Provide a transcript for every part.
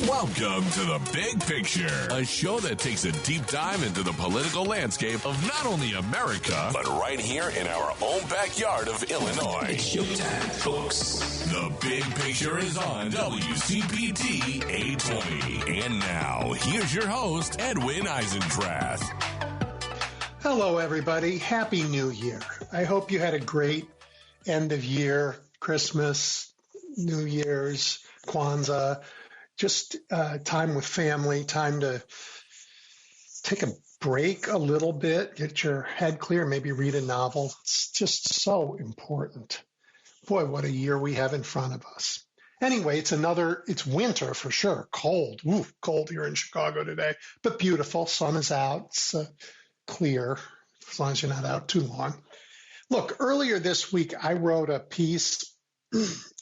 Welcome to The Big Picture, a show that takes a deep dive into the political landscape of not only America, but right here in our own backyard of Illinois. It's showtime, folks. The Big Picture is on WCPT 820. And now, here's your host, Edwin Eisendrath. Hello, everybody. Happy New Year. I hope you had a great end of year, Christmas, New Year's, Kwanzaa. Just time with family, time to take a break a little bit, get your head clear, maybe read a novel. It's just so important. Boy, what a year we have in front of us. Anyway, it's winter for sure. Cold. Ooh, cold here in Chicago today, but beautiful. Sun is out. It's clear, as long as you're not out too long. Look, earlier this week, I wrote a piece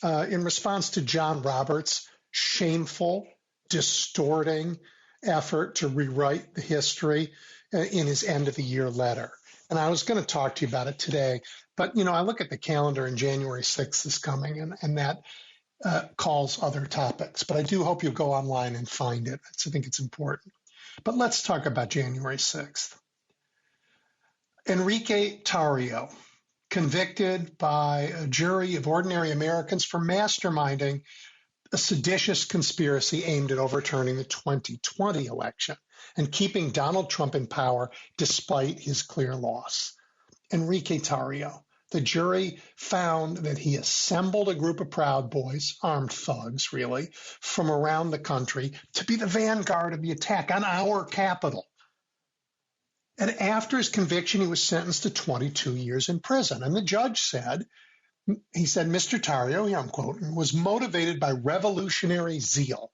in response to John Roberts' shameful, distorting effort to rewrite the history in his end-of-the-year letter. And I was going to talk to you about it today. But, I look at the calendar and January 6th is coming, and that calls other topics. But I do hope you'll go online and find it. I think it's important. But let's talk about January 6th. Enrique Tarrio, convicted by a jury of ordinary Americans for masterminding a seditious conspiracy aimed at overturning the 2020 election and keeping Donald Trump in power despite his clear loss. Enrique Tarrio, the jury found that he assembled a group of Proud Boys, armed thugs really, from around the country to be the vanguard of the attack on our Capitol. And after his conviction, he was sentenced to 22 years in prison. And the judge said, Mr. Tarrio, I'm quoting, was motivated by revolutionary zeal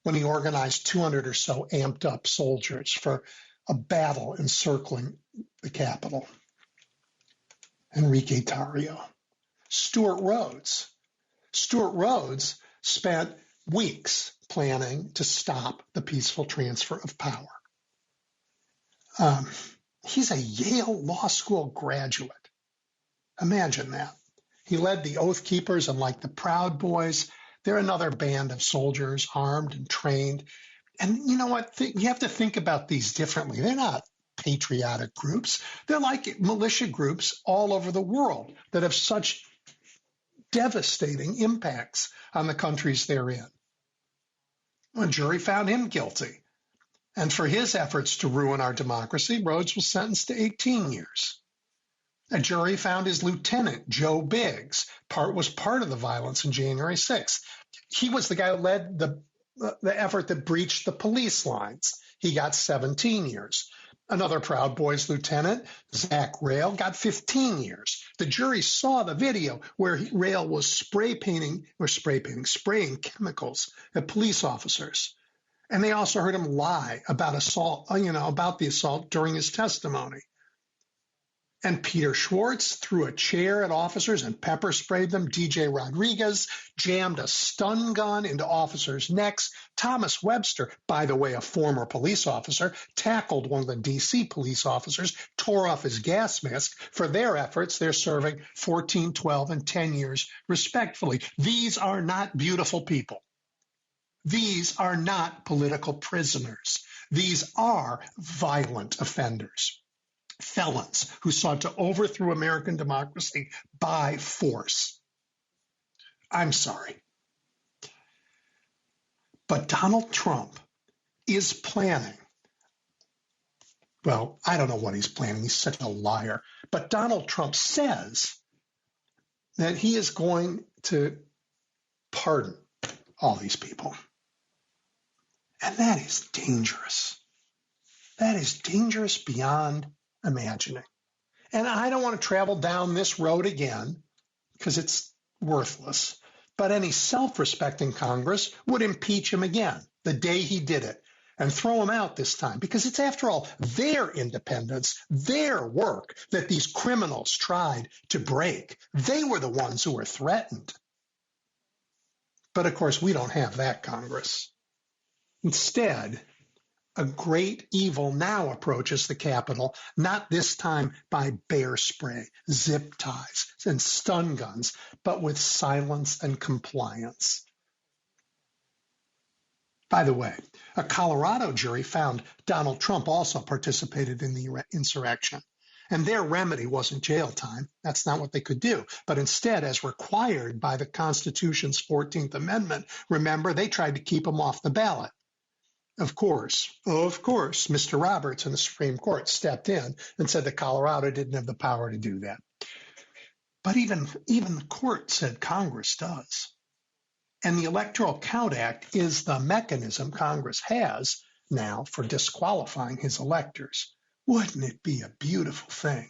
when he organized 200 or so amped up soldiers for a battle encircling the Capitol. Enrique Tarrio. Stuart Rhodes spent weeks planning to stop the peaceful transfer of power. He's a Yale Law School graduate. Imagine that. He led the Oath Keepers, and like the Proud Boys, they're another band of soldiers armed and trained. And you know what? You have to think about these differently. They're not patriotic groups. They're like militia groups all over the world that have such devastating impacts on the countries they're in. A jury found him guilty. And for his efforts to ruin our democracy, Rhodes was sentenced to 18 years. A jury found his lieutenant, Joe Biggs, was part of the violence on January 6th. He was the guy who led the effort that breached the police lines. He got 17 years. Another Proud Boys lieutenant, Zach Rail, got 15 years. The jury saw the video where Rail was spraying chemicals at police officers. And they also heard him lie about about the assault during his testimony. And Peter Schwartz threw a chair at officers and pepper sprayed them. DJ Rodriguez jammed a stun gun into officers' necks. Thomas Webster, by the way, a former police officer, tackled one of the D.C. police officers, tore off his gas mask. For their efforts, they're serving 14, 12, and 10 years respectively. These are not beautiful people. These are not political prisoners. These are violent offenders. Felons who sought to overthrow American democracy by force. I'm sorry. But Donald Trump is planning. Well, I don't know what he's planning. He's such a liar. But Donald Trump says that he is going to pardon all these people. And that is dangerous. That is dangerous beyond imagining. And I don't want to travel down this road again because it's worthless. But any self-respecting Congress would impeach him again the day he did it and throw him out this time because it's, after all, their independence, their work that these criminals tried to break. They were the ones who were threatened. But, of course, we don't have that Congress. Instead, a great evil now approaches the Capitol, not this time by bear spray, zip ties, and stun guns, but with silence and compliance. By the way, a Colorado jury found Donald Trump also participated in the insurrection. And their remedy wasn't jail time. That's not what they could do. But instead, as required by the Constitution's 14th Amendment, remember, they tried to keep him off the ballot. Of course, Mr. Roberts in the Supreme Court stepped in and said that Colorado didn't have the power to do that. But even the court said Congress does. And the Electoral Count Act is the mechanism Congress has now for disqualifying his electors. Wouldn't it be a beautiful thing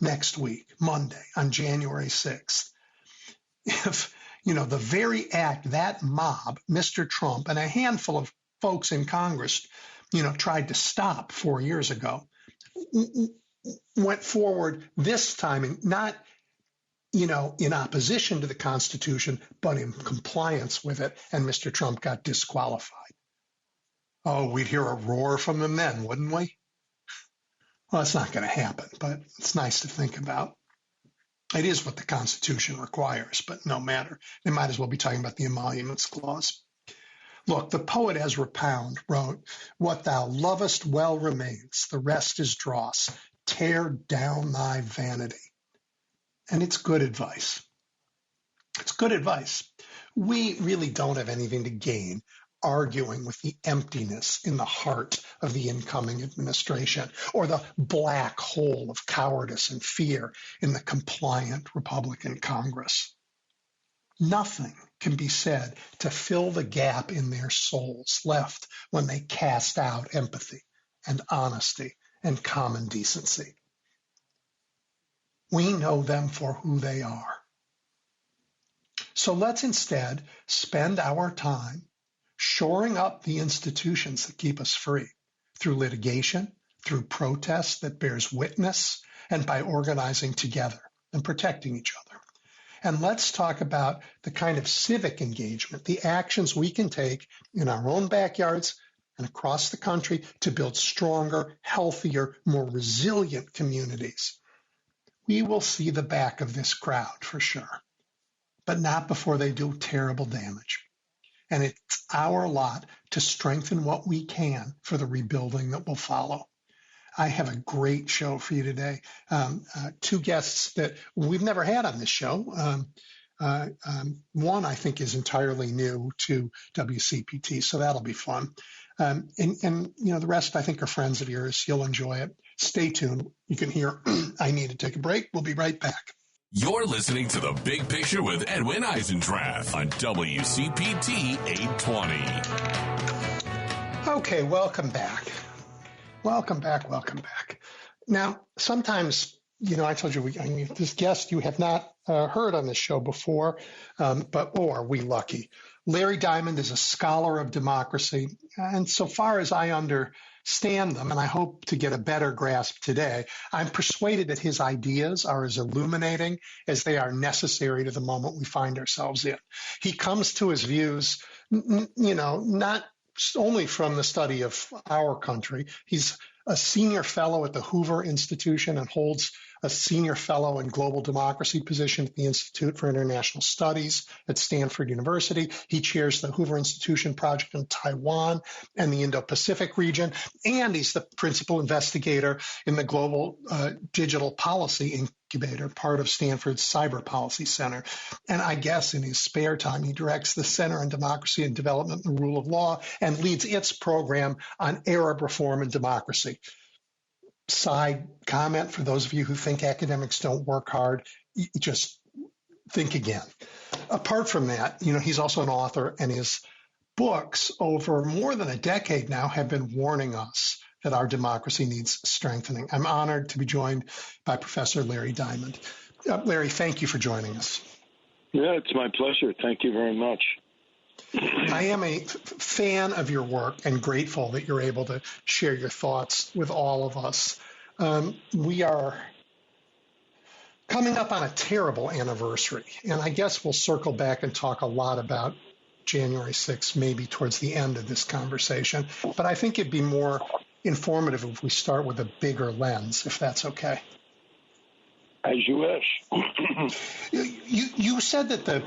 next week, Monday, on January 6th, if, the very act that mob, Mr. Trump, and a handful of folks in Congress, tried to stop 4 years ago, went forward this time, not, in opposition to the Constitution, but in compliance with it, and Mr. Trump got disqualified. Oh, we'd hear a roar from them then, wouldn't we? Well, it's not going to happen, but it's nice to think about. It is what the Constitution requires, but no matter. They might as well be talking about the Emoluments Clause. Look, the poet Ezra Pound wrote, "What thou lovest well remains, the rest is dross. Tear down thy vanity." And it's good advice. It's good advice. We really don't have anything to gain arguing with the emptiness in the heart of the incoming administration, or the black hole of cowardice and fear in the compliant Republican Congress. Nothing can be said to fill the gap in their souls left when they cast out empathy and honesty and common decency. We know them for who they are. So let's instead spend our time shoring up the institutions that keep us free through litigation, through protest that bears witness, and by organizing together and protecting each other. And let's talk about the kind of civic engagement, the actions we can take in our own backyards and across the country to build stronger, healthier, more resilient communities. We will see the back of this crowd for sure, but not before they do terrible damage. And it's our lot to strengthen what we can for the rebuilding that will follow. I have a great show for you today. Two guests that we've never had on this show. One, I think, is entirely new to WCPT, so that'll be fun. And the rest, I think, are friends of yours. You'll enjoy it. Stay tuned. You can hear I need to take a break. We'll be right back. You're listening to The Big Picture with Edwin Eisendrath on WCPT 820. Okay, welcome back. Welcome back. Now, sometimes, I told you, this guest you have not heard on this show before, but are we lucky? Larry Diamond is a scholar of democracy, and so far as I understand them, and I hope to get a better grasp today, I'm persuaded that his ideas are as illuminating as they are necessary to the moment we find ourselves in. He comes to his views, not only from the study of our country. He's a senior fellow at the Hoover Institution and holds a senior fellow in global democracy position at the Institute for International Studies at Stanford University. He chairs the Hoover Institution project in Taiwan and the Indo-Pacific region, and he's the principal investigator in the Global Digital Policy Incubator, part of Stanford's Cyber Policy Center. And I guess in his spare time, he directs the Center on Democracy and Development and the Rule of Law and leads its program on Arab reform and democracy. Side comment for those of you who think academics don't work hard, just think again. Apart from that, he's also an author, and his books over more than a decade now have been warning us that our democracy needs strengthening. I'm honored to be joined by Professor Larry Diamond. Larry, thank you for joining us. Yeah, it's my pleasure. Thank you very much. I am a fan of your work and grateful that you're able to share your thoughts with all of us. We are coming up on a terrible anniversary, and I guess we'll circle back and talk a lot about January 6th, maybe towards the end of this conversation. But I think it'd be more informative if we start with a bigger lens, if that's okay. As you wish. You said that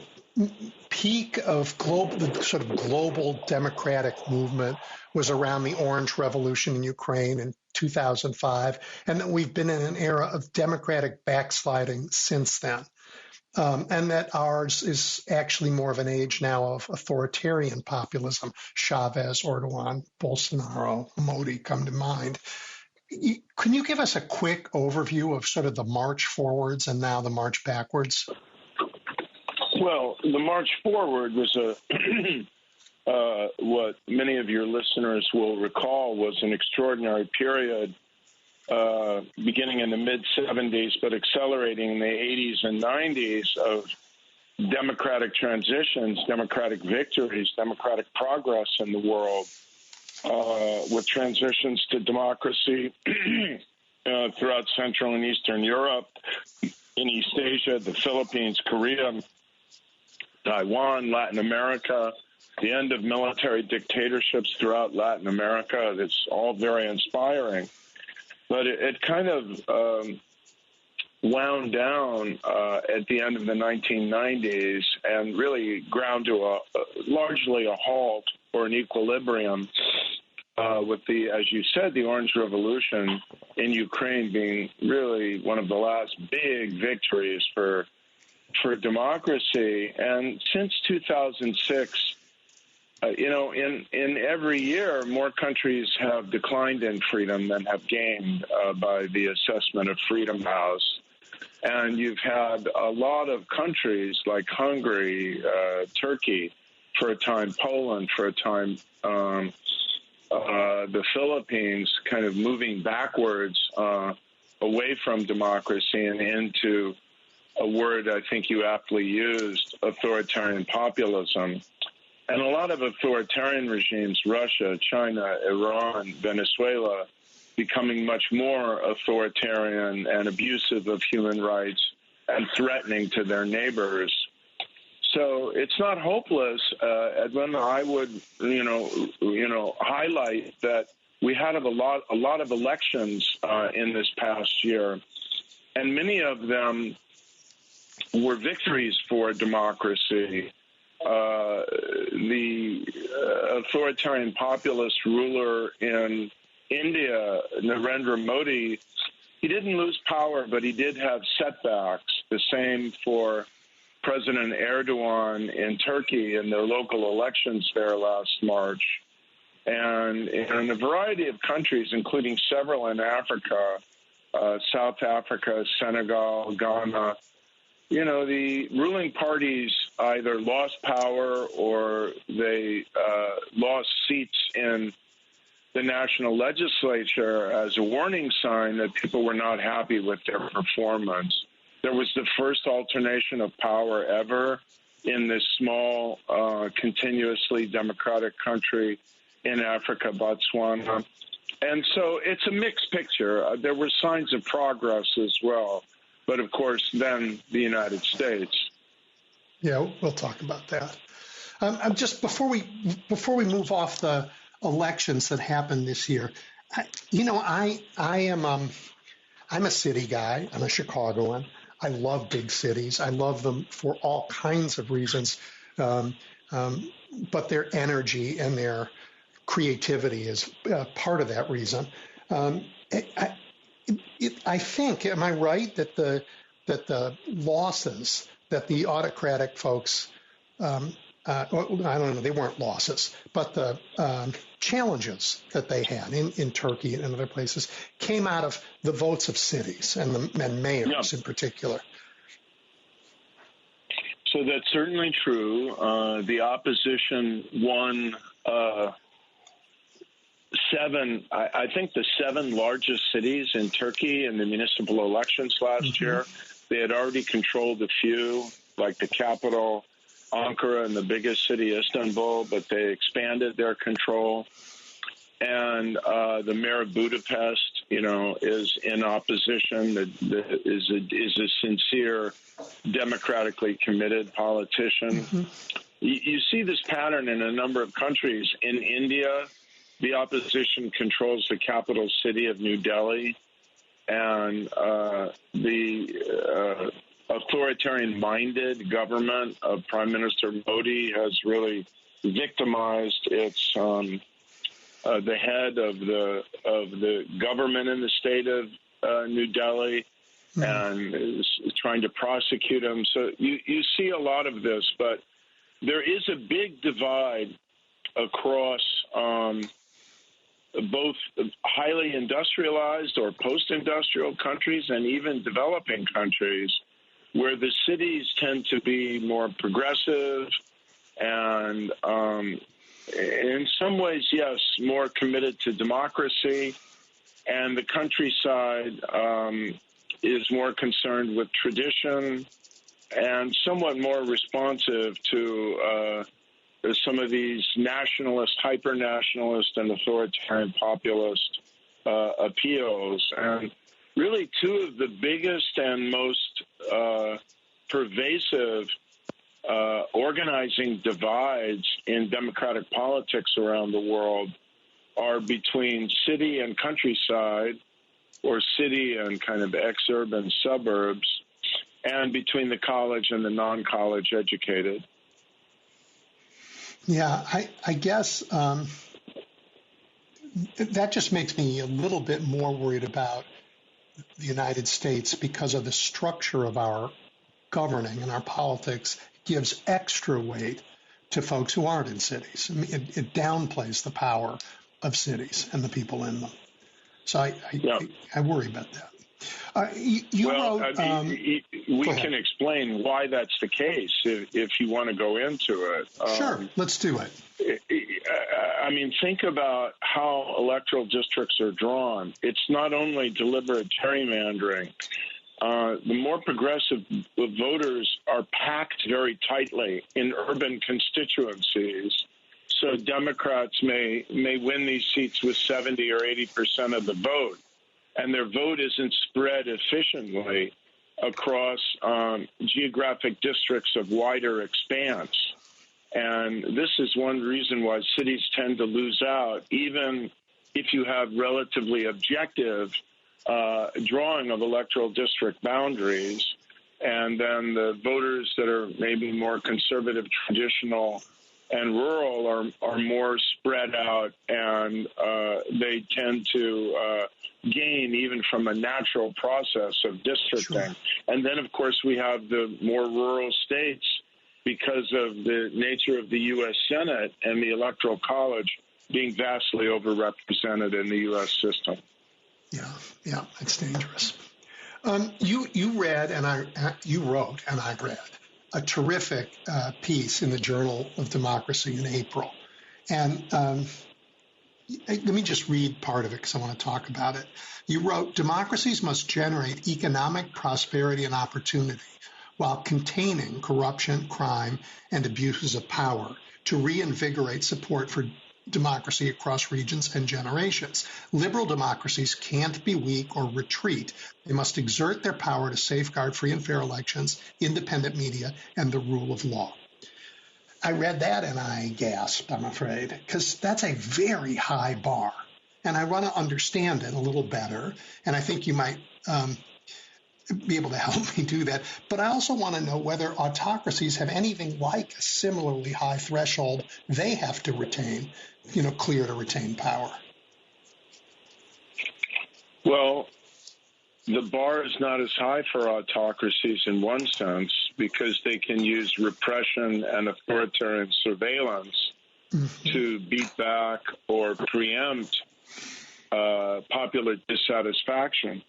peak of the sort of global democratic movement was around the Orange Revolution in Ukraine in 2005, and that we've been in an era of democratic backsliding since then. And that ours is actually more of an age now of authoritarian populism. Chavez, Erdogan, Bolsonaro, Modi come to mind. Can you give us a quick overview of sort of the march forwards and now the march backwards? Well, the march forward was what many of your listeners will recall was an extraordinary period beginning in the mid-'70s, but accelerating in the '80s and '90s of democratic transitions, democratic victories, democratic progress in the world, with transitions to democracy throughout Central and Eastern Europe, in East Asia, the Philippines, Korea, Taiwan, Latin America, the end of military dictatorships throughout Latin America. It's all very inspiring. But it kind of wound down at the end of the 1990s and really ground to largely a halt or an equilibrium with the, as you said, the Orange Revolution in Ukraine being really one of the last big victories for democracy. And since 2006, in every year, more countries have declined in freedom than have gained by the assessment of Freedom House. And you've had a lot of countries like Hungary, Turkey, for a time, Poland, for a time, the Philippines, kind of moving backwards away from democracy and into a word I think you aptly used, authoritarian populism. And a lot of authoritarian regimes, Russia, China, Iran, Venezuela, becoming much more authoritarian and abusive of human rights and threatening to their neighbors. So it's not hopeless, Edwin. I would, highlight that we had a lot of elections in this past year, and many of them were victories for democracy. The authoritarian populist ruler in India, Narendra Modi, he didn't lose power, but he did have setbacks. The same for President Erdogan in Turkey in their local elections there last March. And in a variety of countries, including several in Africa, South Africa, Senegal, Ghana, the ruling parties either lost power or they lost seats in the national legislature as a warning sign that people were not happy with their performance. There was the first alternation of power ever in this small, continuously democratic country in Africa, Botswana. And so it's a mixed picture. There were signs of progress as well. But, of course, then the United States. Yeah, we'll talk about that. Just before we move off the elections that happened this year, I'm a city guy. I'm a Chicagoan. I love big cities. I love them for all kinds of reasons, but their energy and their creativity is part of that reason. I think, am I right that the losses that the autocratic folks, I don't know, they weren't losses, but the challenges that they had in Turkey and other places came out of the votes of cities and mayors in particular. So that's certainly true. The opposition won I think the seven largest cities in Turkey in the municipal elections last year. They had already controlled a few, like the capital, Ankara, and the biggest city, Istanbul, but they expanded their control. And the mayor of Budapest, is in opposition, is a sincere, democratically committed politician. You see this pattern in a number of countries. In India, the opposition controls the capital city of New Delhi, and the authoritarian-minded government of Prime Minister Modi has really victimized its the head of the government in the state of New Delhi, and is trying to prosecute him. So you see a lot of this, but there is a big divide across both highly industrialized or post-industrial countries and even developing countries, where the cities tend to be more progressive and in some ways, yes, more committed to democracy, and the countryside is more concerned with tradition and somewhat more responsive to some of these nationalist, hyper-nationalist, and authoritarian populist appeals. And really two of the biggest and most pervasive organizing divides in democratic politics around the world are between city and countryside, or city and kind of exurban suburbs, and between the college and the non-college educated. Yeah, I guess that just makes me a little bit more worried about the United States because of the structure of our governing and our politics gives extra weight to folks who aren't in cities. I mean, it downplays the power of cities and the people in them. So I worry about that. We can explain why that's the case if you want to go into it. Sure, let's do it. I mean, think about how electoral districts are drawn. It's not only deliberate gerrymandering. The more progressive voters are packed very tightly in urban constituencies. So Democrats may win these seats with 70 or 80% of the vote, and their vote isn't spread efficiently across geographic districts of wider expanse. And this is one reason why cities tend to lose out, even if you have relatively objective drawing of electoral district boundaries, and then the voters that are maybe more conservative, traditional, and rural are more spread out, and they tend to gain even from a natural process of districting. Sure. And then, of course, we have the more rural states because of the nature of the U.S. Senate and the Electoral College being vastly overrepresented in the U.S. system. Yeah, it's dangerous. You wrote, and I read a terrific piece in the Journal of Democracy in April. And let me just read part of it because I want to talk about it. You wrote, democracies must generate economic prosperity and opportunity while containing corruption, crime, and abuses of power to reinvigorate support for democracy across regions and generations. Liberal democracies can't be weak or retreat. They must exert their power to safeguard free and fair elections, independent media, and the rule of law. I read that and I gasped, I'm afraid, because that's a very high bar. And I want to understand it a little better. And I think you might be able to help me do that. But I also want to know whether autocracies have anything like a similarly high threshold they have to retain, clear to retain power. Well, the bar is not as high for autocracies in one sense because they can use repression and authoritarian surveillance to beat back or preempt popular dissatisfaction.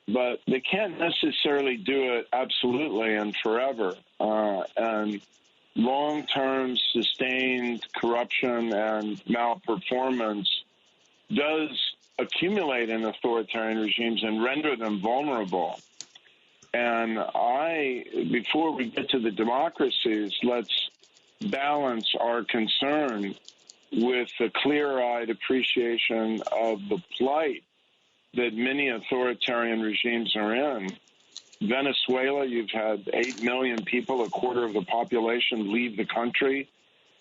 But they can't necessarily do it absolutely and forever. And long-term sustained corruption and malperformance does accumulate in authoritarian regimes and render them vulnerable. And before we get to the democracies, let's balance our concern with a clear-eyed appreciation of the plight that many authoritarian regimes are in. Venezuela, you've had 8 million people, a quarter of the population, leave the country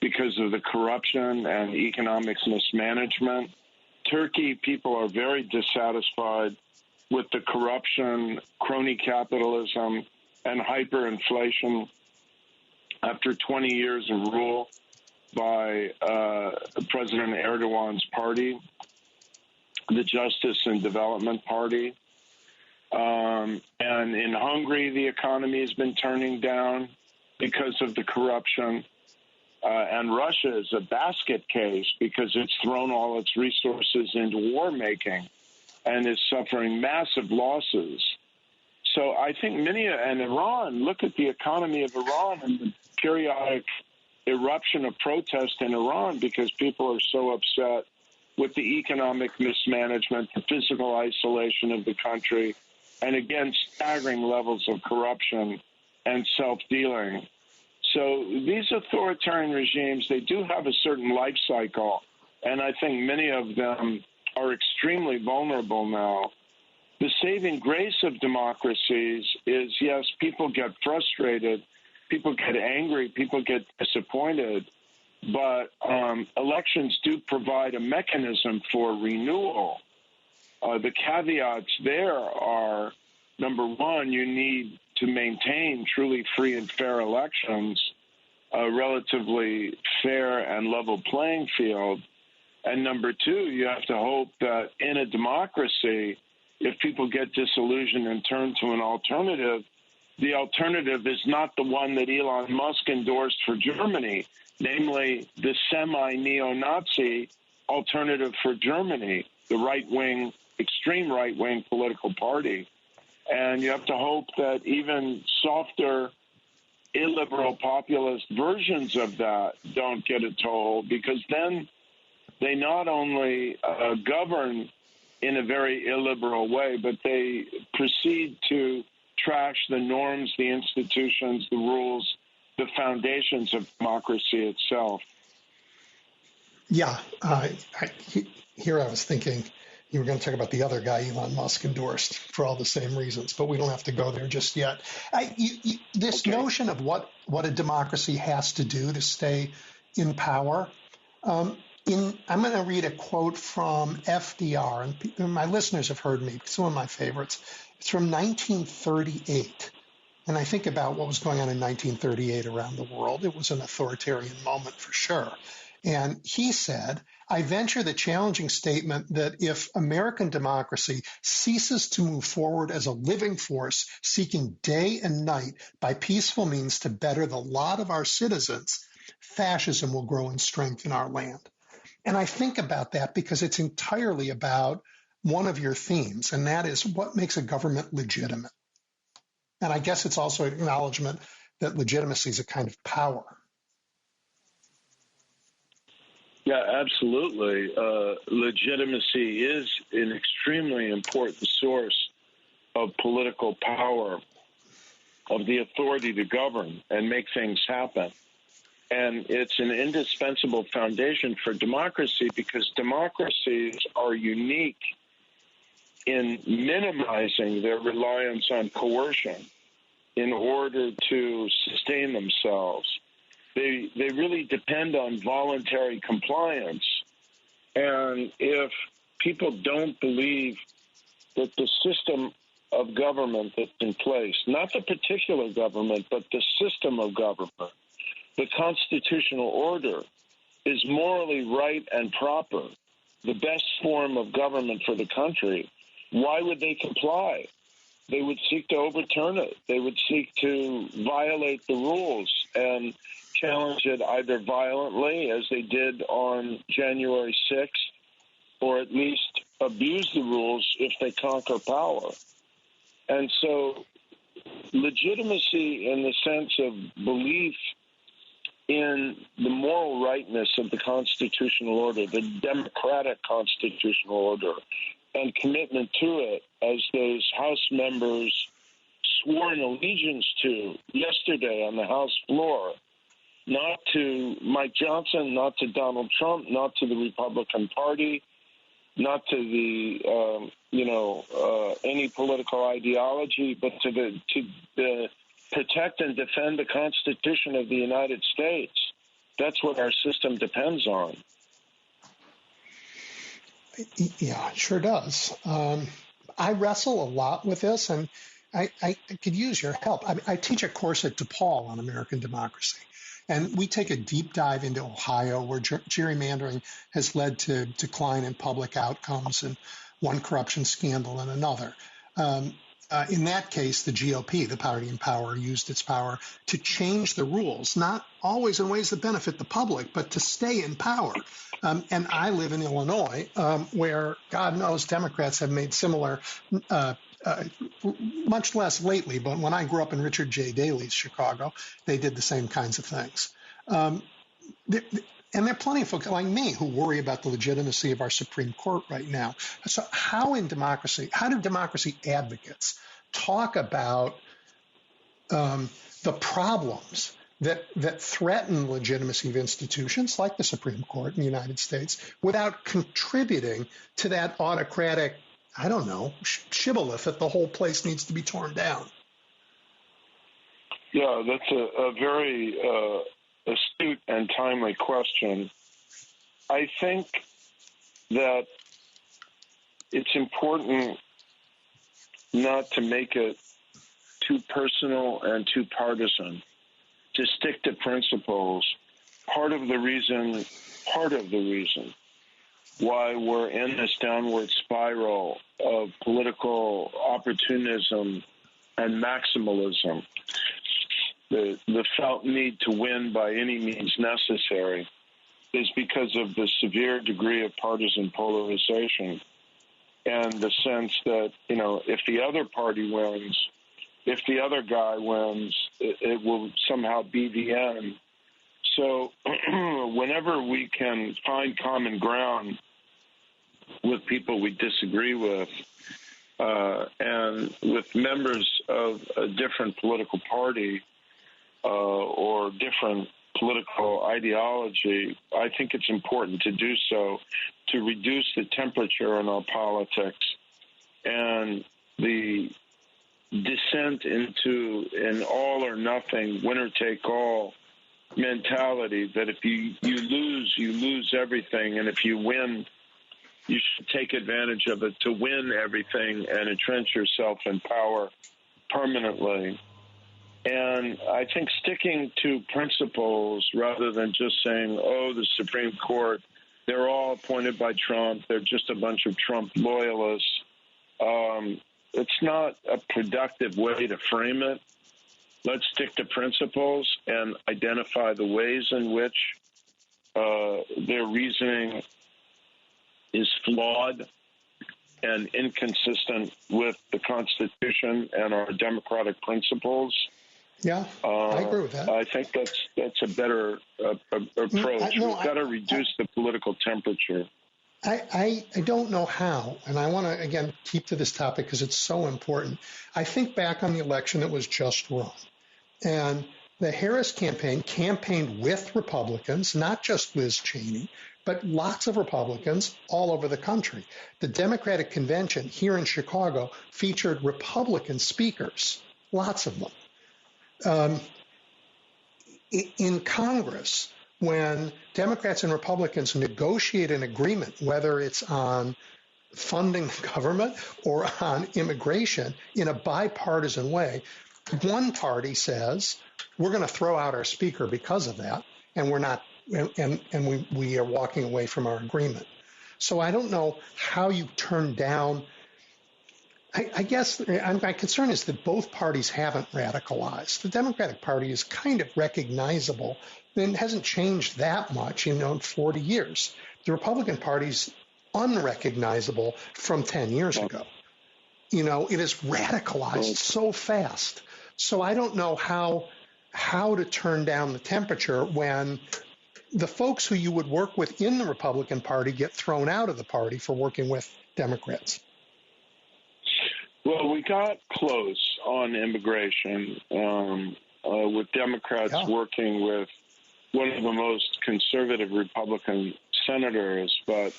because of the corruption and economic mismanagement. Turkey, people are very dissatisfied with the corruption, crony capitalism, and hyperinflation after 20 years of rule by President Erdogan's party, the Justice and Development Party. And in Hungary, the economy has been turning down because of the corruption. And Russia is a basket case because it's thrown all its resources into war making and is suffering massive losses. So I think and Iran, look at the economy of Iran and the periodic eruption of protest in Iran because people are so upset with the economic mismanagement, the physical isolation of the country, and again, staggering levels of corruption and self-dealing. So these authoritarian regimes, they do have a certain life cycle, and I think many of them are extremely vulnerable now. The saving grace of democracies is, yes, people get frustrated, people get angry, people get disappointed, but elections do provide a mechanism for renewal. The caveats there are, number one, you need to maintain truly free and fair elections, a relatively fair and level playing field. And number two, you have to hope that in a democracy, if people get disillusioned and turn to an alternative, the alternative is not the one that Elon Musk endorsed for Germany, namely the semi-neo-Nazi Alternative for Germany, the right-wing, extreme right-wing political party. And you have to hope that even softer, illiberal, populist versions of that don't get a toehold, because then they not only govern in a very illiberal way, but they proceed to trash the norms, the institutions, the rules, the foundations of democracy itself. Yeah, here I was thinking you were going to talk about the other guy Elon Musk endorsed for all the same reasons, but we don't have to go there just yet. This notion of what a democracy has to do to stay in power, I'm going to read a quote from FDR, and my listeners have heard me, some of my favorites. It's from 1938, and I think about what was going on in 1938 around the world. It was an authoritarian moment for sure. And he said, I venture the challenging statement that if American democracy ceases to move forward as a living force seeking day and night by peaceful means to better the lot of our citizens, fascism will grow in strength in our land. And I think about that because it's entirely about one of your themes, and that is what makes a government legitimate. And I guess it's also an acknowledgement that legitimacy is a kind of power. Yeah, absolutely. Legitimacy is an extremely important source of political power, of the authority to govern and make things happen. And it's an indispensable foundation for democracy because democracies are unique in minimizing their reliance on coercion in order to sustain themselves. They really depend on voluntary compliance. And if people don't believe that the system of government that's in place, not the particular government, but the system of government, the constitutional order, is morally right and proper, the best form of government for the country, why would they comply? They would seek to overturn it. They would seek to violate the rules and challenge it either violently, as they did on January 6th, or at least abuse the rules if they conquer power. And so legitimacy in the sense of belief in the moral rightness of the constitutional order, the democratic constitutional order, and commitment to it, as those House members swore an allegiance to yesterday on the House floor, not to Mike Johnson, not to Donald Trump, not to the Republican Party, not to the any political ideology, but to protect and defend the Constitution of the United States. That's what our system depends on. Yeah, it sure does. I wrestle a lot with this, and I could use your help. I teach a course at DePaul on American democracy, and we take a deep dive into Ohio, where gerrymandering has led to decline in public outcomes and one corruption scandal and another. In that case, the GOP, the party in power, used its power to change the rules, not always in ways that benefit the public, but to stay in power. And I live in Illinois, where God knows Democrats have made similar, much less lately, but when I grew up in Richard J. Daley's Chicago, they did the same kinds of things. And there are plenty of folks like me who worry about the legitimacy of our Supreme Court right now. So how do democracy advocates talk about the problems that threaten legitimacy of institutions like the Supreme Court in the United States without contributing to that autocratic, I don't know, shibboleth that the whole place needs to be torn down? Yeah, that's a very astute and timely question. I think that it's important not to make it too personal and too partisan, to stick to principles. Part of the reason why we're in this downward spiral of political opportunism and maximalism, the felt need to win by any means necessary, is because of the severe degree of partisan polarization and the sense that, if the other party wins, if the other guy wins, it will somehow be the end. So whenever we can find common ground with people we disagree with, and with members of a different political party or different political ideology, I think it's important to do so, to reduce the temperature in our politics and the descent into an all or nothing, winner take all mentality that if you lose, you lose everything, and if you win, you should take advantage of it to win everything and entrench yourself in power permanently. And I think sticking to principles rather than just saying, the Supreme Court, they're all appointed by Trump, they're just a bunch of Trump loyalists, it's not a productive way to frame it. Let's stick to principles and identify the ways in which their reasoning is flawed and inconsistent with the Constitution and our democratic principles. Yeah, I agree with that. I think that's a better approach. We've got to reduce the political temperature. I don't know how, and I want to, again, keep to this topic because it's so important. I think back on the election that was just wrong. And the Harris campaign campaigned with Republicans, not just Liz Cheney, but lots of Republicans all over the country. The Democratic convention here in Chicago featured Republican speakers, lots of them. In Congress, when Democrats and Republicans negotiate an agreement, whether it's on funding the government or on immigration, in a bipartisan way, one party says, we're going to throw out our speaker because of that, and we're not, and we are walking away from our agreement. So I don't know how you turn down. I guess my concern is that both parties haven't radicalized. The Democratic Party is kind of recognizable and hasn't changed that much in 40 years. The Republican Party's unrecognizable from 10 years ago. It is radicalized so fast. So I don't know how to turn down the temperature when the folks who you would work with in the Republican Party get thrown out of the party for working with Democrats. Well, we got close on immigration with Democrats working with one of the most conservative Republican senators, but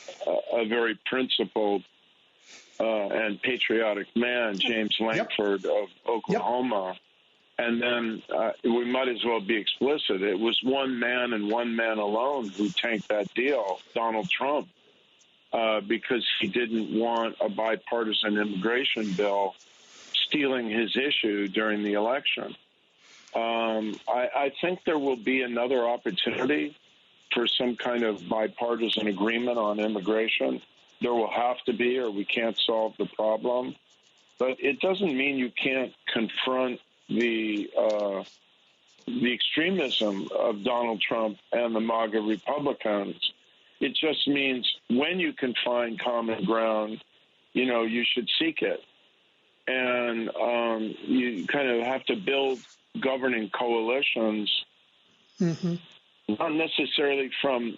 a very principled and patriotic man, James Lankford of Oklahoma. And then we might as well be explicit. It was one man and one man alone who tanked that deal, Donald Trump, because he didn't want a bipartisan immigration bill stealing his issue during the election. I think there will be another opportunity for some kind of bipartisan agreement on immigration. There will have to be, or we can't solve the problem. But it doesn't mean you can't confront the extremism of Donald Trump and the MAGA Republicans. It just means when you can find common ground, you should seek it. And you kind of have to build governing coalitions, not necessarily from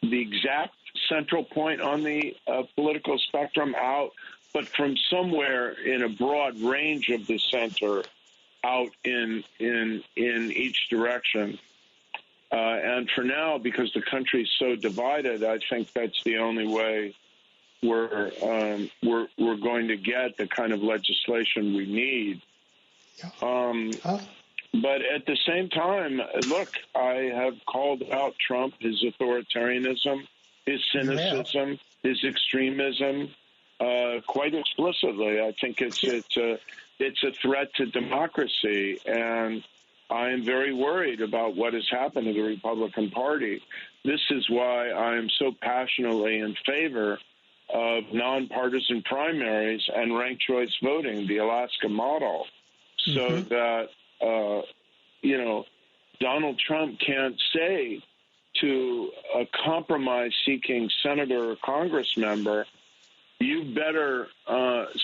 the exact central point on the political spectrum out, but from somewhere in a broad range of the center out in each direction. And for now, because the country is so divided, I think that's the only way we're going to get the kind of legislation we need. But at the same time, look, I have called out Trump, his authoritarianism, his cynicism, his extremism, quite explicitly. I think it's a threat to democracy, and I am very worried about what has happened to the Republican Party. This is why I am so passionately in favor of nonpartisan primaries and ranked choice voting, the Alaska model, so that Donald Trump can't say to a compromise-seeking senator or Congress member, you better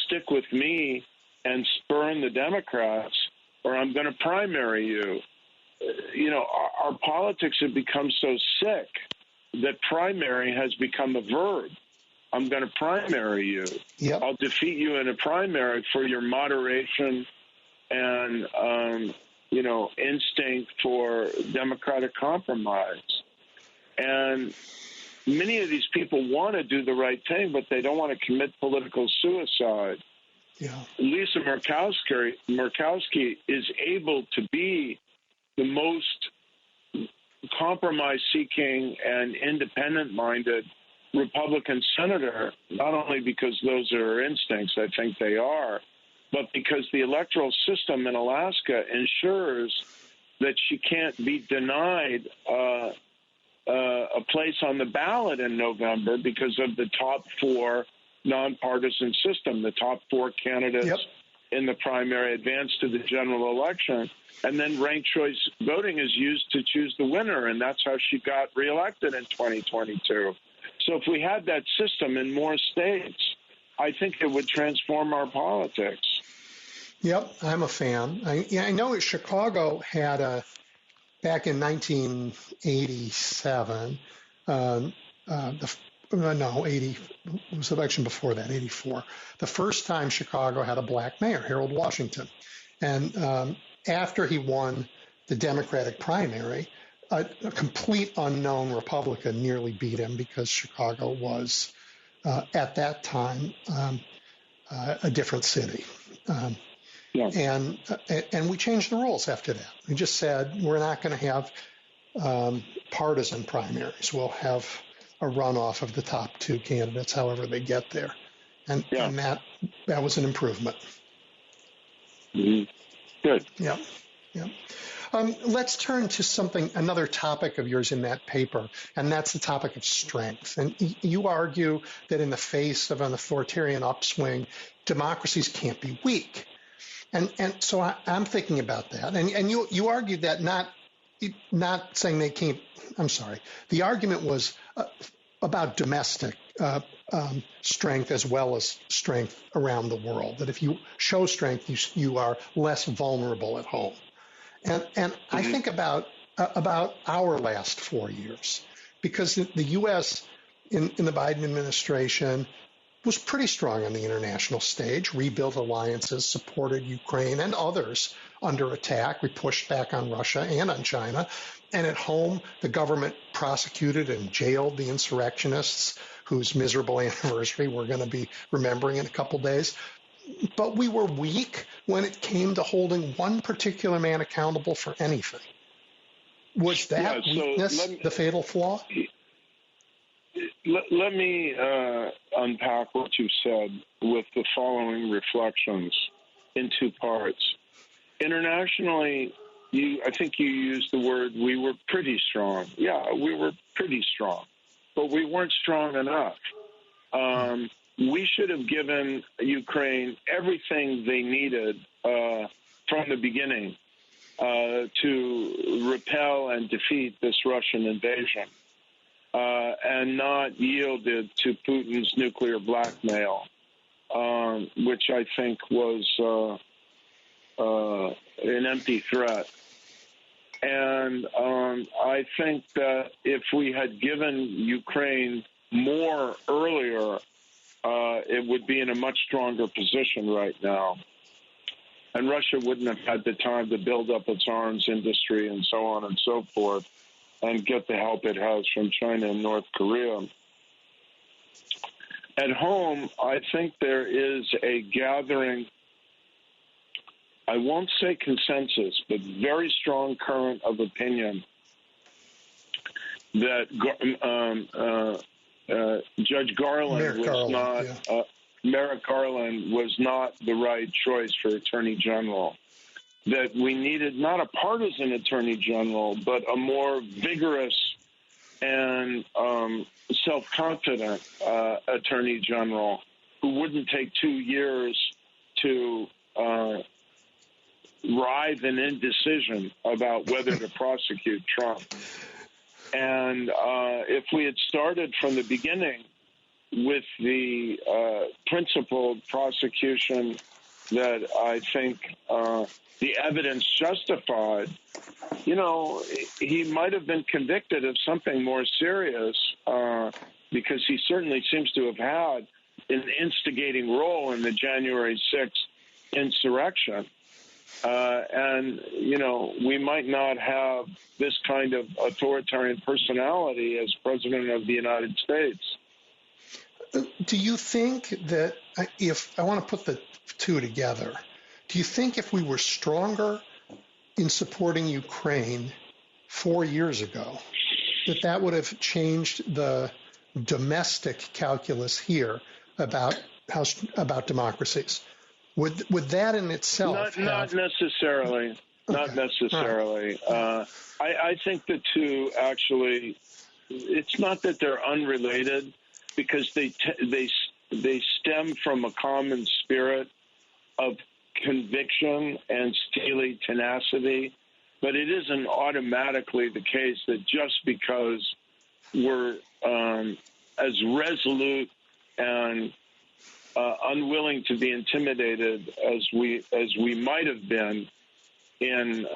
stick with me and spurn the Democrats, or I'm going to primary you. Our politics have become so sick that primary has become a verb. I'm going to primary you. Yep. I'll defeat you in a primary for your moderation and, instinct for democratic compromise. And many of these people want to do the right thing, but they don't want to commit political suicide. Yeah. Lisa Murkowski is able to be the most compromise-seeking and independent-minded Republican senator, not only because those are her instincts, I think they are, but because the electoral system in Alaska ensures that she can't be denied a place on the ballot in November because of the top four nonpartisan system. The top four candidates in the primary advance to the general election, and then ranked choice voting is used to choose the winner, and that's how she got reelected in 2022. So if we had that system in more states, I think it would transform our politics. Yep, I'm a fan. I know Chicago had back in 1987, 80, it was the election before that, 84. The first time Chicago had a black mayor, Harold Washington. And after he won the Democratic primary, a complete unknown Republican nearly beat him because Chicago was, at that time, a different city. And we changed the rules after that. We just said we're not going to have partisan primaries. We'll have a runoff of the top two candidates, however they get there. And that was an improvement. Mm-hmm. Good. Yeah. Let's turn to another topic of yours in that paper, and that's the topic of strength. And you argue that in the face of an authoritarian upswing, democracies can't be weak. And so I'm thinking about that. And you argued that not saying they can't. I'm sorry. The argument was about domestic strength as well as strength around the world. That if you show strength, you are less vulnerable at home. And I think about our last 4 years, because the U.S. in the Biden administration was pretty strong on the international stage, rebuilt alliances, supported Ukraine and others under attack. We pushed back on Russia and on China. And at home, the government prosecuted and jailed the insurrectionists whose miserable anniversary we're going to be remembering in a couple days. But we were weak when it came to holding one particular man accountable for anything. Was that weakness the fatal flaw? Let me unpack what you said with the following reflections. in two parts. Internationally, I think you used the word, we were pretty strong. Yeah, we were pretty strong, but we weren't strong enough. We should have given Ukraine everything they needed from the beginning to repel and defeat this Russian invasion, and not yielded to Putin's nuclear blackmail, which I think was an empty threat. And I think that if we had given Ukraine more earlier, it would be in a much stronger position right now. And Russia wouldn't have had the time to build up its arms industry and so on and so forth and get the help it has from China and North Korea. At home, I think there is a gathering, I won't say consensus, but very strong current of opinion that Judge Garland Merrick Garland was not the right choice for Attorney General. That we needed not a partisan Attorney General, but a more vigorous and self-confident Attorney General who wouldn't take 2 years to writhe in indecision about whether to prosecute Trump. And if we had started from the beginning with the principled prosecution that I think the evidence justified, he might have been convicted of something more serious because he certainly seems to have had an instigating role in the January 6th insurrection. And we might not have this kind of authoritarian personality as President of the United States. Do you think that if I want to put the two together, do you think if we were stronger in supporting Ukraine 4 years ago, that would have changed the domestic calculus here about democracies? Would that in itself not necessarily? Okay. Not necessarily. Right. I think the two actually. It's not that they're unrelated, because they stem from a common spirit of conviction and steely tenacity. But it isn't automatically the case that just because we're as resolute and unwilling to be intimidated as we might have been in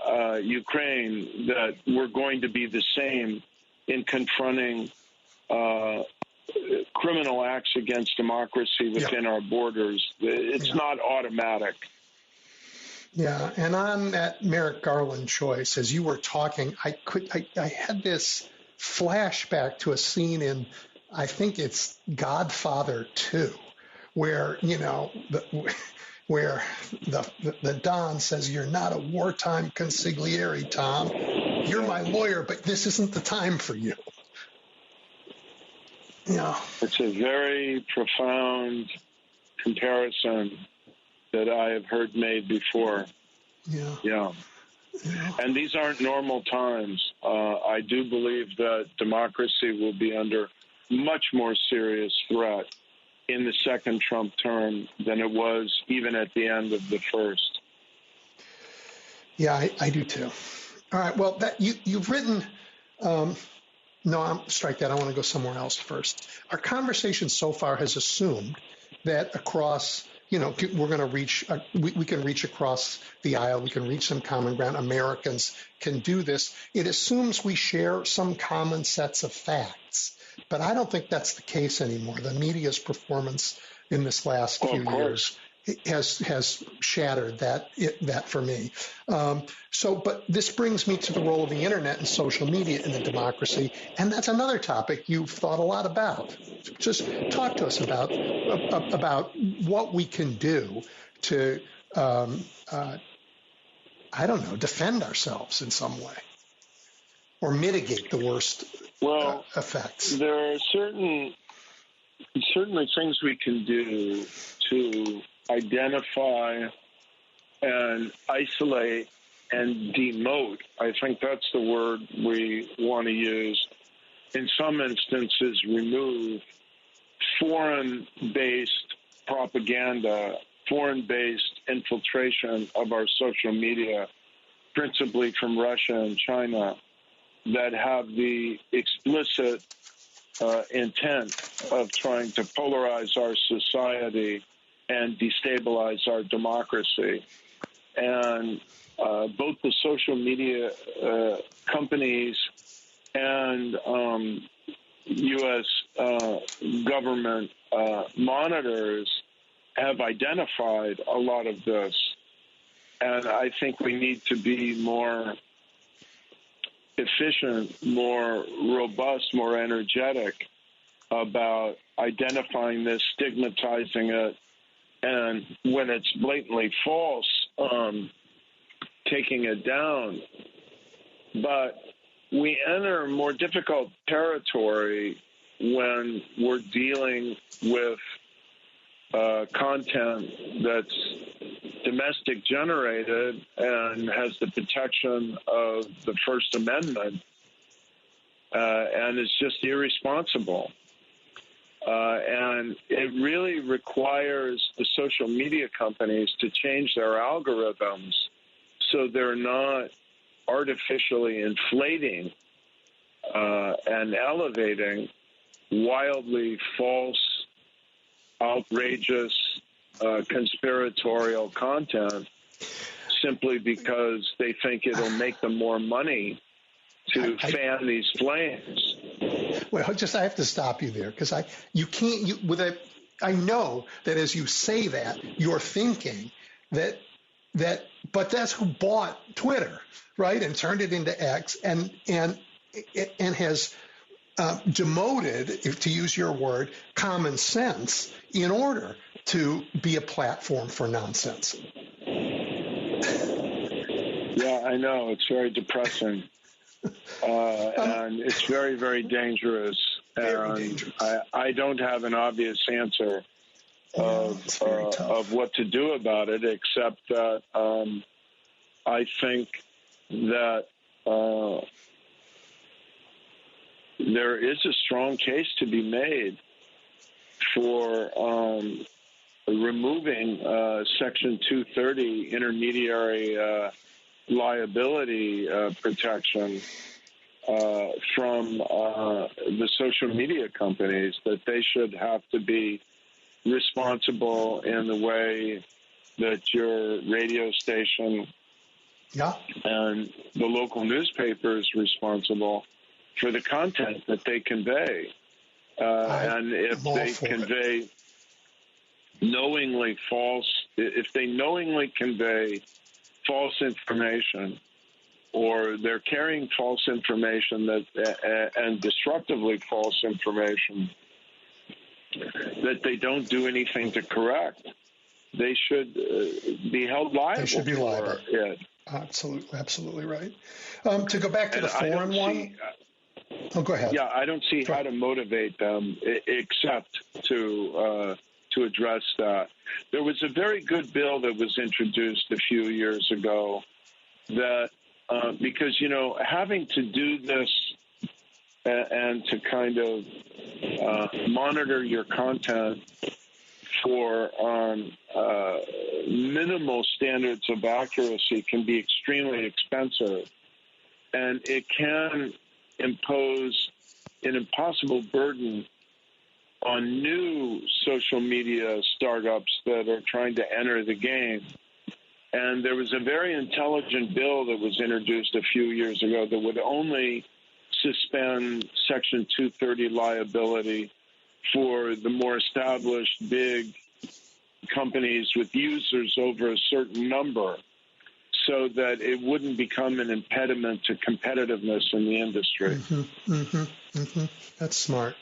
Ukraine, that we're going to be the same in confronting criminal acts against democracy within our borders. It's not automatic. Yeah, and on that Merrick Garland choice, as you were talking, I had this flashback to a scene in, I think it's Godfather 2, where the Don says, "You're not a wartime consigliere, Tom. You're my lawyer, but this isn't the time for you." It's a very profound comparison that I have heard made before. Yeah. And these aren't normal times. I do believe that democracy will be under much more serious threat in the second Trump term than it was even at the end of the first. Yeah, I do too. All right. Well, you've written. No, strike that. I want to go somewhere else first. Our conversation so far has assumed that across, we're going to reach. We can reach across the aisle. We can reach some common ground. Americans can do this. It assumes we share some common sets of facts. But I don't think that's the case anymore. The media's performance in this last few years has shattered that for me. But this brings me to the role of the internet and social media in the democracy, and that's another topic you've thought a lot about. Just talk to us about what we can do to, defend ourselves in some way or mitigate the worst effects. There are certainly things we can do to identify and isolate and demote. I think that's the word we want to use. In some instances, remove foreign-based propaganda, foreign-based infiltration of our social media, principally from Russia and China, that have the explicit intent of trying to polarize our society and destabilize our democracy. And both the social media companies and U.S. Government monitors have identified a lot of this. And I think we need to be more efficient, more robust, more energetic about identifying this, stigmatizing it, and when it's blatantly false, taking it down. But we enter more difficult territory when we're dealing with content that's domestic generated and has the protection of the First Amendment, and is just irresponsible. And it really requires the social media companies to change their algorithms so they're not artificially inflating and elevating wildly false, outrageous, conspiratorial content simply because they think it'll make them more money to fan these flames. Well, I have to stop you there because I know that as you say that, you're thinking that, but that's who bought Twitter, right, and turned it into X, and has demoted, if to use your word, common sense in order to be a platform for nonsense. Yeah, I know. It's very depressing. And it's very, very dangerous. I don't have an obvious answer of what to do about it, except that I think that there is a strong case to be made for removing Section 230 intermediary liability protection from the social media companies, that they should have to be responsible in the way that your radio station and the local newspaper is responsible for the content that they convey. And if they convey knowingly false information, or they're carrying false information and destructively false information that they don't do anything to correct, they should be held liable. They should be liable. For it. Absolutely right. To go back to the foreign one. Go ahead. Yeah, I don't see how to motivate them except to address that. There was a very good bill that was introduced a few years ago that, because, having to do this and to kind of monitor your content for minimal standards of accuracy can be extremely expensive. And it can impose an impossible burden on new social media startups that are trying to enter the game. And there was a very intelligent bill that was introduced a few years ago that would only suspend Section 230 liability for the more established big companies with users over a certain number, so that it wouldn't become an impediment to competitiveness in the industry. That's smart.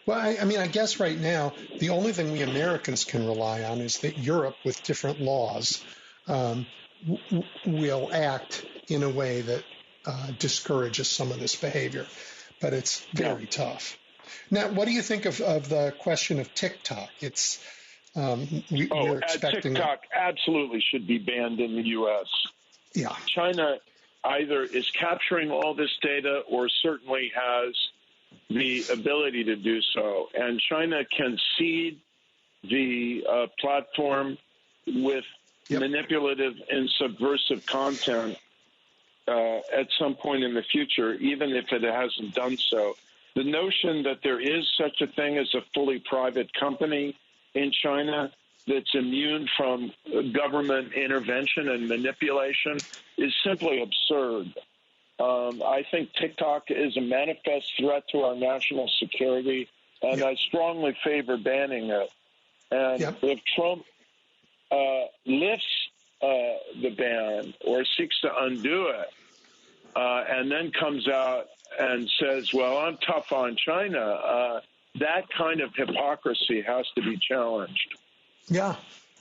Well, I guess right now, the only thing we Americans can rely on is that Europe, with different laws, will act in a way that discourages some of this behavior. But it's very tough. Now, what do you think of the question of TikTok? It's We're expecting TikTok absolutely should be banned in the U.S. Yeah. China either is capturing all this data or certainly has the ability to do so. And China can seed the platform with manipulative and subversive content at some point in the future, even if it hasn't done so. The notion that there is such a thing as a fully private company in China that's immune from government intervention and manipulation is simply absurd. I think TikTok is a manifest threat to our national security, and I strongly favor banning it. And if Trump lifts the ban or seeks to undo it, and then comes out and says, well, I'm tough on China, that kind of hypocrisy has to be challenged. Yeah.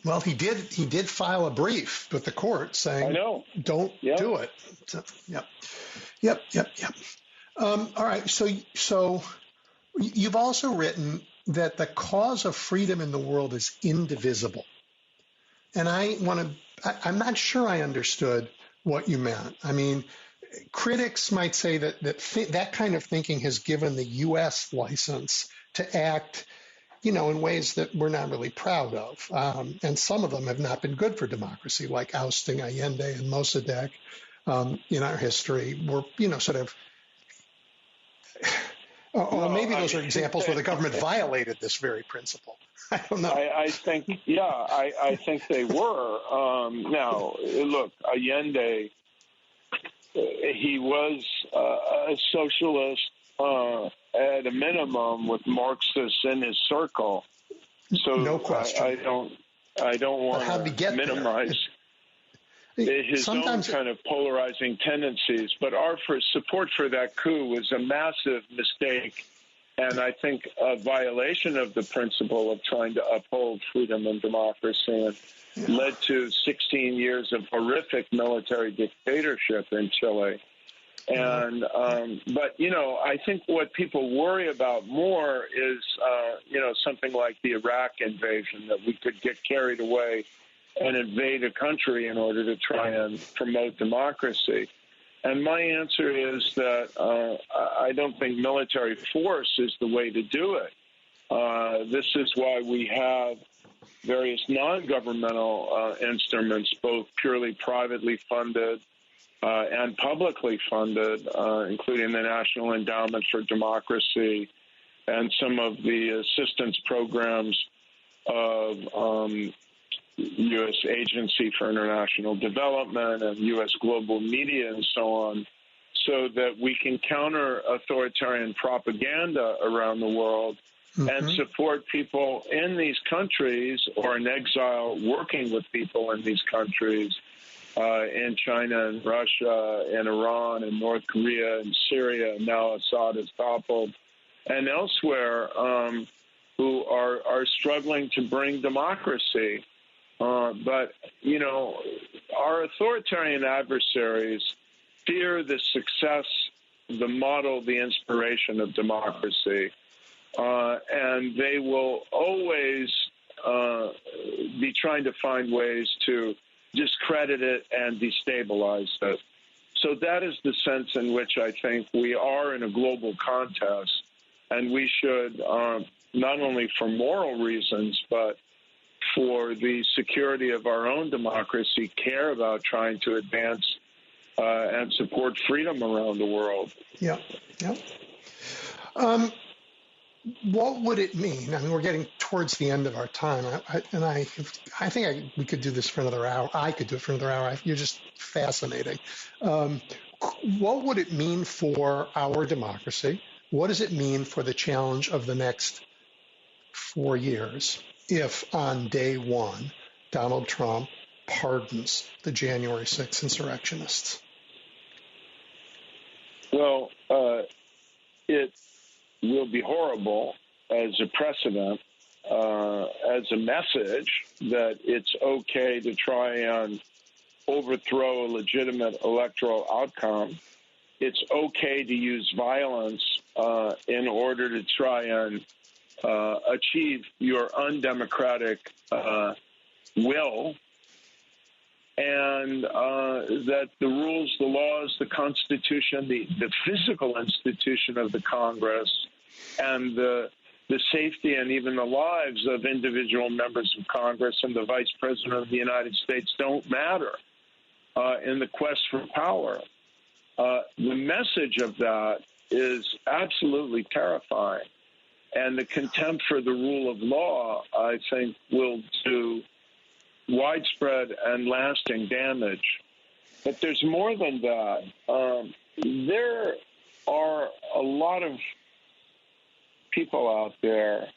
Well, he did file a brief with the court saying, don't do it. So, Yep. All right. So you've also written that the cause of freedom in the world is indivisible. And I'm not sure I understood what you meant. I mean, critics might say that kind of thinking has given the U.S. license to act, in ways that we're not really proud of. And some of them have not been good for democracy, like ousting Allende and Mossadegh in our history. Were, sort of, maybe those are examples where the government violated this very principle. I don't know. I think they were. Now, look, Allende, he was a socialist at a minimum with Marxists in his circle. So no question. I don't want to minimize his own kind of polarizing tendencies. But our support for that coup was a massive mistake, and I think a violation of the principle of trying to uphold freedom and democracy, and led to 16 years of horrific military dictatorship in Chile. And but I think what people worry about more is something like the Iraq invasion, that we could get carried away and invade a country in order to try and promote democracy. And my answer is that I don't think military force is the way to do it. This is why we have various non-governmental instruments, both purely privately funded and publicly funded, including the National Endowment for Democracy and some of the assistance programs of U.S. Agency for International Development and U.S. Global Media and so on, so that we can counter authoritarian propaganda around the world and support people in these countries or in exile working with people in these countries, in China and Russia and Iran and North Korea and Syria, and now Assad is toppled, and elsewhere, who are struggling to bring democracy. But, our authoritarian adversaries fear the success, the model, the inspiration of democracy. And they will always be trying to find ways to discredit it and destabilize it. So that is the sense in which I think we are in a global contest, and we should, not only for moral reasons, but for the security of our own democracy, care about trying to advance and support freedom around the world. Yeah. What would it mean? I mean, we're getting towards the end of our time, I think we could do this for another hour. I could do it for another hour. You're just fascinating. What would it mean for our democracy? What does it mean for the challenge of the next 4 years if on day one Donald Trump pardons the January 6th insurrectionists? Well, it will be horrible as a precedent, as a message that it's okay to try and overthrow a legitimate electoral outcome. It's okay to use violence in order to try and achieve your undemocratic will, and that the rules, the laws, the Constitution, the physical institution of the Congress, and the safety and even the lives of individual members of Congress and the Vice President of the United States don't matter in the quest for power. The message of that is absolutely terrifying. And the contempt for the rule of law, I think, will do widespread and lasting damage. But there's more than that. There are a lot of people out there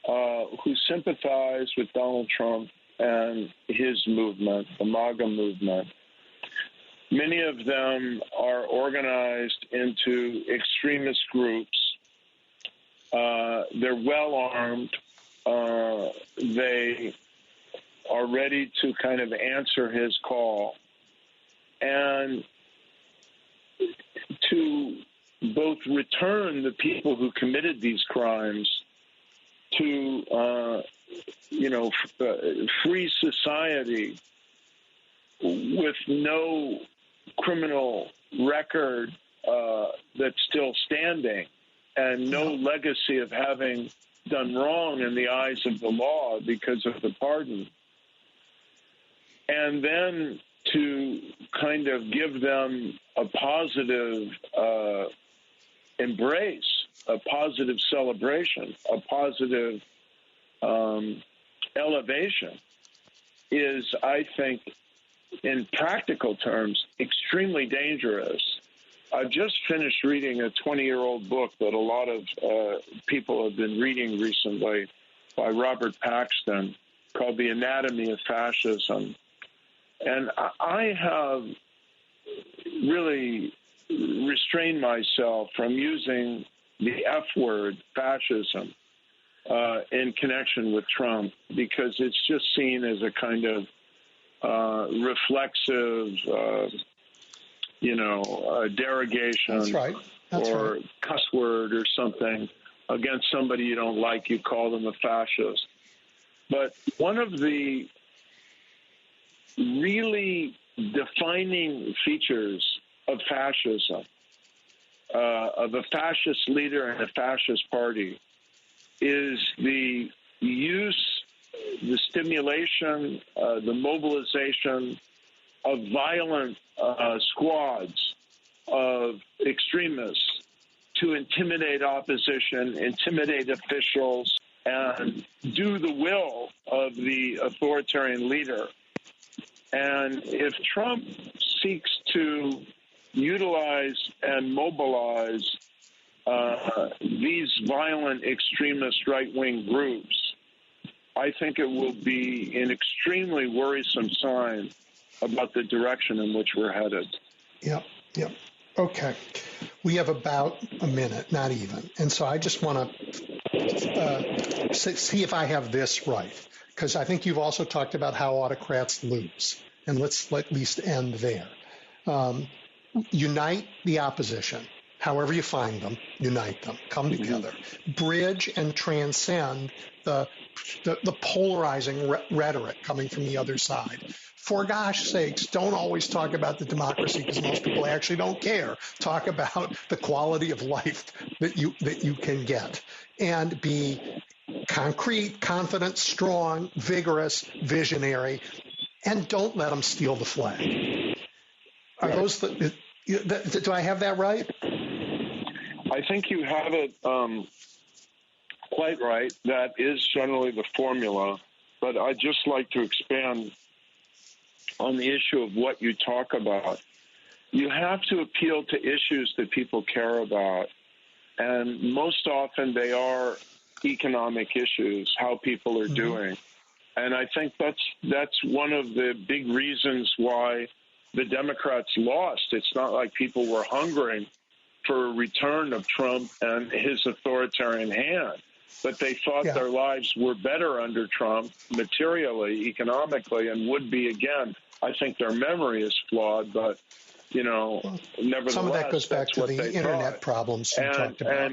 who sympathize with Donald Trump and his movement, the MAGA movement. Many of them are organized into extremist groups. They're well armed. They are ready to kind of answer his call and to both return the people who committed these crimes to, free society with no criminal record that's still standing and no legacy of having done wrong in the eyes of the law because of the pardon. And then to kind of give them a positive embrace, a positive celebration, a positive elevation is, I think, in practical terms, extremely dangerous. I've just finished reading a 20-year-old book that a lot of people have been reading recently by Robert Paxton called The Anatomy of Fascism. And I have really restrained myself from using the F word, fascism, in connection with Trump, because it's just seen as a kind of reflexive, derogation. That's right. Or cuss word or something against somebody you don't like. You call them a fascist. But one of the really defining features of fascism, of a fascist leader and a fascist party, is the use, the stimulation, the mobilization of violent squads of extremists to intimidate opposition, intimidate officials, and do the will of the authoritarian leader. And if Trump seeks to utilize and mobilize these violent extremist right-wing groups, I think it will be an extremely worrisome sign about the direction in which we're headed. Yep. Okay. We have about a minute, not even. And so I just want to see if I have this right, because I think you've also talked about how autocrats lose. And let's at least end there. Unite the opposition. However you find them, unite them, come together, bridge and transcend the polarizing rhetoric coming from the other side. For gosh sakes, don't always talk about the democracy, because most people actually don't care. Talk about the quality of life that you can get, and be concrete, confident, strong, vigorous, visionary, and don't let them steal the flag. Are those do I have that right? I think you have it quite right. That is generally the formula. But I'd just like to expand on the issue of what you talk about. You have to appeal to issues that people care about. And most often they are economic issues, how people are doing. And I think that's one of the big reasons why the Democrats lost. It's not like people were hungering for a return of Trump and his authoritarian hand, but they thought their lives were better under Trump materially, economically, and would be again. I think their memory is flawed, but nevertheless, some of that goes back to the internet problems you talked about.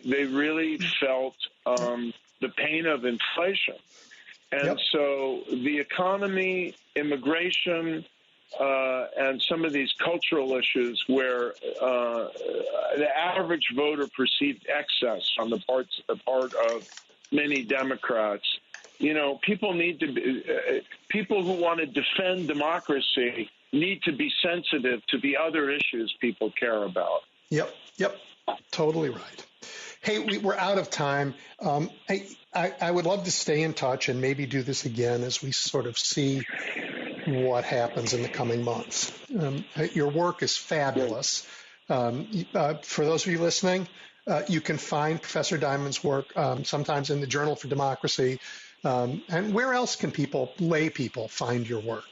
They really felt the pain of inflation. And so the economy, immigration, and some of these cultural issues where the average voter perceived excess on the part of many Democrats. People need to be, people who want to defend democracy need to be sensitive to the other issues people care about. Yep, totally right. Hey, we're out of time. I would love to stay in touch and maybe do this again as we sort of see what happens in the coming months. Your work is fabulous. For those of you listening, you can find Professor Diamond's work sometimes in the Journal for Democracy. And where else can lay people find your work?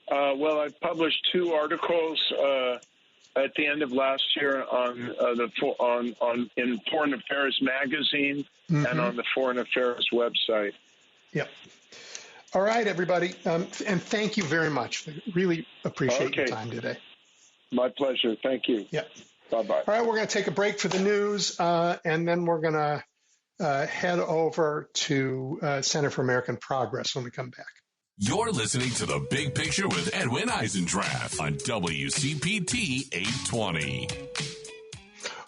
Well, I published 2 articles at the end of last year in Foreign Affairs magazine and on the Foreign Affairs website. Yep. All right, everybody, and thank you very much. Really appreciate your time today. My pleasure. Thank you. Yep. Bye-bye. All right, we're going to take a break for the news, and then we're going to head over to Center for American Progress when we come back. You're listening to The Big Picture with Edwin Eisendrath on WCPT 820.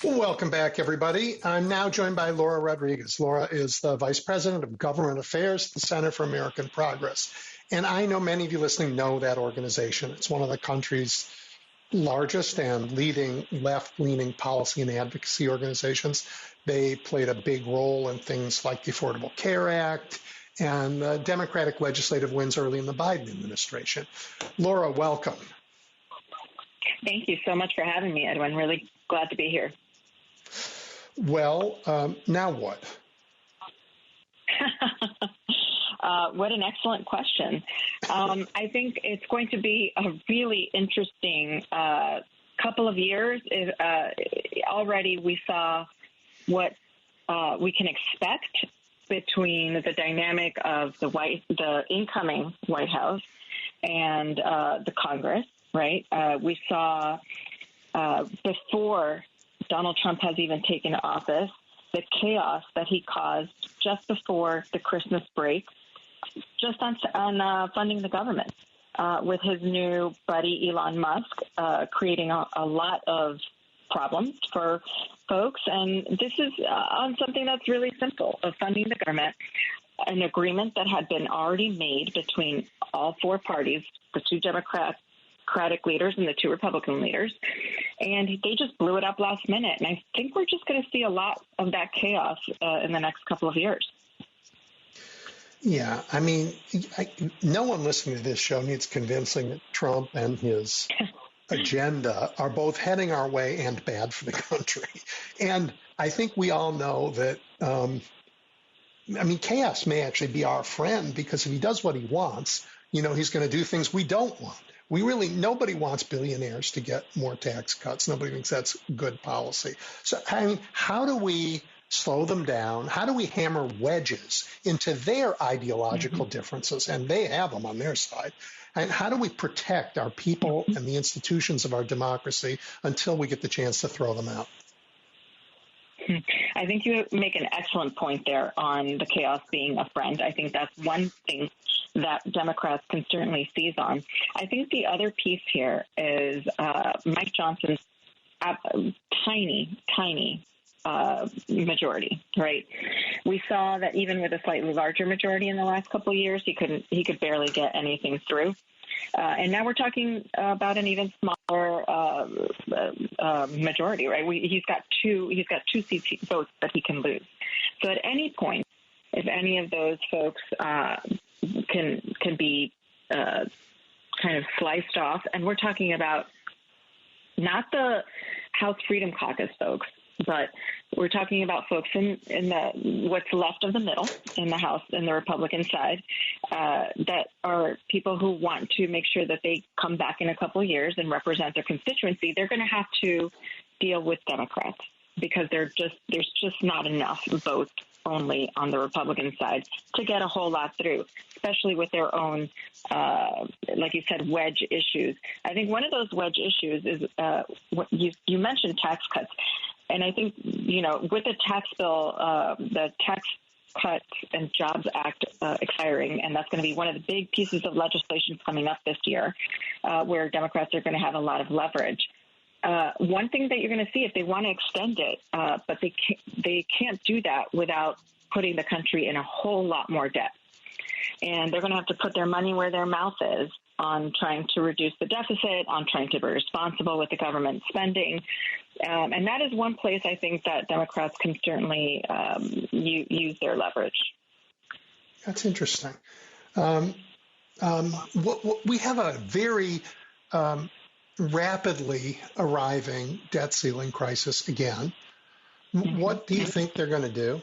Welcome back, everybody. I'm now joined by Laura Rodriguez. Laura is the Vice President of Government Affairs at the Center for American Progress. And I know many of you listening know that organization. It's one of the country's largest and leading left-leaning policy and advocacy organizations. They played a big role in things like the Affordable Care Act and Democratic legislative wins early in the Biden administration. Laura, welcome. Thank you so much for having me, Edwin. Really glad to be here. Well, now what? What an excellent question. I think it's going to be a really interesting couple of years. Already we saw what we can expect between the dynamic of the incoming White House and the Congress, right? We saw before Donald Trump has even taken office, the chaos that he caused just before the Christmas break, just on funding the government, with his new buddy Elon Musk creating a lot of problems for folks. And this is on something that's really simple, of funding the government, an agreement that had been already made between all 4 parties, the 2 Democratic leaders and the 2 Republican leaders, and they just blew it up last minute. And I think we're just going to see a lot of that chaos in the next couple of years. Yeah, I mean, no one listening to this show needs convincing that Trump and his agenda are both heading our way and bad for the country. And I think we all know that, chaos may actually be our friend, because if he does what he wants, he's going to do things we don't want. Nobody wants billionaires to get more tax cuts. Nobody thinks that's good policy. So, how do we slow them down? How do we hammer wedges into their ideological differences? And they have them on their side. And how do we protect our people and the institutions of our democracy until we get the chance to throw them out? I think you make an excellent point there on the chaos being a friend. I think that's one thing that Democrats can certainly seize on. I think the other piece here is Mike Johnson's tiny majority, right? We saw that even with a slightly larger majority in the last couple of years, he could barely get anything through. And now we're talking about an even smaller majority, right? He's got two seat votes that he can lose. So at any point, if any of those folks can be kind of sliced off, and we're talking about not the House Freedom Caucus folks, but we're talking about folks in the what's left of the middle in the House and the Republican side, that are people who want to make sure that they come back in a couple of years and represent their constituency. They're going to have to deal with Democrats because there's just not enough votes only on the Republican side to get a whole lot through, especially with their own, like you said, wedge issues. I think one of those wedge issues is what you mentioned tax cuts. And I think, with the tax bill, the Tax Cuts and Jobs Act expiring, and that's going to be one of the big pieces of legislation coming up this year, where Democrats are going to have a lot of leverage. One thing that you're going to see if they want to extend it, but they can't do that without putting the country in a whole lot more debt. And they're going to have to put their money where their mouth is on trying to reduce the deficit, on trying to be responsible with the government spending. And that is one place I think that Democrats can certainly use their leverage. That's interesting. We have a very rapidly arriving debt ceiling crisis again. What do you think they're going to do?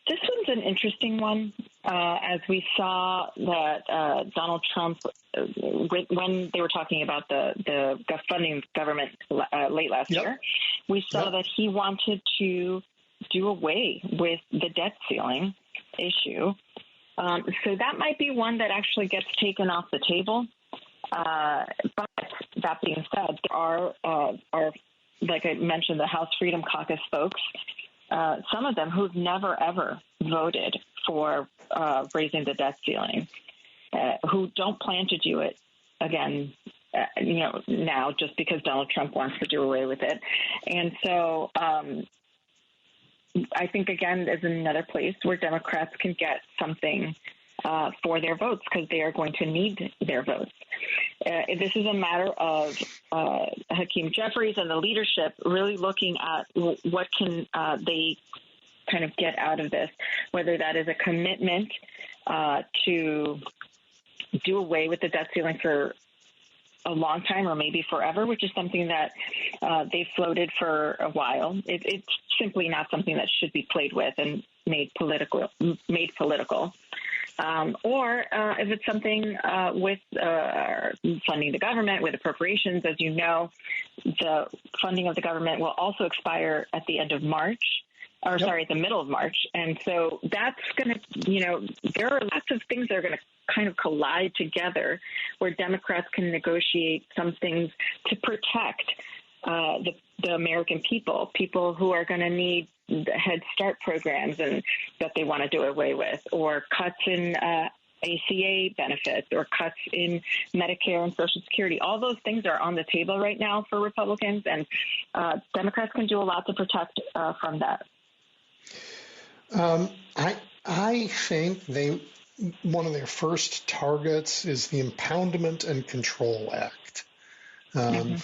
This one's an interesting one, as we saw that Donald Trump, when they were talking about the funding government late last year, we saw that he wanted to do away with the debt ceiling issue. So that might be one that actually gets taken off the table. But that being said, there are, like I mentioned, the House Freedom Caucus folks, some of them who've never, ever voted for raising the debt ceiling, who don't plan to do it again, now just because Donald Trump wants to do away with it. And so I think, again, there's another place where Democrats can get something for their votes, because they are going to need their votes. This is a matter of Hakeem Jeffries and the leadership really looking at what can they kind of get out of this, whether that is a commitment to do away with the debt ceiling for a long time or maybe forever, which is something that they floated for a while. It's simply not something that should be played with and made political. Or if it's something with funding the government, with appropriations. As you know, the funding of the government will also expire at the end of March, at the middle of March. And so that's going to, there are lots of things that are going to kind of collide together where Democrats can negotiate some things to protect the American people who are going to need the Head Start programs and that they want to do away with, or cuts in ACA benefits, or cuts in Medicare and Social Security. All those things are on the table right now for Republicans, and Democrats can do a lot to protect from that. I think one of their first targets is the Impoundment and Control Act. And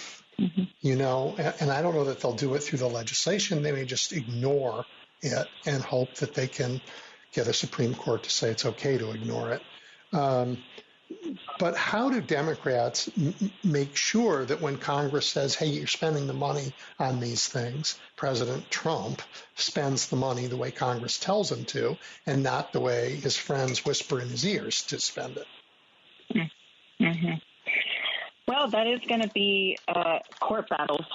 I don't know that they'll do it through the legislation. They may just ignore it and hope that they can get a Supreme Court to say it's okay to ignore it. But how do Democrats make sure that when Congress says, hey, you're spending the money on these things, President Trump spends the money the way Congress tells him to, and not the way his friends whisper in his ears to spend it? Mm-hmm. Well, that is going to be court battles,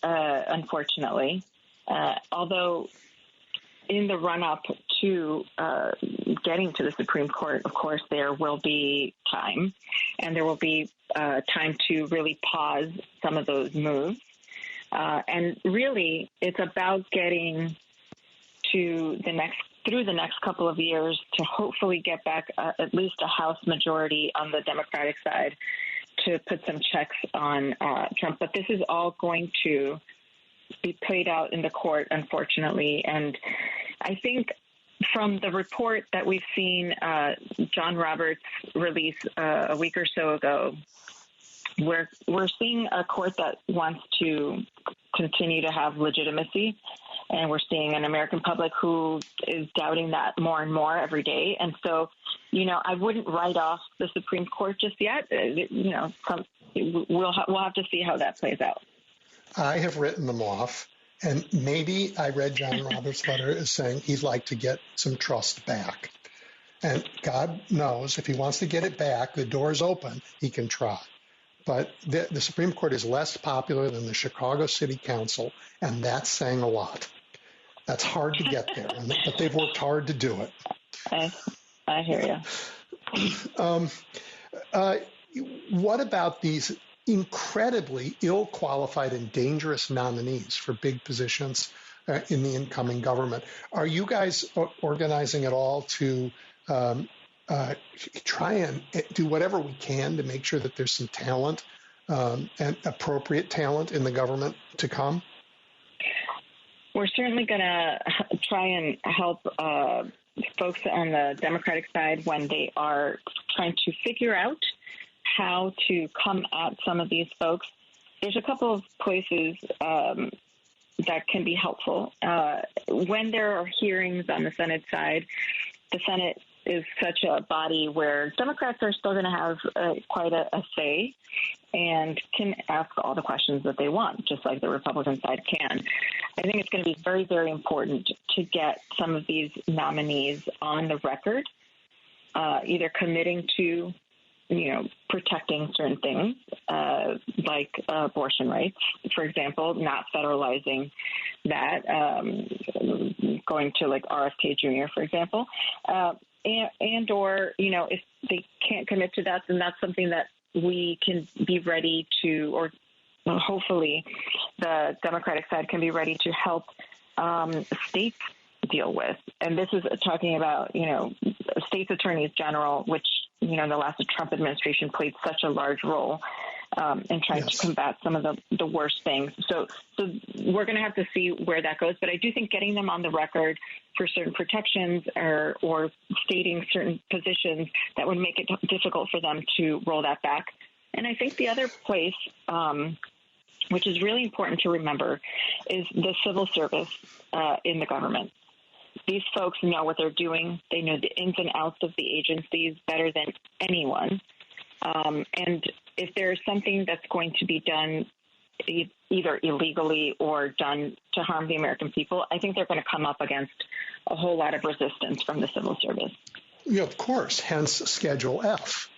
unfortunately. Although in the run-up to getting to the Supreme Court, of course, there will be time, and there will be time to really pause some of those moves. And really, it's about getting to through the next couple of years to hopefully get back at least a House majority on the Democratic side to put some checks on Trump. But this is all going to be played out in the court, unfortunately. And I think from the report that we've seen John Roberts release a week or so ago, we're seeing a court that wants to continue to have legitimacy. And we're seeing an American public who is doubting that more and more every day. And so, I wouldn't write off the Supreme Court just yet. We'll have to see how that plays out. I have written them off. And maybe I read John Roberts' letter as saying he'd like to get some trust back. And God knows if he wants to get it back, the door's open, he can try. But the Supreme Court is less popular than the Chicago City Council, and that's saying a lot. That's hard to get there, but they've worked hard to do it. I hear you. What about these incredibly ill-qualified and dangerous nominees for big positions in the incoming government? Are you guys organizing at all to try and do whatever we can to make sure that there's some talent and appropriate talent in the government to come? We're certainly going to try and help folks on the Democratic side when they are trying to figure out how to come at some of these folks. There's a couple of places that can be helpful. When there are hearings on the Senate side, the Senate is such a body where Democrats are still going to have quite a say and can ask all the questions that they want, just like the Republican side can. I think it's going to be very, very important to get some of these nominees on the record, either committing to, protecting certain things, like abortion rights, for example, not federalizing that, going to like RFK Jr., for example, and or, if they can't commit to that, then that's something that we can be ready to, or hopefully the Democratic side can be ready to help states deal with. And this is talking about, states attorneys general, which, in the last Trump administration played such a large role in trying to combat some of the worst things. So we're going to have to see where that goes. But I do think getting them on the record for certain protections or stating certain positions that would make it difficult for them to roll that back. And I think the other place, which is really important to remember, is the civil service in the government. These folks know what they're doing. They know the ins and outs of the agencies better than anyone. And if there's something that's going to be done either illegally or done to harm the American people, I think they're going to come up against a whole lot of resistance from the civil service. Yeah, of course, hence Schedule F.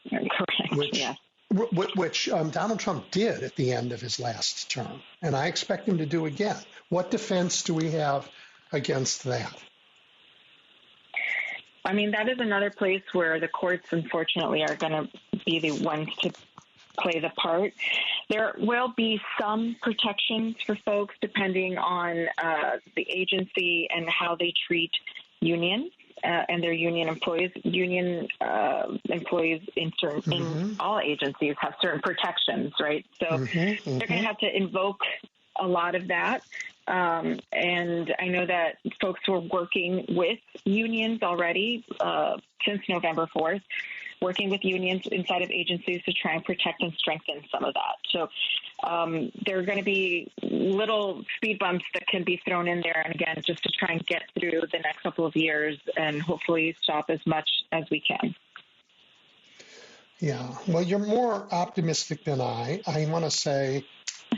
Correct, which Donald Trump did at the end of his last term, and I expect him to do again. What defense do we have against that? I mean, that is another place where the courts, unfortunately, are going to be the ones to play the part. There will be some protections for folks depending on the agency and how they treat unions and their union employees. Union employees in all agencies have certain protections, right? So they're going to have to invoke a lot of that. And I know that folks were working with unions already since November 4th, working with unions inside of agencies to try and protect and strengthen some of that. So there are going to be little speed bumps that can be thrown in there, and again, just to try and get through the next couple of years and hopefully stop as much as we can. Yeah, well, you're more optimistic than I want to say,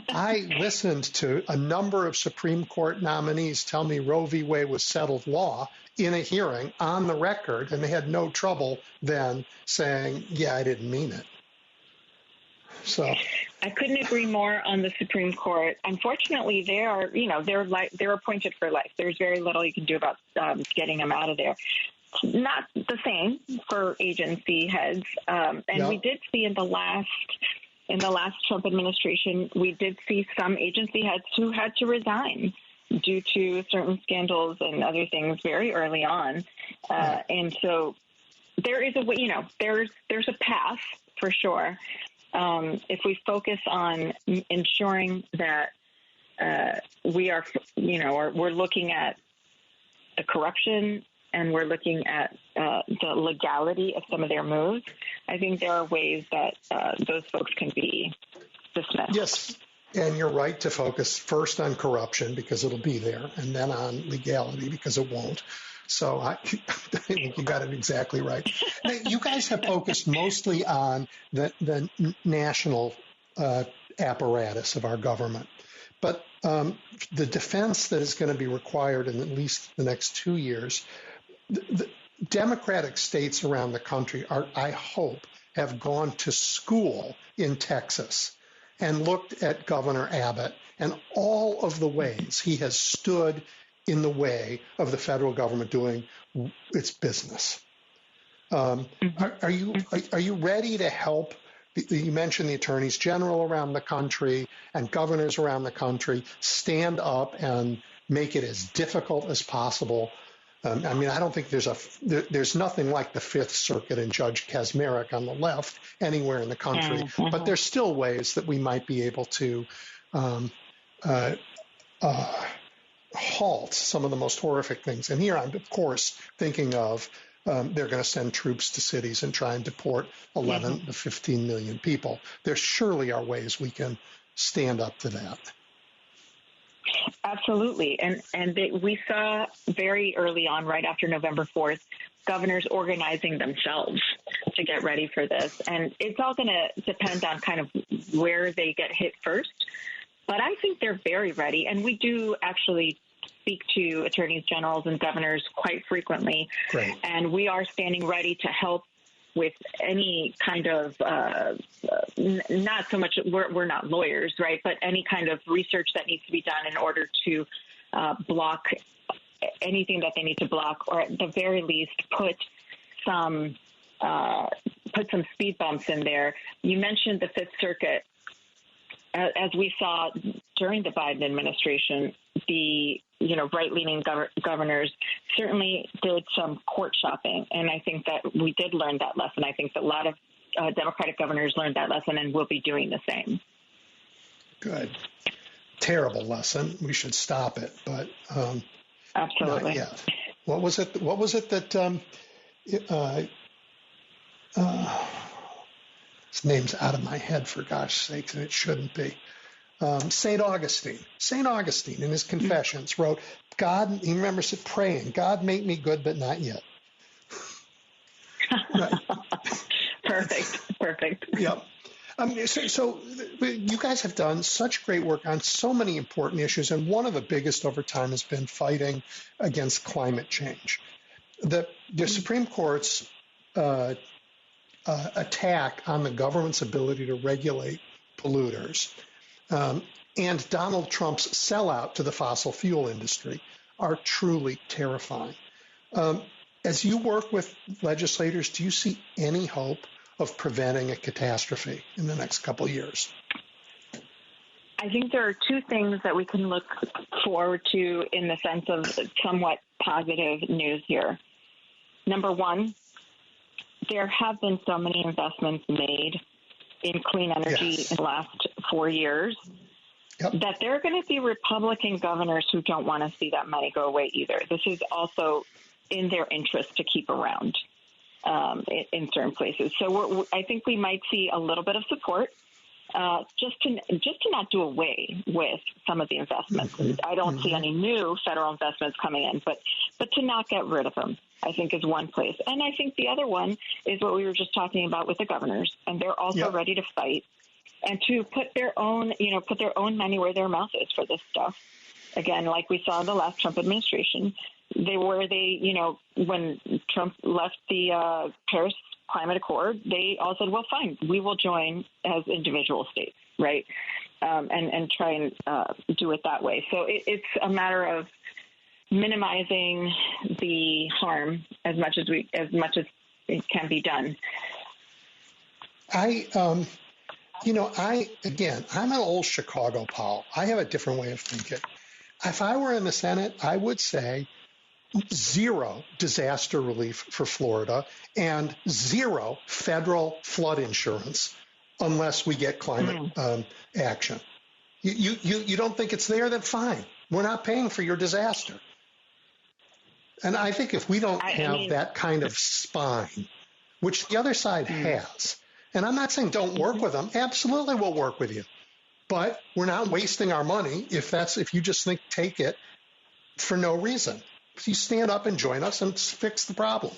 I listened to a number of Supreme Court nominees tell me Roe v. Wade was settled law in a hearing on the record, and they had no trouble then saying, yeah, I didn't mean it. So I couldn't agree more on the Supreme Court. Unfortunately, they are, they're appointed for life. There's very little you can do about getting them out of there. Not the same for agency heads. We did see in the last Trump administration, we did see some agency heads who had to resign due to certain scandals and other things very early on. And so there is a way, there's a path for sure. If we focus on ensuring that we are, we're looking at the corruption and we're looking at the legality of some of their moves, I think there are ways that those folks can be dismissed. Yes, and you're right to focus first on corruption because it'll be there, and then on legality because it won't. So I think you got it exactly right. Now, you guys have focused mostly on the national apparatus of our government. But the defense that is going to be required in at least the next 2 years, the Democratic states around the country are, I hope, have gone to school in Texas and looked at Governor Abbott and all of the ways he has stood in the way of the federal government doing its business. Are you ready to help? You mentioned the attorneys general around the country and governors around the country stand up and make it as difficult as possible. I mean, I don't think there's nothing like the Fifth Circuit and Judge Kaczmarek on the left anywhere in the country, but there's still ways that we might be able to halt some of the most horrific things. And here I'm, of course, thinking of they're going to send troops to cities and try and deport 11 to 15 million people. There surely are ways we can stand up to that. Absolutely. And we saw very early on, right after November 4th, governors organizing themselves to get ready for this. And it's all going to depend on kind of where they get hit first. But I think they're very ready. And we do actually speak to attorneys generals and governors quite frequently. Great. And we are standing ready to help with any kind of, not so much, we're not lawyers, right, but any kind of research that needs to be done in order to block anything that they need to block, or at the very least put some speed bumps in there. You mentioned the Fifth Circuit. As we saw during the Biden administration, the right-leaning governors certainly did some court shopping, and I think that we did learn that lesson. I think that a lot of Democratic governors learned that lesson and will be doing the same. Good. Terrible lesson. We should stop it, but absolutely. Not yet. What was it that his name's out of my head, for gosh sakes, and it shouldn't be. St. Augustine in his Confessions wrote, God, he remembers it praying, God make me good, but not yet. Right. Perfect. Yep. So you guys have done such great work on so many important issues, and one of the biggest over time has been fighting against climate change. The Supreme Court's attack on the government's ability to regulate polluters and Donald Trump's sellout to the fossil fuel industry are truly terrifying. As you work with legislators, do you see any hope of preventing a catastrophe in the next couple of years? I think there are two things that we can look forward to in the sense of somewhat positive news here. Number one, there have been so many investments made in clean energy in the last 4 years that there are going to be Republican governors who don't want to see that money go away either. This is also in their interest to keep around in certain places. So I think we might see a little bit of support just to not do away with some of the investments. I don't see any new federal investments coming in, but to not get rid of them, I think, is one place. And I think the other one is what we were just talking about with the governors, and they're also ready to fight and to put their own money where their mouth is for this stuff. Again, like we saw in the last Trump administration, when Trump left the Paris Climate Accord, they all said, well, fine, we will join as individual states, right? And try and do it that way. So it's a matter of minimizing the harm as much as it can be done. I'm an old Chicago pal. I have a different way of thinking. If I were in the Senate, I would say zero disaster relief for Florida and zero federal flood insurance unless we get climate action. You don't think it's there? Then fine. We're not paying for your disaster. And I think if we don't have that kind of spine, which the other side has, and I'm not saying don't work with them. Absolutely, we'll work with you. But we're not wasting our money if you just think take it for no reason. You stand up and join us and fix the problem.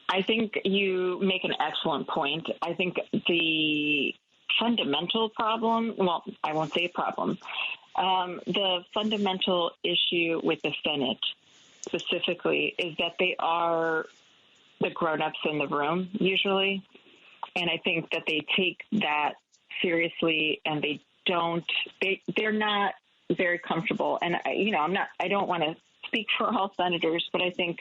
I think you make an excellent point. I think the fundamental problem, well, I won't say problem, the fundamental issue with the Senate specifically is that they are the grown-ups in the room usually. And I think that they take that seriously, and they're not very comfortable. And I don't want to speak for all senators, but I think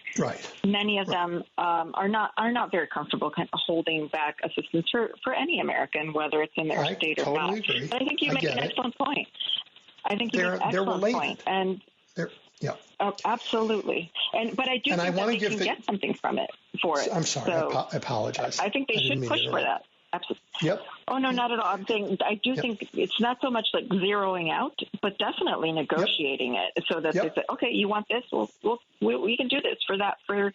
many of them are not very comfortable kind of holding back assistance for any American, whether it's in their state or not. Agree. But I think you make an excellent point. I think you make an excellent point. And absolutely. But I do think that they can get something from it for it. I'm sorry. I apologize. I think they should push for that. Absolutely. Yep. Oh, no, not at all. I'm saying I do think it's not so much like zeroing out, but definitely negotiating it so that they say, okay, you want this? We can do this for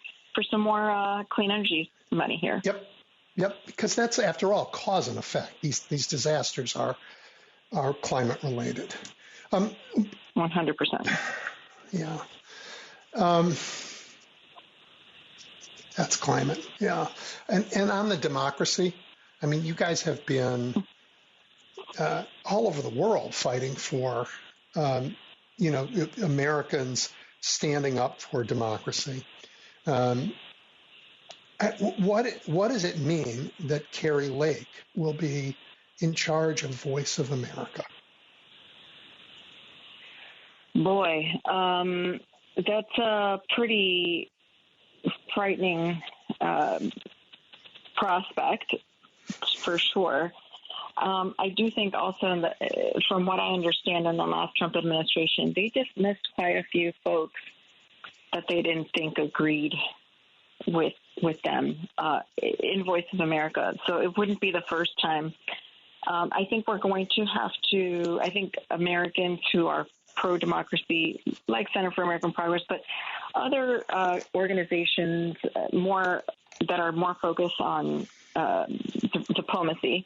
some more clean energy money here. Yep. Because that's, after all, cause and effect. These disasters are climate related. 100%. Yeah. That's climate. Yeah. And on the democracy, I mean, you guys have been all over the world fighting for, Americans standing up for democracy. What does it mean that Kari Lake will be in charge of Voice of America? Boy, that's a pretty frightening prospect, for sure. I do think also, from what I understand in the last Trump administration, they dismissed quite a few folks that they didn't think agreed with them in Voice of America. So it wouldn't be the first time. I think we're going to have to, I think Americans who are pro-democracy, like Center for American Progress, but other organizations that are more focused on diplomacy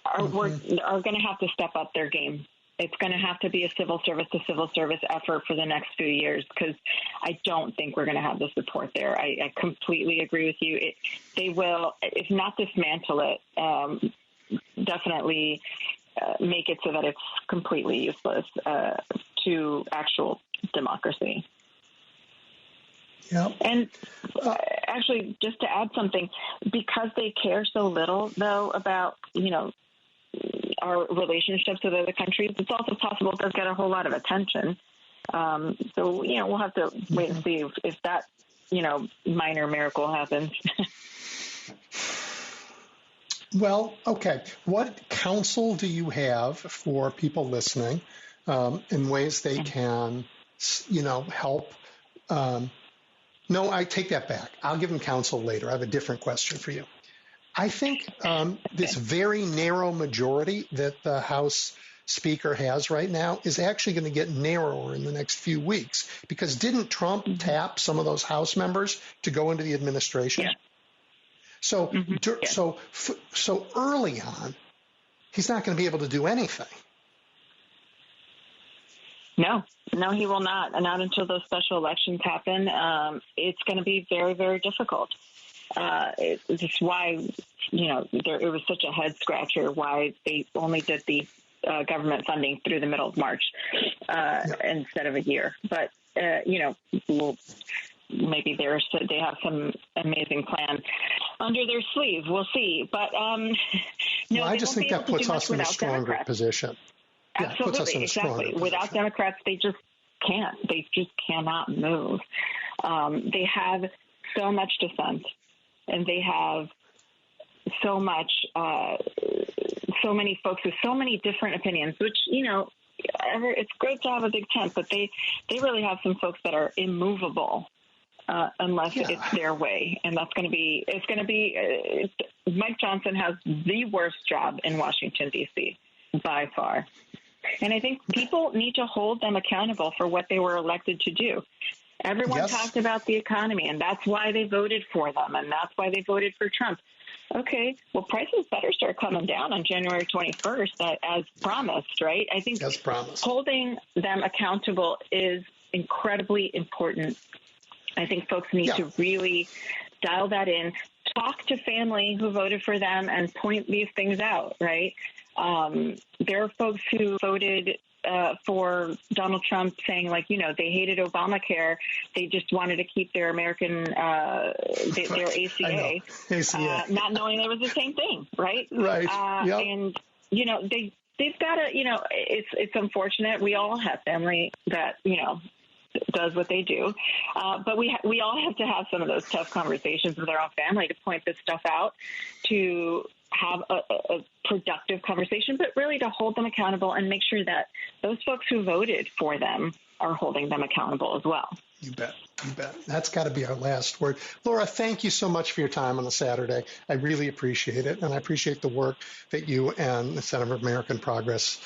are going to have to step up their game. It's going to have to be a civil service to civil service effort for the next few years, because I don't think we're going to have the support there. I completely agree with you. They will, if not dismantle it, definitely make it so that it's completely useless to actual democracy. Yep. And actually, just to add something, because they care so little, though, about, our relationships with other countries, it's also possible it does get a whole lot of attention. So, we'll have to wait and see if that, minor miracle happens. Well, okay. What counsel do you have for people listening in ways they can, help? No, I take that back. I'll give them counsel later. I have a different question for you. I think this very narrow majority that the House Speaker has right now is actually going to get narrower in the next few weeks, because didn't Trump tap some of those House members to go into the administration? Yeah. So, so early on, he's not going to be able to do anything. No, he will not. And not until those special elections happen. It's going to be very, very difficult. It's just why, it was such a head scratcher why they only did the government funding through the middle of March instead of a year. But, maybe they have some amazing plan under their sleeve. We'll see. But no, I just think that puts us in a stronger position. Absolutely, exactly. Without Democrats, they just can't. They just cannot move. They have so much dissent, and they have so much, so many folks with so many different opinions, which, it's great to have a big tent, but they really have some folks that are immovable unless it's their way. And it's going to be, Mike Johnson has the worst job in Washington, D.C. by far. And I think people need to hold them accountable for what they were elected to do. Everyone talked about the economy, and that's why they voted for them, and that's why they voted for Trump. Okay, well, prices better start coming down on January 21st, as promised, right? I think holding them accountable is incredibly important. I think folks need to really dial that in, talk to family who voted for them, and point these things out, right? There are folks who voted for Donald Trump saying, they hated Obamacare. They just wanted to keep their American, their ACA, not knowing it was the same thing, right? Right. And, they've got to, it's unfortunate. We all have family that, does what they do. But we all have to have some of those tough conversations with our own family to point this stuff out, to have a productive conversation, but really to hold them accountable and make sure that those folks who voted for them are holding them accountable as well. You bet. You bet. That's got to be our last word. Laura, thank you so much for your time on a Saturday. I really appreciate it. And I appreciate the work that you and the Center for American Progress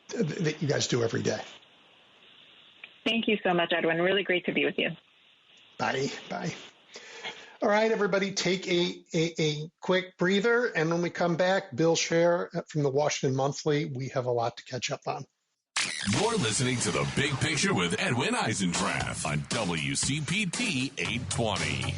that you guys do every day. Thank you so much, Edwin. Really great to be with you. Bye. Bye. All right, everybody, take a quick breather. And when we come back, Bill Scher from the Washington Monthly, we have a lot to catch up on. You're listening to The Big Picture with Edwin Eisendrath on WCPT 820.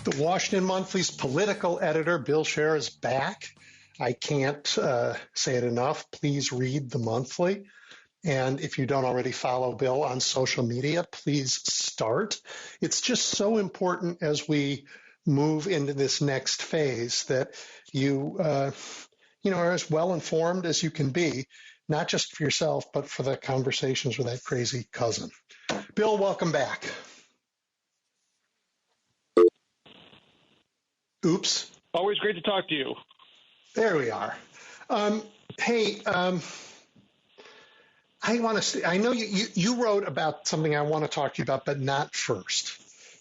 The Washington Monthly's political editor, Bill Scher, is back. I can't say it enough. Please read the Monthly. And if you don't already follow Bill on social media, please start. It's just so important as we move into this next phase that you are as well informed as you can be, not just for yourself, but for the conversations with that crazy cousin. Bill, welcome back. Oops. Always great to talk to you. There we are. I know you wrote about something I want to talk to you about, but not first.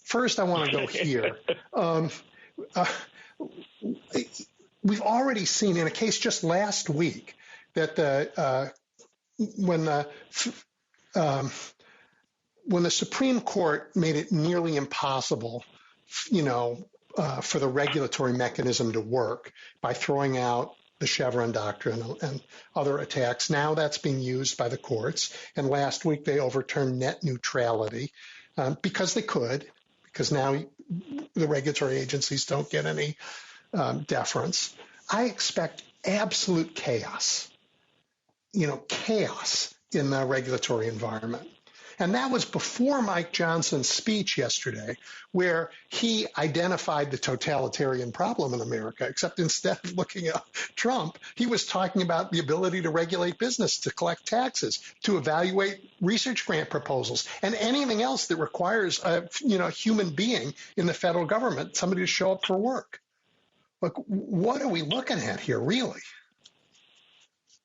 First, I want to go here. We've already seen in a case just last week that when the Supreme Court made it nearly impossible, for the regulatory mechanism to work by throwing out the Chevron doctrine and other attacks. Now that's being used by the courts. And last week they overturned net neutrality because they could, because now the regulatory agencies don't get any deference. I expect absolute chaos in the regulatory environment. And that was before Mike Johnson's speech yesterday, where he identified the totalitarian problem in America, except instead of looking at Trump, he was talking about the ability to regulate business, to collect taxes, to evaluate research grant proposals, and anything else that requires a human being in the federal government, somebody to show up for work. Look, what are we looking at here, really?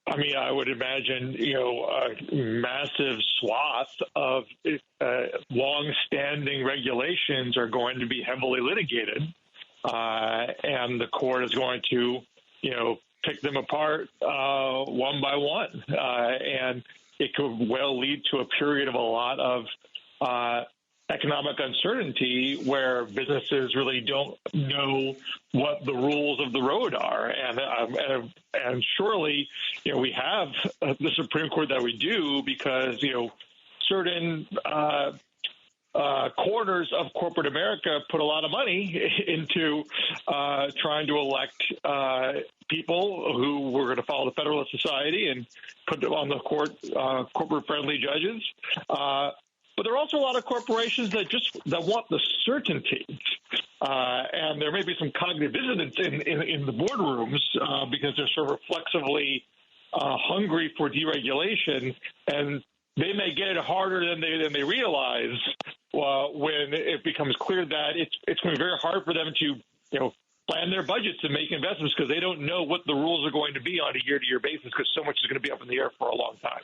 I mean, I would imagine, a massive swath of long-standing regulations are going to be heavily litigated, and the court is going to, pick them apart one by one, and it could well lead to a period of a lot of economic uncertainty where businesses really don't know what the rules of the road are. And surely, we have the Supreme Court that we do because, certain corners of corporate America put a lot of money into trying to elect people who were going to follow the Federalist Society and put them on the court, corporate-friendly judges. But there are also a lot of corporations that want the certainty, and there may be some cognitive dissonance in the boardrooms because they're sort of reflexively hungry for deregulation, and they may get it harder than they realize when it becomes clear that it's going to be very hard for them to plan their budgets and make investments because they don't know what the rules are going to be on a year-to-year basis because so much is going to be up in the air for a long time.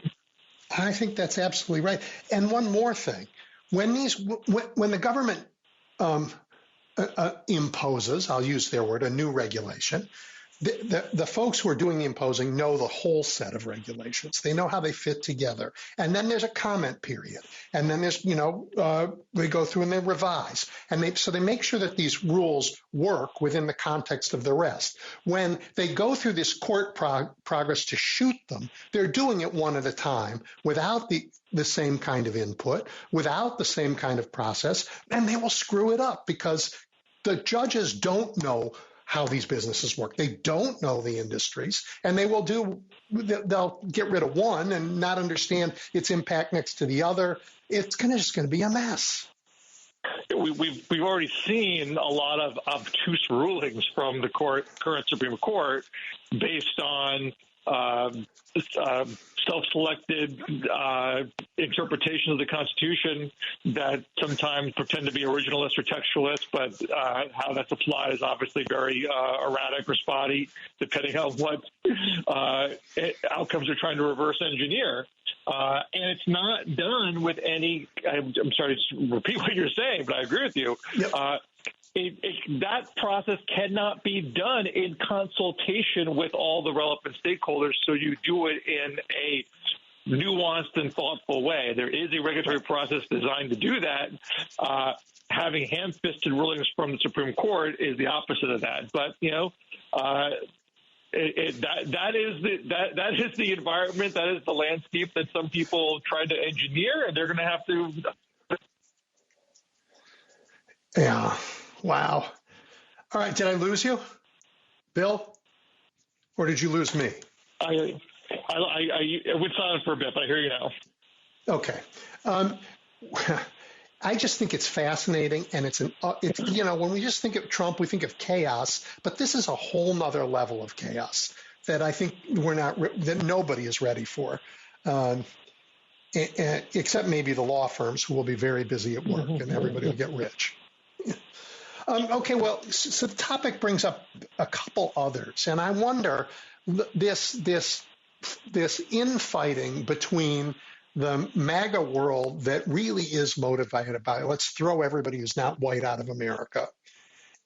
I think that's absolutely right. And one more thing, when the government imposes, I'll use their word, a new regulation, the folks who are doing the imposing know the whole set of regulations. They know how they fit together. And then there's a comment period. And then there's, they go through and they revise. And so they make sure that these rules work within the context of the rest. When they go through this court progress to shoot them, they're doing it one at a time without the same kind of input, without the same kind of process, and they will screw it up because the judges don't know how these businesses work. They don't know the industries, and they'll get rid of one and not understand its impact next to the other. It's just going to be a mess. we've already seen a lot of obtuse rulings from the current Supreme Court based on self-selected interpretations of the Constitution that sometimes pretend to be originalist or textualist, but how that's applied is obviously very erratic or spotty, depending on what outcomes they're trying to reverse engineer. And it's not done with any – I'm sorry to repeat what you're saying, but I agree with you. Yep. That process cannot be done in consultation with all the relevant stakeholders, so you do it in a nuanced and thoughtful way. There is a regulatory process designed to do that. Having ham-fisted rulings from the Supreme Court is the opposite of that. But, that is the environment, that is the landscape that some people tried to engineer, and they're going to have to. Yeah. Wow. All right. Did I lose you, Bill? Or did you lose me? I went silent for a bit, but I hear you now. Okay. I just think it's fascinating, and it's when we just think of Trump, we think of chaos, but this is a whole nother level of chaos that I think that nobody is ready for, except maybe the law firms who will be very busy at work, and everybody will get rich. Okay, well, so the topic brings up a couple others, and I wonder this infighting between the MAGA world that really is motivated by let's throw everybody who's not white out of America,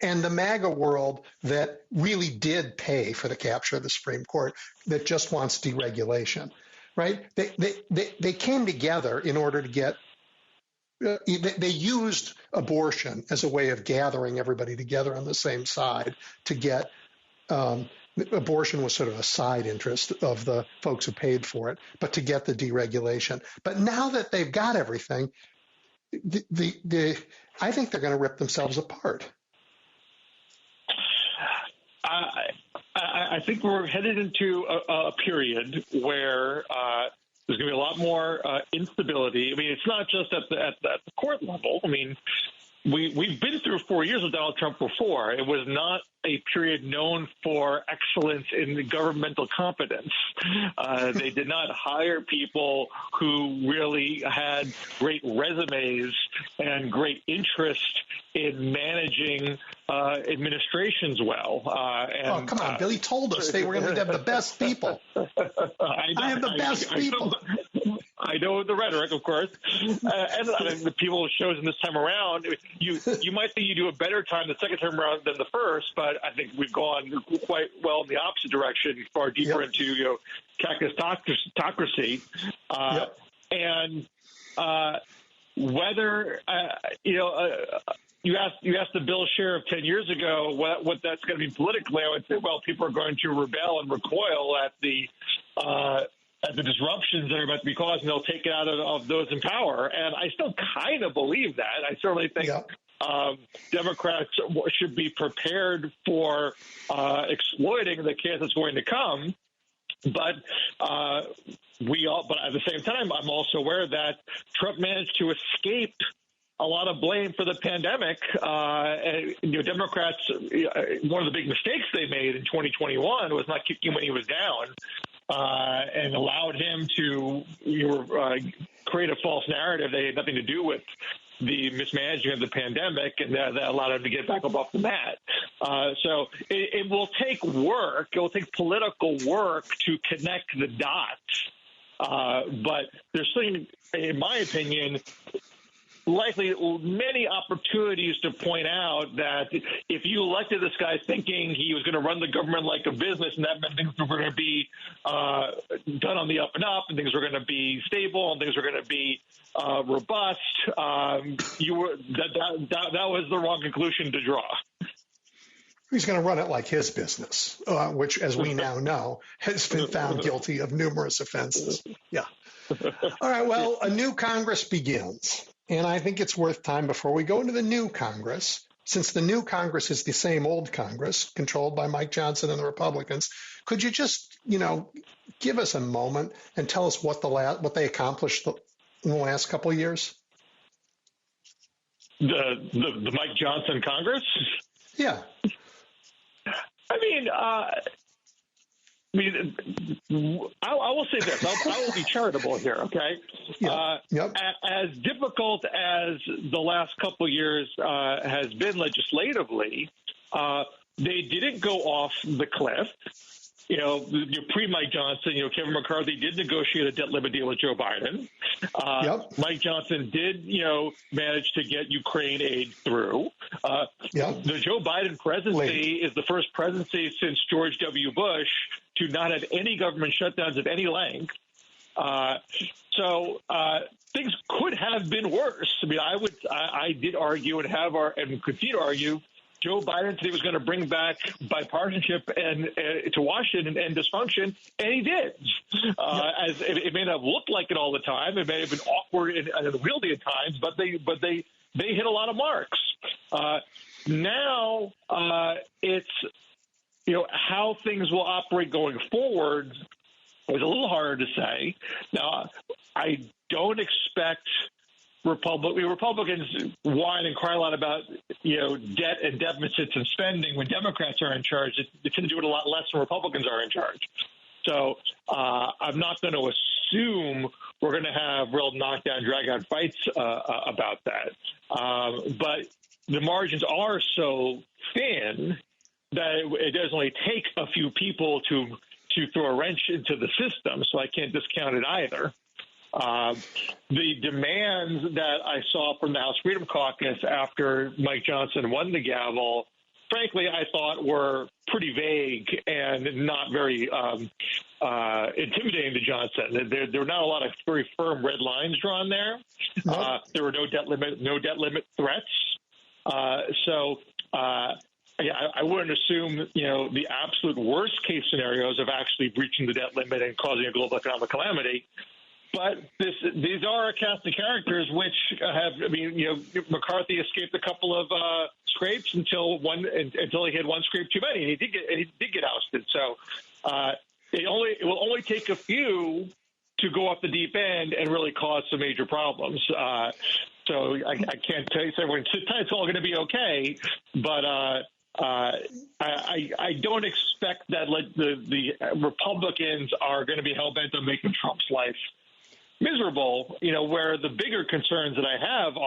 and the MAGA world that really did pay for the capture of the Supreme Court that just wants deregulation, right? They came together in order to get. They used abortion as a way of gathering everybody together on the same side to get abortion was sort of a side interest of the folks who paid for it, but to get the deregulation. But now that they've got everything, I think they're going to rip themselves apart. I think we're headed into a period where there's going to be a lot more instability. I mean, it's not just at the court level. I mean, we've been through 4 years with Donald Trump before. It was not a period known for excellence in the governmental competence. They did not hire people who really had great resumes and great interest in managing administrations well. Come on, Billy told us they were going to have the best people. I have the best people. I know the rhetoric, of course, and the people who chosen this time around. You might think you do a better time the second time around than the first, but I think we've gone quite well in the opposite direction, far deeper into cactus-tocracy, and whether you asked the Bill Sheriff 10 years ago what that's going to be politically. I would say, well, people are going to rebel and recoil at the disruptions that are about to be caused, and they'll take it out of those in power. And I still kind of believe that. I certainly think Democrats should be prepared for exploiting the chaos that's going to come. But at the same time, I'm also aware that Trump managed to escape a lot of blame for the pandemic. Democrats, one of the big mistakes they made in 2021 was not kicking him when he was down. And allowed him to create a false narrative that had nothing to do with the mismanaging of the pandemic, and that allowed him to get back up off the mat. So it will take work. It will take political work to connect the dots. But there's still, in my opinion, likely many opportunities to point out that if you elected this guy thinking he was going to run the government like a business, and that meant things were going to be done on the up and up, and things were going to be stable, and things were going to be robust, that was the wrong conclusion to draw. He's going to run it like his business, which, as we now know, has been found guilty of numerous offenses. Yeah. All right. Well, a new Congress begins. And I think it's worth time before we go into the new Congress, since the new Congress is the same old Congress controlled by Mike Johnson and the Republicans. Could you just, give us a moment and tell us what they accomplished in the last couple of years? The Mike Johnson Congress? Yeah. I will say this. I will be charitable here, okay? Yep. As difficult as the last couple of years has been legislatively, they didn't go off the cliff. Pre-Mike Johnson, Kevin McCarthy did negotiate a debt limit deal with Joe Biden. Mike Johnson did, manage to get Ukraine aid through. The Joe Biden presidency is the first presidency since George W. Bush to not have any government shutdowns of any length. So things could have been worse. I did argue and continue to argue Joe Biden said he was going to bring back bipartisanship and to Washington and dysfunction, and he did. As it may not have looked like it all the time, it may have been awkward and unwieldy at times, but they hit a lot of marks. Now it's how things will operate going forward is a little harder to say. Now I don't expect Republicans whine and cry a lot about debt and deficits and spending when Democrats are in charge. They tend to do it a lot less when Republicans are in charge. So I'm not going to assume we're going to have real knockdown, drag-out fights about that. But the margins are so thin that it does only take a few people to throw a wrench into the system. So I can't discount it either. The demands that I saw from the House Freedom Caucus after Mike Johnson won the gavel, frankly, I thought were pretty vague and not very intimidating to Johnson. There were not a lot of very firm red lines drawn there. There were no debt limit threats. I wouldn't assume, the absolute worst case scenarios of actually breaching the debt limit and causing a global economic calamity. But these are a cast of characters which have. McCarthy escaped a couple of scrapes until he had one scrape too many, and he did get ousted. So it will only take a few to go off the deep end and really cause some major problems. So I can't tell you it's all going to be okay, but I don't expect that the Republicans are going to be hell bent on making Trump's life miserable. Where the bigger concerns that I have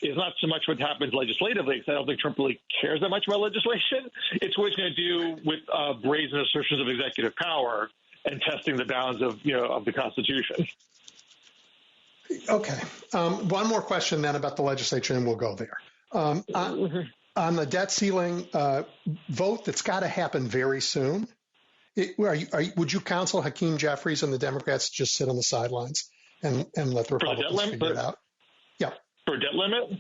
is not so much what happens legislatively, because I don't think Trump really cares that much about legislation. It's what he's going to do with brazen assertions of executive power and testing the bounds of the Constitution. Okay. One more question then about the legislature, and we'll go there. On the debt ceiling vote, that's got to happen very soon. Would you counsel Hakeem Jeffries and the Democrats just sit on the sidelines and let the Republicans figure it out? Yeah. For debt limit?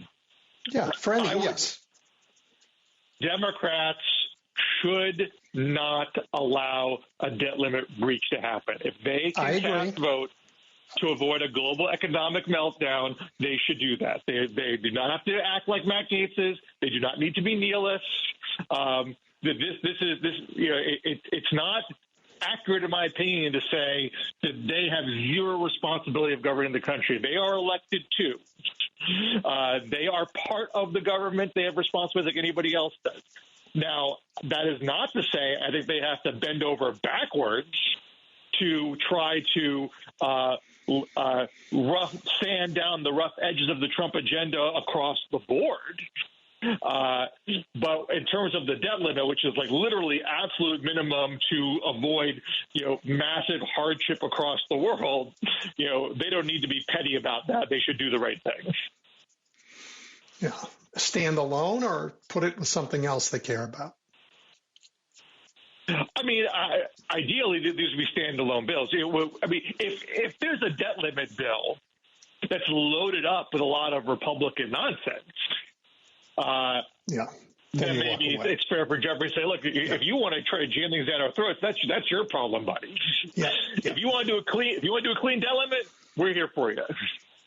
Yeah, for any, yes. Democrats should not allow a debt limit breach to happen. If they can cast vote to avoid a global economic meltdown, they should do that. They do not have to act like Matt Gaetz is. They do not need to be nihilists. It's not accurate, in my opinion, to say that they have zero responsibility of governing the country. They are elected too. They are part of the government. They have responsibility like anybody else does. Now, that is not to say I think they have to bend over backwards to try to sand down the rough edges of the Trump agenda across the board. But in terms of the debt limit, which is like literally absolute minimum to avoid, massive hardship across the world, they don't need to be petty about that. They should do the right thing. Yeah. Stand alone or put it with something else they care about? Ideally, these would be standalone bills. If there's a debt limit bill that's loaded up with a lot of Republican nonsense, then maybe it's fair for Jeffrey to say, look, if you want to try to jam things down our throats, that's your problem, buddy. Yeah. If you want to do a clean debt limit, we're here for you.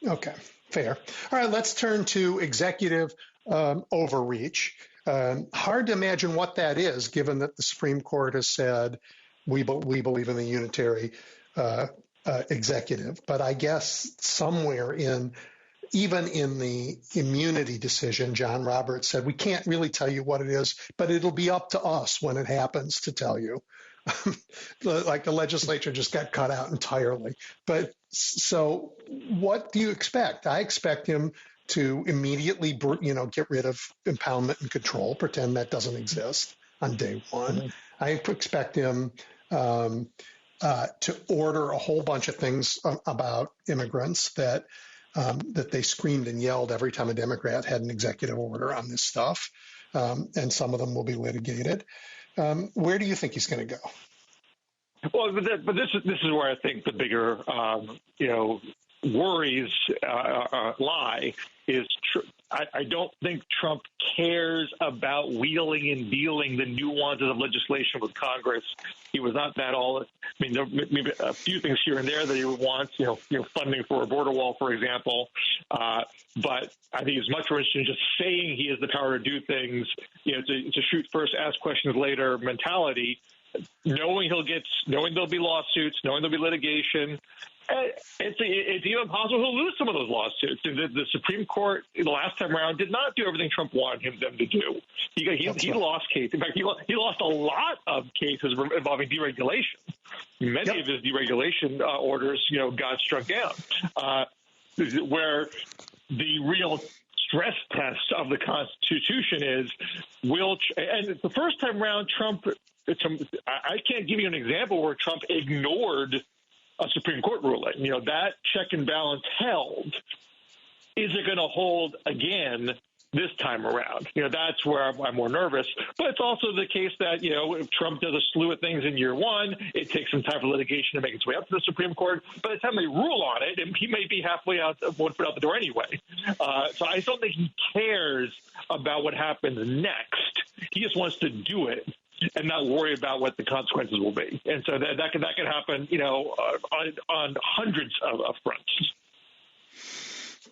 Okay, fair. All right, let's turn to executive overreach. Hard to imagine what that is, given that the Supreme Court has said we believe in the unitary executive. But I guess somewhere in even in the immunity decision, John Roberts said, we can't really tell you what it is, but it'll be up to us when it happens to tell you. Like the legislature just got cut out entirely. But so what do you expect? I expect him to immediately, get rid of impoundment and control, pretend that doesn't exist on day one. Mm-hmm. I expect him to order a whole bunch of things about immigrants that they screamed and yelled every time a Democrat had an executive order on this stuff, and some of them will be litigated. Where do you think he's going to go? Well, but this is where I think the bigger worries lie is. I don't think Trump cares about wheeling and dealing the nuances of legislation with Congress. He was not that all. I mean, there may be a few things here and there that he wants, funding for a border wall, for example. But I think he's much more interested in just saying he has the power to do things. To shoot first, ask questions later mentality. Knowing there'll be lawsuits, knowing there'll be litigation. It's even possible he'll lose some of those lawsuits. The Supreme Court, the last time around, did not do everything Trump wanted them to do. He lost cases. In fact, he lost a lot of cases involving deregulation. Many of his deregulation orders, got struck down. Where the real stress test of the Constitution is, and the first time around, Trump. I can't give you an example where Trump ignored a Supreme Court ruling. That check and balance held. Is it going to hold again this time around? That's where I'm more nervous. But it's also the case that, if Trump does a slew of things in year one, it takes some time for litigation to make its way up to the Supreme Court. By the time they rule on it, he may be halfway out, one foot out the door anyway. So I don't think he cares about what happens next. He just wants to do it and not worry about what the consequences will be. And so that can happen, on hundreds of fronts.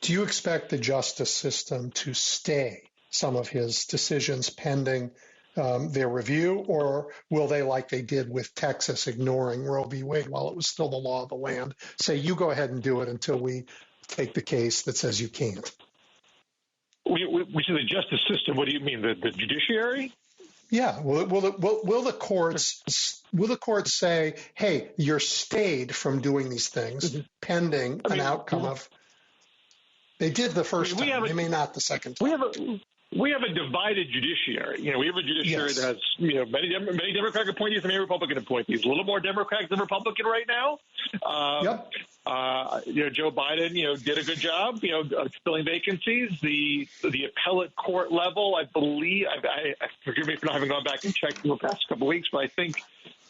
Do you expect the justice system to stay some of his decisions pending their review, or will they, like they did with Texas, ignoring Roe v. Wade while it was still the law of the land, say, you go ahead and do it until we take the case that says you can't? We see the justice system. What do you mean, the judiciary? Yeah. Will the courts say, hey, you're stayed from doing these things pending an outcome of? They did the first time. They may not the second time. We have a divided judiciary. We have a judiciary that has many Democratic appointees and many Republican appointees. A little more Democratic than Republican right now. Joe Biden, did a good job, filling vacancies. The appellate court level, I believe, forgive me for not having gone back and checked in the past couple of weeks, but I think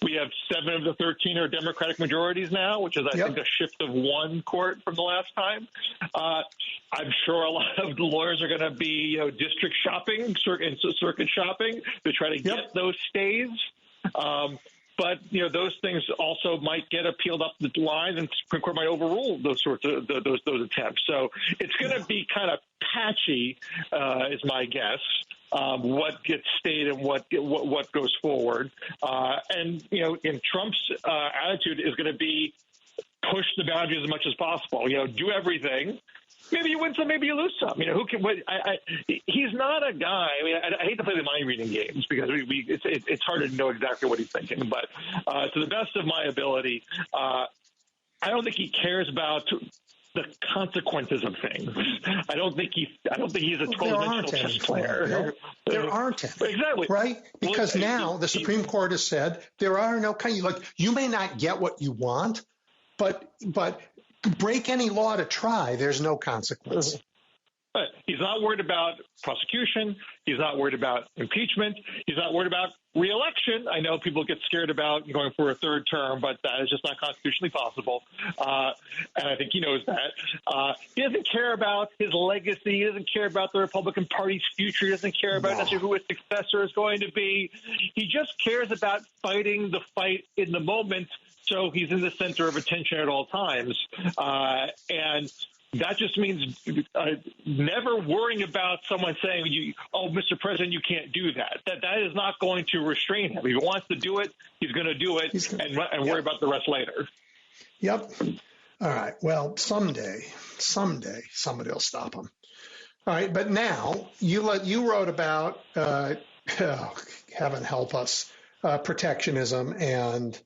we have 7 of the 13 are Democratic majorities now, which is, I think, a shift of one court from the last time. I'm sure a lot of the lawyers are going to be, district shopping, circuit shopping to try to get those stays. But, those things also might get appealed up the line, and the Supreme Court might overrule those sorts of those attempts. So it's going to be kind of patchy, is my guess. What gets stayed and what goes forward. And Trump's attitude is going to be push the boundaries as much as possible. Do everything. Maybe you win some, maybe you lose some. Who can? He's not a guy. I hate to play the mind reading games because it's hard to know exactly what he's thinking. But to the best of my ability, I don't think he cares about the consequences of things. I don't think he's a 12-dimensional chess player. There aren't any. Exactly. Right? Because now the Supreme Court has said there are no you may not get what you want, but break any law to try, there's no consequence. But he's not worried about prosecution. He's not worried about impeachment. He's not worried about re-election. I know people get scared about going for a third term, but that is just not constitutionally possible. And I think he knows that. He doesn't care about his legacy. He doesn't care about the Republican Party's future. He doesn't care about necessarily who his successor is going to be. He just cares about fighting the fight in the moment, so he's in the center of attention at all times. And that just means never worrying about someone saying, "Oh, Mr. President, you can't do that." That is not going to restrain him. If he wants to do it, he's going to do it and worry about the rest later. Yep. All right. Well, someday somebody will stop them. All right. But now you wrote about, heaven help us, protectionism and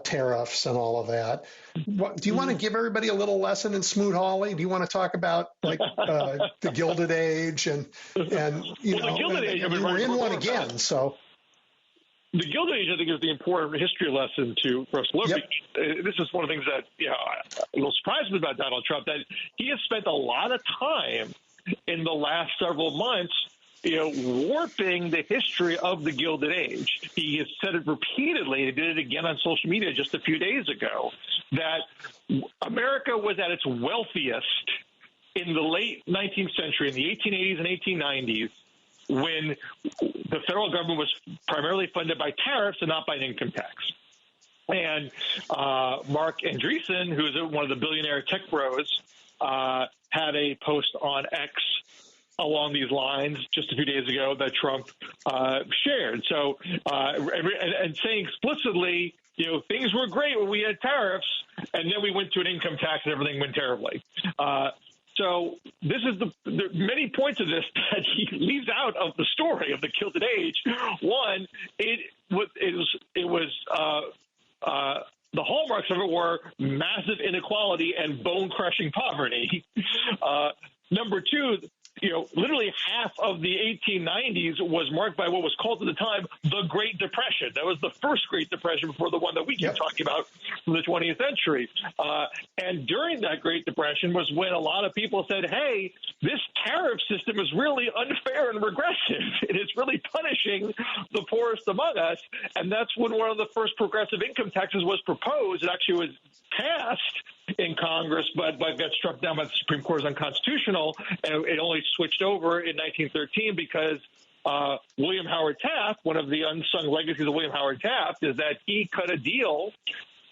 tariffs and all of that. Do you want to give everybody a little lesson in Smoot-Hawley? Do you want to talk about the Gilded Age and the Gilded Age? We're in one again, so. The Gilded Age, I think, is the important history lesson for us to look. Yep. This is one of the things that a little surprised me about Donald Trump, that he has spent a lot of time in the last several months warping the history of the Gilded Age. He has said it repeatedly. He did it again on social media just a few days ago, that America was at its wealthiest in the late 19th century, in the 1880s and 1890s, when the federal government was primarily funded by tariffs and not by an income tax. And Mark Andreessen, who is one of the billionaire tech bros, had a post on X along these lines just a few days ago that Trump shared. So, and saying explicitly, things were great when we had tariffs, and then we went to an income tax and everything went terribly. So this is the many points of this that he leaves out of the story of the Gilded Age. One, the hallmarks of it were massive inequality and bone-crushing poverty. Number two, literally half of the 1890s was marked by what was called at the time the Great Depression. That was the first Great Depression before the one that we keep talking about from the 20th century. And during that Great Depression was when a lot of people said, hey, this tariff system is really unfair and regressive. It is really punishing the poorest among us. And that's when one of the first progressive income taxes was proposed. It actually was passed in Congress, but got struck down by the Supreme Court as unconstitutional. And it only switched over in 1913 because William Howard Taft, one of the unsung legacies of William Howard Taft, is that he cut a deal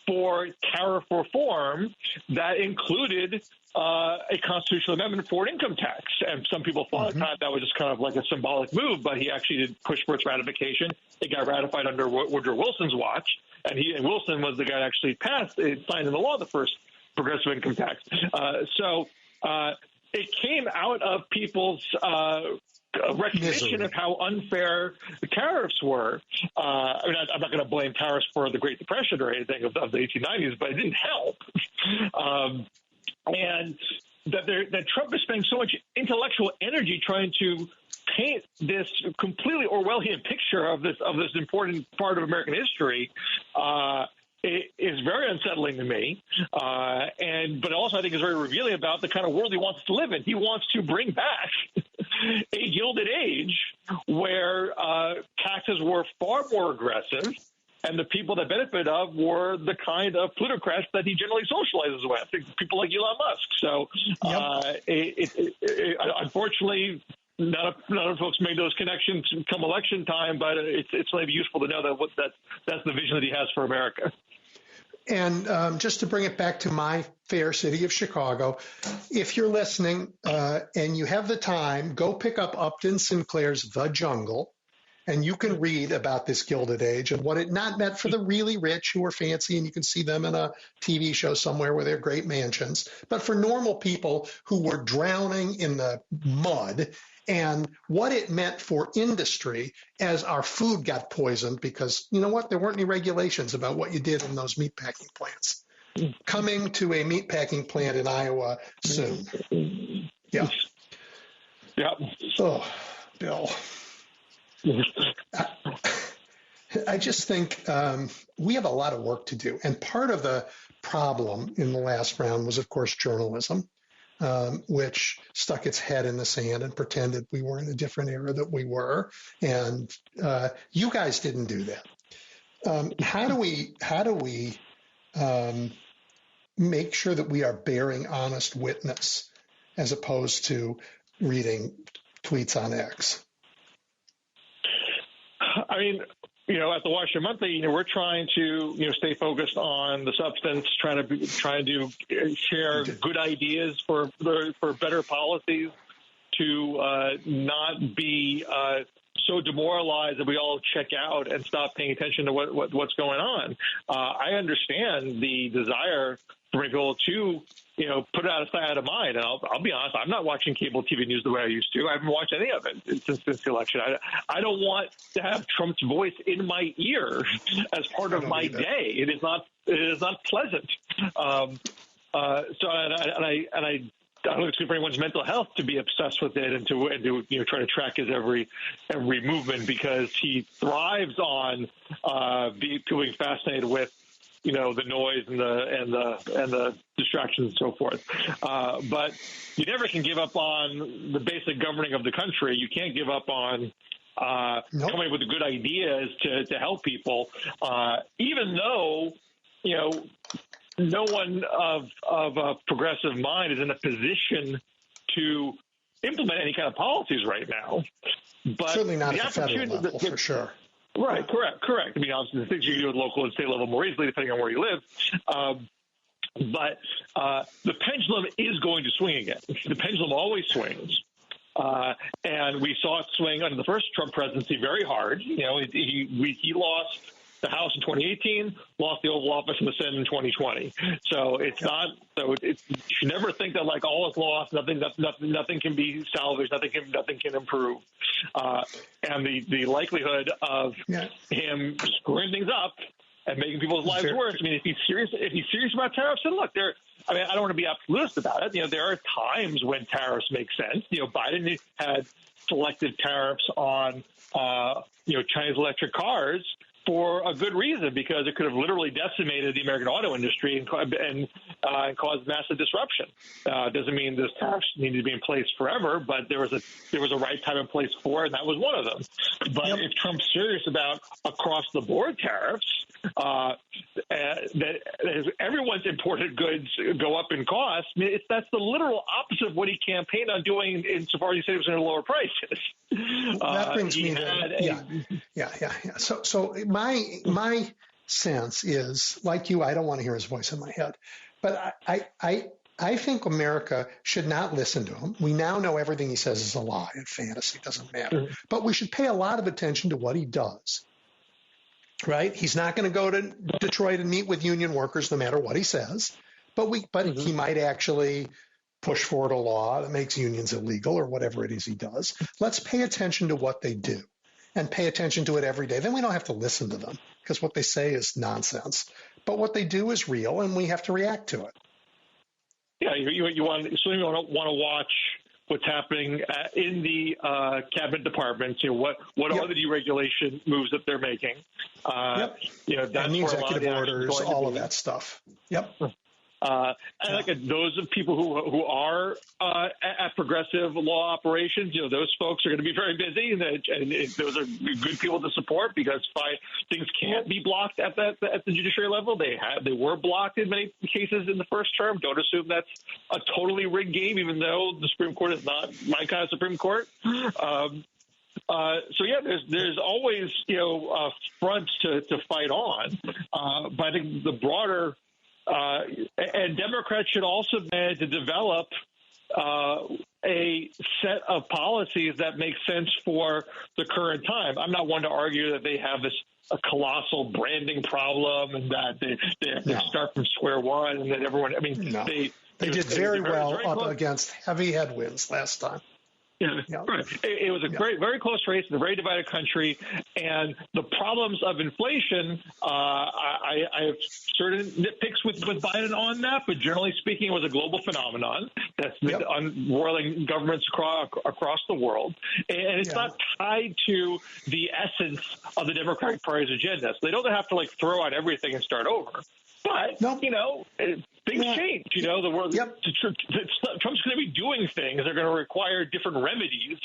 for tariff reform that included a constitutional amendment for an income tax. And some people thought that was just kind of like a symbolic move, but he actually did push for its ratification. It got ratified under Woodrow Wilson's watch, and Wilson was the guy that actually signed into law the first progressive income tax. So it came out of people's recognition of how unfair the tariffs were. I'm not going to blame tariffs for the Great Depression or anything of the 1890s, but it didn't help. And that Trump is spending so much intellectual energy trying to paint this completely Orwellian picture of this important part of American history. It is very unsettling to me, but also I think is very revealing about the kind of world he wants to live in. He wants to bring back a Gilded Age where taxes were far more aggressive, and the people that benefited of were the kind of plutocrats that he generally socializes with, people like Elon Musk. So unfortunately, none of folks made those connections come election time, but it's maybe useful to know that's the vision that he has for America. And just to bring it back to my fair city of Chicago, if you're listening and you have the time, go pick up Upton Sinclair's The Jungle, and you can read about this Gilded Age and what it not meant for the really rich who are fancy, and you can see them in a TV show somewhere where they're great mansions, but for normal people who were drowning in the mud, and what it meant for industry as our food got poisoned because, you know what, there weren't any regulations about what you did in those meatpacking plants. Coming to a meatpacking plant in Iowa soon. Yeah. Yeah. Oh, Bill. I just think we have a lot of work to do. And part of the problem in the last round was, of course, journalism. Which stuck its head in the sand and pretended we were in a different era that we were. And you guys didn't do that. How do we make sure that we are bearing honest witness as opposed to reading tweets on X? I mean, at the Washington Monthly, we're trying to, stay focused on the substance, trying to share good ideas for better policies, to not be so demoralized that we all check out and stop paying attention to what's going on. I understand the desire for people to, put it out of sight, out of mind. And I'll be honest, I'm not watching cable TV news the way I used to. I haven't watched any of it since the election. I don't want to have Trump's voice in my ear as part of my day. It is not pleasant. I don't know if it's good for anyone's mental health to be obsessed with it and to try to track his every movement, because he thrives on being fascinated with the noise and the distractions and so forth. But you never can give up on the basic governing of the country. You can't give up on coming up with good ideas to help people, even though no one of a progressive mind is in a position to implement any kind of policies right now. But certainly not at the federal level, for sure. Right, correct. I mean, obviously, the things you can do at local and state level more easily, depending on where you live. But the pendulum is going to swing again. The pendulum always swings. And we saw it swing under the first Trump presidency very hard. He lost the House in 2018, lost the Oval Office in the Senate in 2020. So it's not. So you should never think that all is lost. Nothing can be salvaged. Nothing can improve. And the likelihood of him screwing things up and making people's lives worse. I mean, if he's serious about tariffs, then look, I don't want to be absolutist about it. There are times when tariffs make sense. Biden had selective tariffs on Chinese electric cars for a good reason, because it could have literally decimated the American auto industry and caused massive disruption. Doesn't mean this tariffs need to be in place forever, but there was a right time and place for it, and that was one of them. But if Trump's serious about across the board tariffs, that everyone's imported goods go up in cost, I mean, that's the literal opposite of what he campaigned on doing insofar as he said he was going to lower prices. That brings me to So my sense is, like you, I don't want to hear his voice in my head, but I think America should not listen to him. We now know everything he says is a lie and fantasy. It doesn't matter. But we should pay a lot of attention to what he does. Right? He's not going to go to Detroit and meet with union workers no matter what he says. But he might actually push forward a law that makes unions illegal or whatever it is he does. Let's pay attention to what they do and pay attention to it every day. Then we don't have to listen to them because what they say is nonsense. But what they do is real, and we have to react to it. Yeah, you want to watch what's happening in the cabinet departments. What are the deregulation moves that they're making? That's and the executive orders, all of that stuff. Yep. And those of people who are at progressive law operations, those folks are going to be very busy, and those are good people to support, because things can't be blocked at the judiciary level. They were blocked in many cases in the first term. Don't assume that's a totally rigged game, even though the Supreme Court is not my kind of Supreme Court. There's always fronts to fight on, but I think the broader. And Democrats should also manage to develop a set of policies that make sense for the current time. I'm not one to argue that they have a colossal branding problem and that they have to start from square one and that everyone. I mean, they did very well up against heavy headwinds last time. Yeah, right. It was a very close race in a very divided country, and the problems of inflation. I have certain nitpicks with Biden on that, but generally speaking, it was a global phenomenon that's been unroiling governments across the world, and it's not tied to the essence of the Democratic Party's agenda. So they don't have to throw out everything and start over. But, things change. The world. Trump's going to be doing things that are going to require different remedies.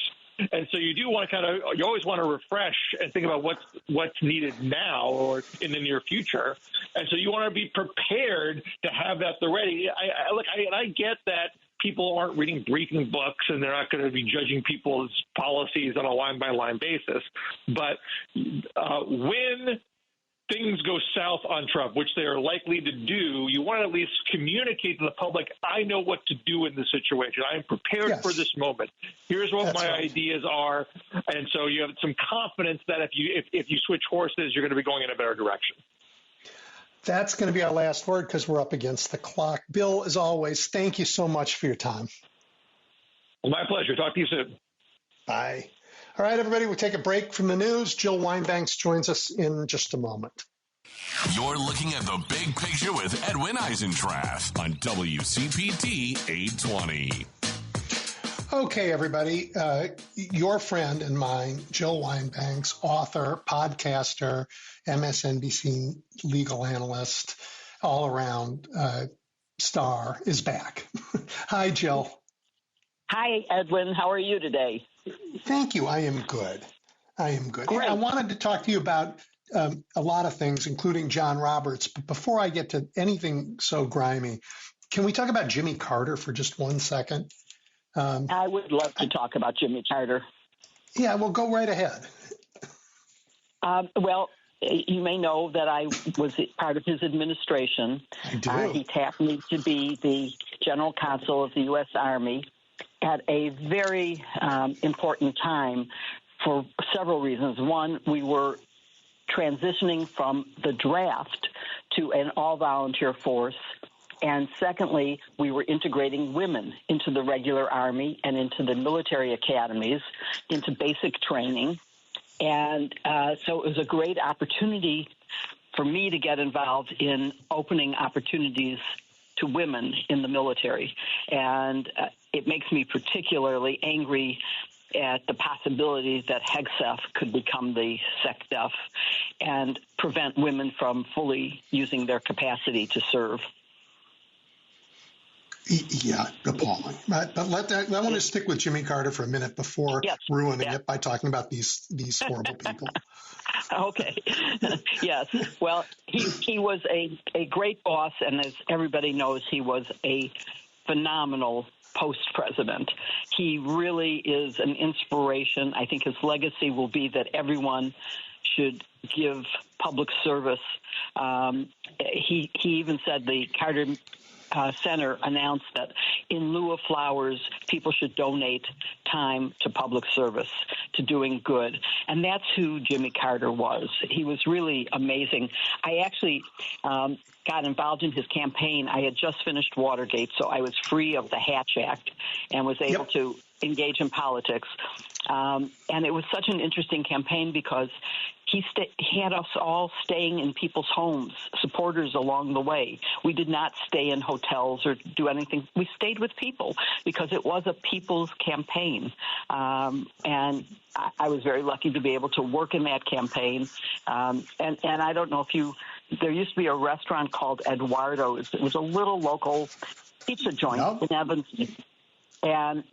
And so you do want to you always want to refresh and think about what's needed now or in the near future. And so you want to be prepared to have that the ready. I get that people aren't reading briefing books and they're not going to be judging people's policies on a line-by-line basis. But when things go south on Trump, which they are likely to do, you want to at least communicate to the public, I know what to do in this situation. I am prepared for this moment. Here's what my ideas are. And so you have some confidence that if you switch horses, you're going to be going in a better direction. That's going to be our last word because we're up against the clock. Bill, as always, thank you so much for your time. Well, my pleasure. Talk to you soon. Bye. All right, everybody, we'll take a break from the news. Jill Wine-Banks joins us in just a moment. You're looking at the big picture with Edwin Eisendrath on WCPT 820. Okay, everybody, your friend and mine, Jill Wine-Banks, author, podcaster, MSNBC legal analyst, all-around star, is back. Hi, Jill. Hi, Edwin. How are you today? Thank you. I am good. Great. I wanted to talk to you about a lot of things, including John Roberts. But before I get to anything so grimy, can we talk about Jimmy Carter for just 1 second? I would love to talk about Jimmy Carter. Yeah, well, go right ahead. Well, you may know that I was part of his administration. I do. He tapped me to be the general counsel of the U.S. Army at a very important time for several reasons. One, we were transitioning from the draft to an all-volunteer force. And secondly, we were integrating women into the regular Army and into the military academies, into basic training. And so it was a great opportunity for me to get involved in opening opportunities to women in the military. And it makes me particularly angry at the possibility that HEGSEF could become the SecDef and prevent women from fully using their capacity to serve. Yeah, appalling. But I want to stick with Jimmy Carter for a minute before ruining it by talking about these horrible people. Okay. Yes. Well, he was a great boss, and as everybody knows, he was a phenomenal post-president. He really is an inspiration. I think his legacy will be that everyone should give public service. He even said the Carter Center announced that in lieu of flowers, people should donate time to public service, to doing good. And that's who Jimmy Carter was. He was really amazing. I actually got involved in his campaign. I had just finished Watergate, so I was free of the Hatch Act and was able to engage in politics. And it was such an interesting campaign because he had us all staying in people's homes, supporters along the way. We did not stay in hotels or do anything. We stayed with people because it was a people's campaign. And I was very lucky to be able to work in that campaign. And I don't know if there used to be a restaurant called Eduardo's. It was a little local pizza joint in Evanston. And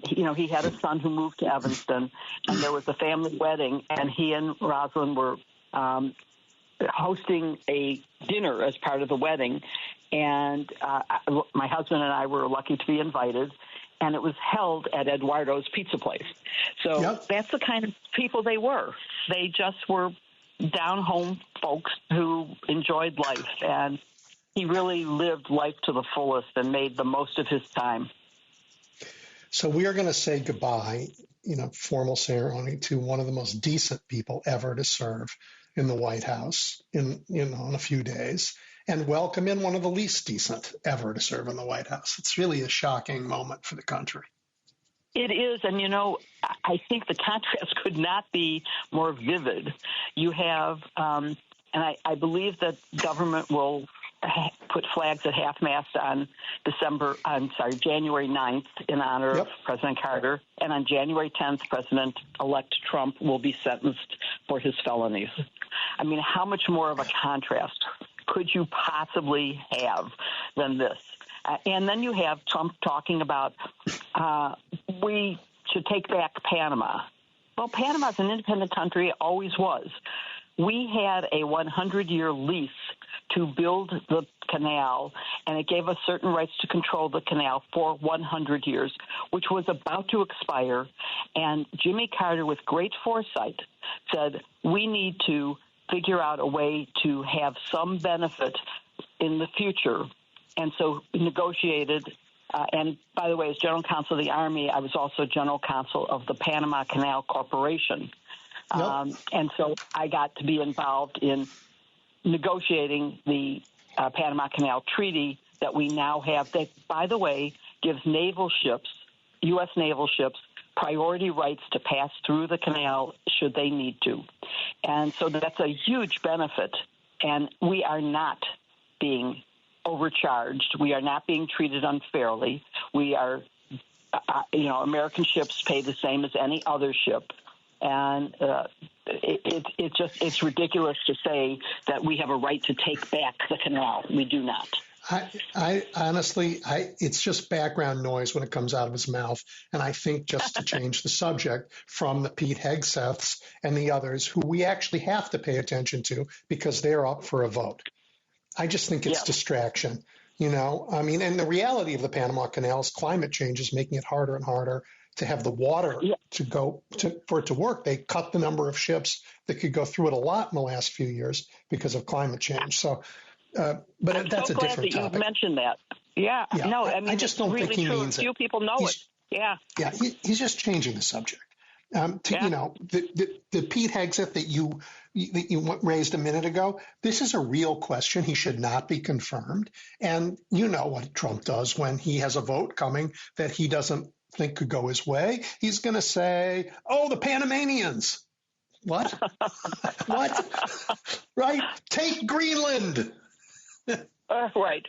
he had a son who moved to Evanston, and there was a family wedding, and he and Rosalind were hosting a dinner as part of the wedding. And my husband and I were lucky to be invited, and it was held at Eduardo's Pizza Place. So that's the kind of people they were. They just were down-home folks who enjoyed life, and he really lived life to the fullest and made the most of his time. So we are going to say goodbye, formal ceremony to one of the most decent people ever to serve in the White House in a few days, and welcome in one of the least decent ever to serve in the White House. It's really a shocking moment for the country. It is. And, I think the contrast could not be more vivid. You have, and I believe that government will put flags at half-mast on January 9th in honor of President Carter. And on January 10th, President-elect Trump will be sentenced for his felonies. I mean, how much more of a contrast could you possibly have than this? And then you have Trump talking about we should take back Panama. Well, Panama is an independent country. It always was. We had a 100-year lease to build the canal, and it gave us certain rights to control the canal for 100 years, which was about to expire. And Jimmy Carter, with great foresight, said, we need to figure out a way to have some benefit in the future. And so negotiated, and by the way, as General Counsel of the Army, I was also General Counsel of the Panama Canal Corporation. And so I got to be involved in negotiating the Panama Canal Treaty that we now have that, by the way, gives naval ships, U.S. naval ships, priority rights to pass through the canal should they need to. And so that's a huge benefit. And we are not being overcharged. We are not being treated unfairly. We are, American ships pay the same as any other ship. And it's ridiculous to say that we have a right to take back the canal. We do not. I honestly, it's just background noise when it comes out of his mouth. And I think just to change the subject from the Pete Hegseths and the others who we actually have to pay attention to because they're up for a vote. I just think it's distraction, and the reality of the Panama Canal is climate change is making it harder and harder to have the water for it to work. They cut the number of ships that could go through it a lot in the last few years because of climate change. So, but that's a different topic. You've mentioned that. Yeah. No, I just don't think he means it. Few people know it. Yeah. Yeah. He's just changing the subject. The Pete Hegseth that you raised a minute ago, this is a real question. He should not be confirmed. And you know what Trump does when he has a vote coming that he doesn't think could go his way. He's going to say, the Panamanians. What? What? Right? Take Greenland. Right.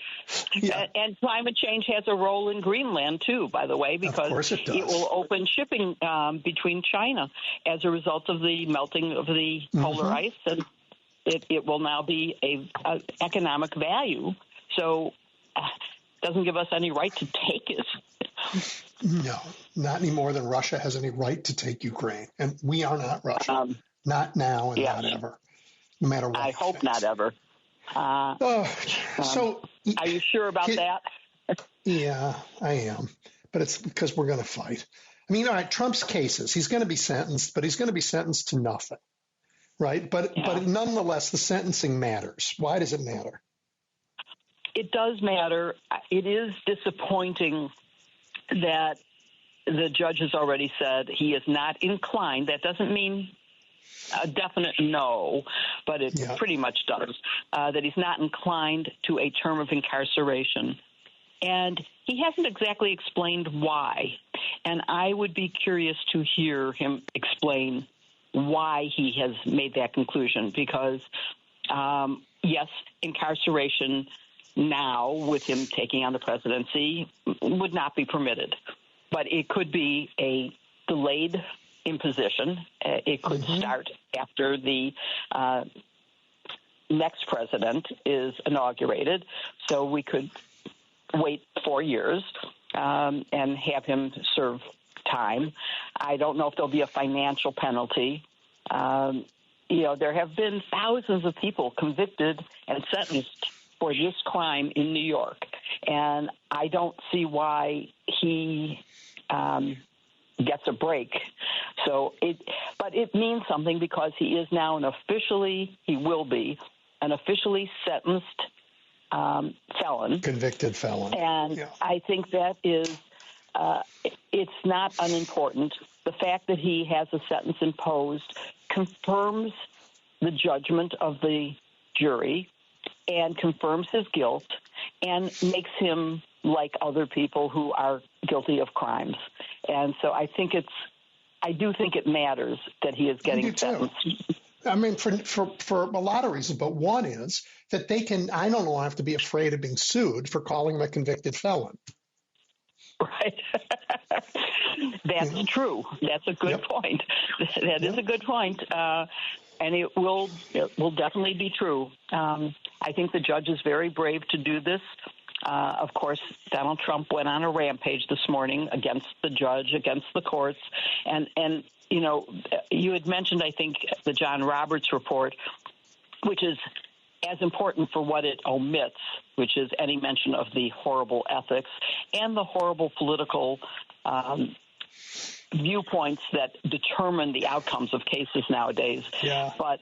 Yeah. And climate change has a role in Greenland, too, by the way, because it will open shipping between China as a result of the melting of the polar ice. And it will now be a economic value. So it doesn't give us any right to take it. No, not any more than Russia has any right to take Ukraine. And we are not Russia. Not now and not ever, no matter what. I hope not ever. So, are you sure about that? Yeah, I am. But it's because we're going to fight. I mean, all right, Trump's cases, he's going to be sentenced, but he's going to be sentenced to nothing, right? But nonetheless, the sentencing matters. Why does it matter? It does matter. It is disappointing that the judge has already said he is not inclined. That doesn't mean a definite no, but it pretty much does, that he's not inclined to a term of incarceration. And he hasn't exactly explained why. And I would be curious to hear him explain why he has made that conclusion, because, yes, incarceration now, with him taking on the presidency, would not be permitted. But it could be a delayed imposition. It could start after the next president is inaugurated. So we could wait 4 years and have him serve time. I don't know if there'll be a financial penalty. There have been thousands of people convicted and sentenced for this crime in New York. And I don't see why he gets a break. But it means something because he is now he will be an officially sentenced felon. Convicted felon. And I think that is, it's not unimportant. The fact that he has a sentence imposed confirms the judgment of the jury and confirms his guilt and makes him like other people who are guilty of crimes. And so I do think it matters that he is getting sentenced. I mean, for a lot of reasons, but one is that I don't have to be afraid of being sued for calling him a convicted felon. Right. That's true. That's a good point. That is a good point. And it will definitely be true. I think the judge is very brave to do this. Of course, Donald Trump went on a rampage this morning against the judge, against the courts. And you had mentioned, I think, the John Roberts report, which is as important for what it omits, which is any mention of the horrible ethics and the horrible political viewpoints that determine the outcomes of cases nowadays. Yeah. But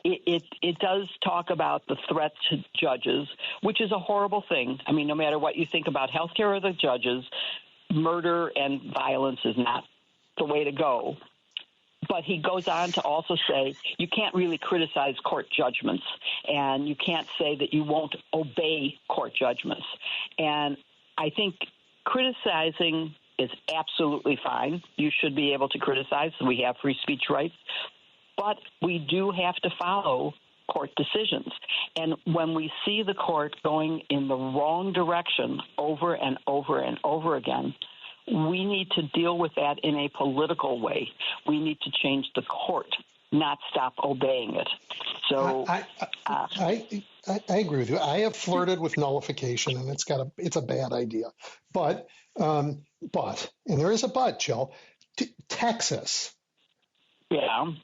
it does talk about the threat to judges, which is a horrible thing. I mean, no matter what you think about healthcare or the judges, murder and violence is not the way to go. But he goes on to also say you can't really criticize court judgments, and you can't say that you won't obey court judgments. And I think criticizing is absolutely fine. You should be able to criticize. We have free speech rights. But we do have to follow court decisions. And when we see the court going in the wrong direction over and over and over again, we need to deal with that in a political way. We need to change the court, not stop obeying it. So I agree with you. I have flirted with nullification, and it's a bad idea. But and there is a but, Jill. Texas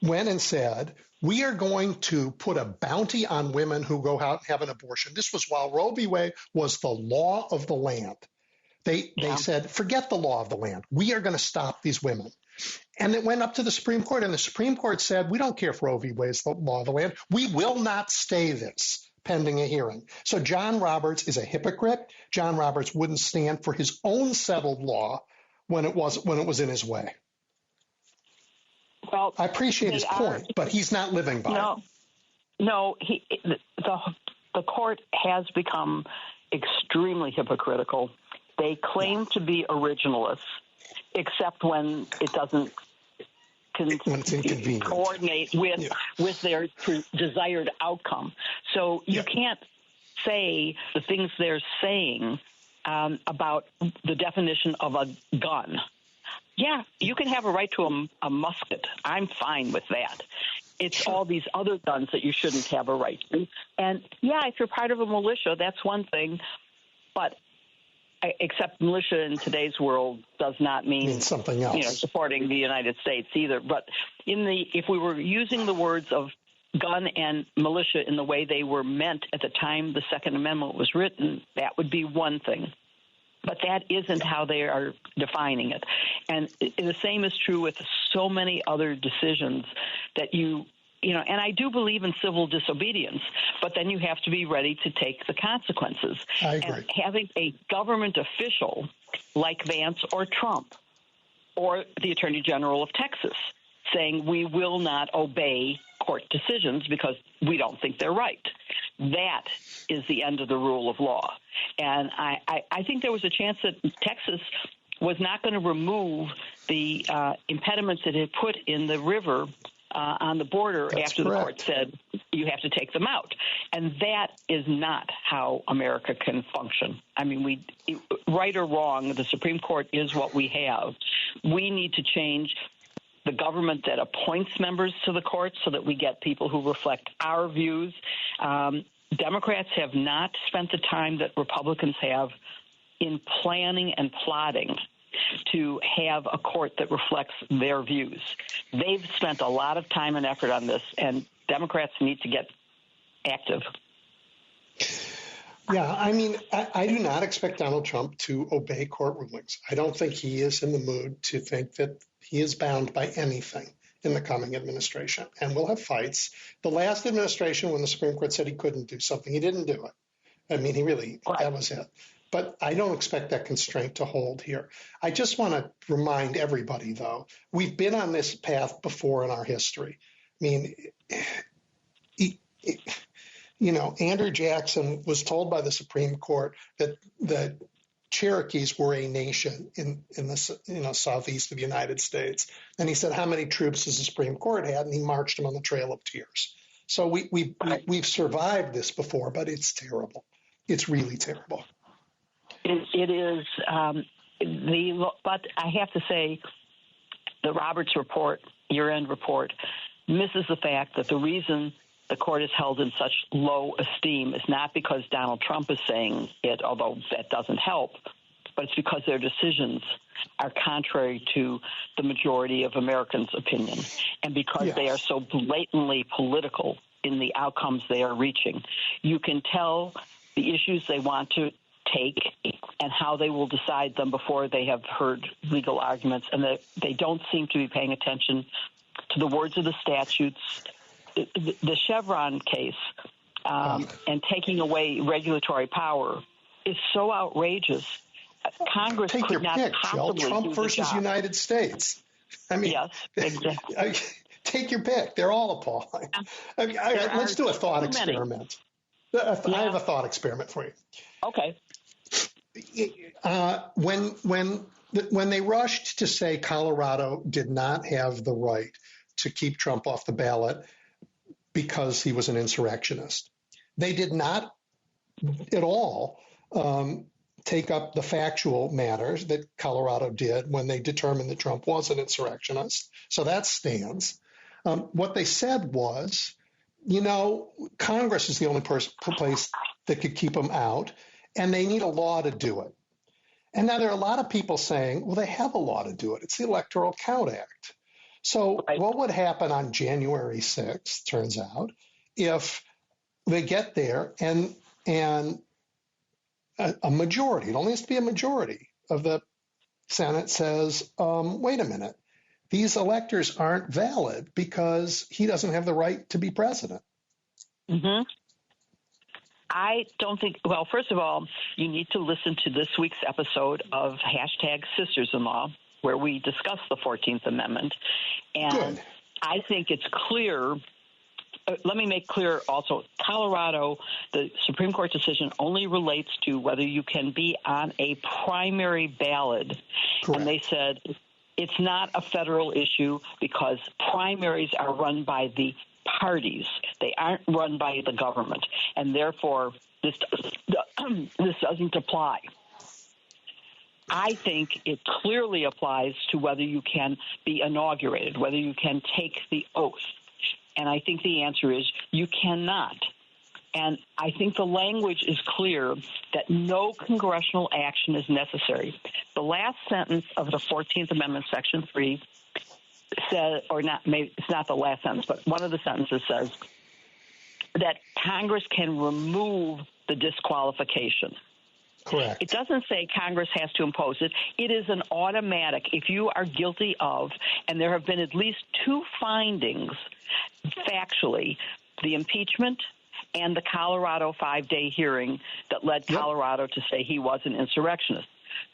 went and said, we are going to put a bounty on women who go out and have an abortion. This was while Roe v. Wade was the law of the land. They said, forget the law of the land. We are going to stop these women. And it went up to the Supreme Court, and the Supreme Court said, we don't care if Roe v. Wade is the law of the land. We will not stay this pending a hearing. So John Roberts is a hypocrite. John Roberts wouldn't stand for his own settled law when it was in his way. Well, I appreciate his point, but he's not living by it. No, the court has become extremely hypocritical. They claim to be originalists, except when it doesn't coordinate with their desired outcome. So you can't say the things they're saying about the definition of a gun. Yeah, you can have a right to a musket. I'm fine with that. It's all these other guns that you shouldn't have a right to. And, if you're part of a militia, that's one thing. But except militia in today's world does not mean something else. Supporting the United States either. But if we were using the words of gun and militia in the way they were meant at the time the Second Amendment was written, that would be one thing. But that isn't how they are defining it. And the same is true with so many other decisions that and I do believe in civil disobedience, but then you have to be ready to take the consequences. I agree. And having a government official like Vance or Trump or the Attorney General of Texas saying we will not obey court decisions because we don't think they're right, that is the end of the rule of law. And I think there was a chance that Texas was not going to remove the impediments that it put in the river on the border after the court said you have to take them out. And that is not how America can function. I mean, right or wrong, the Supreme Court is what we have. We need to change the government that appoints members to the court so that we get people who reflect our views. Democrats have not spent the time that Republicans have in planning and plotting to have a court that reflects their views. They've spent a lot of time and effort on this, and Democrats need to get active. Yeah, I mean, I do not expect Donald Trump to obey court rulings. I don't think he is in the mood to think that he is bound by anything in the coming administration. And we'll have fights. The last administration, when the Supreme Court said he couldn't do something, he didn't do it. I mean, that was it. But I don't expect that constraint to hold here. I just want to remind everybody, though, we've been on this path before in our history. I mean, Andrew Jackson was told by the Supreme Court that the Cherokees were a nation in the southeast of the United States. And he said, how many troops does the Supreme Court had? And he marched them on the Trail of Tears. So we've survived this before, but it's terrible. It's really terrible. It is. But I have to say, the Roberts report, year-end report, misses the fact that the reason the court is held in such low esteem is not because Donald Trump is saying it, although that doesn't help, but it's because their decisions are contrary to the majority of Americans' opinion, and because they are so blatantly political in the outcomes they are reaching. You can tell the issues they want to take and how they will decide them before they have heard legal arguments, and they don't seem to be paying attention to the words of the statutes. The Chevron case and taking away regulatory power is so outrageous. Congress could not possibly Trump versus United States. I mean, yes, exactly. Take your pick. They're all appalling. Let's do a thought experiment. I have a thought experiment for you. Okay. When they rushed to say Colorado did not have the right to keep Trump off the ballot because he was an insurrectionist, they did not at all take up the factual matters that Colorado did when they determined that Trump was an insurrectionist. So that stands. What they said was, Congress is the only place that could keep him out, and they need a law to do it. And now there are a lot of people saying, well, they have a law to do it. It's the Electoral Count Act. So what would happen on January 6th, turns out, if they get there and a majority, it only has to be a majority of the Senate says, wait a minute, these electors aren't valid because he doesn't have the right to be president. Mm-hmm. I don't think, well, first of all, you need to listen to this week's episode of #Sisters-in-Law, where we discuss the 14th Amendment. And Good. I think it's clear. Let me make clear also, Colorado, the Supreme Court decision only relates to whether you can be on a primary ballot. Correct. And they said it's not a federal issue because primaries are run by the parties. They aren't run by the government. And therefore, this doesn't apply. I think it clearly applies to whether you can be inaugurated, whether you can take the oath. And I think the answer is you cannot. And I think the language is clear that no congressional action is necessary. The last sentence of the 14th Amendment, Section 3, says, or not, maybe it's not the last sentence, but one of the sentences says that Congress can remove the disqualification. Correct. It doesn't say Congress has to impose it. It is an automatic. If you are guilty of, and there have been at least two findings factually, the impeachment and the Colorado 5-day hearing that led Colorado to say he was an insurrectionist.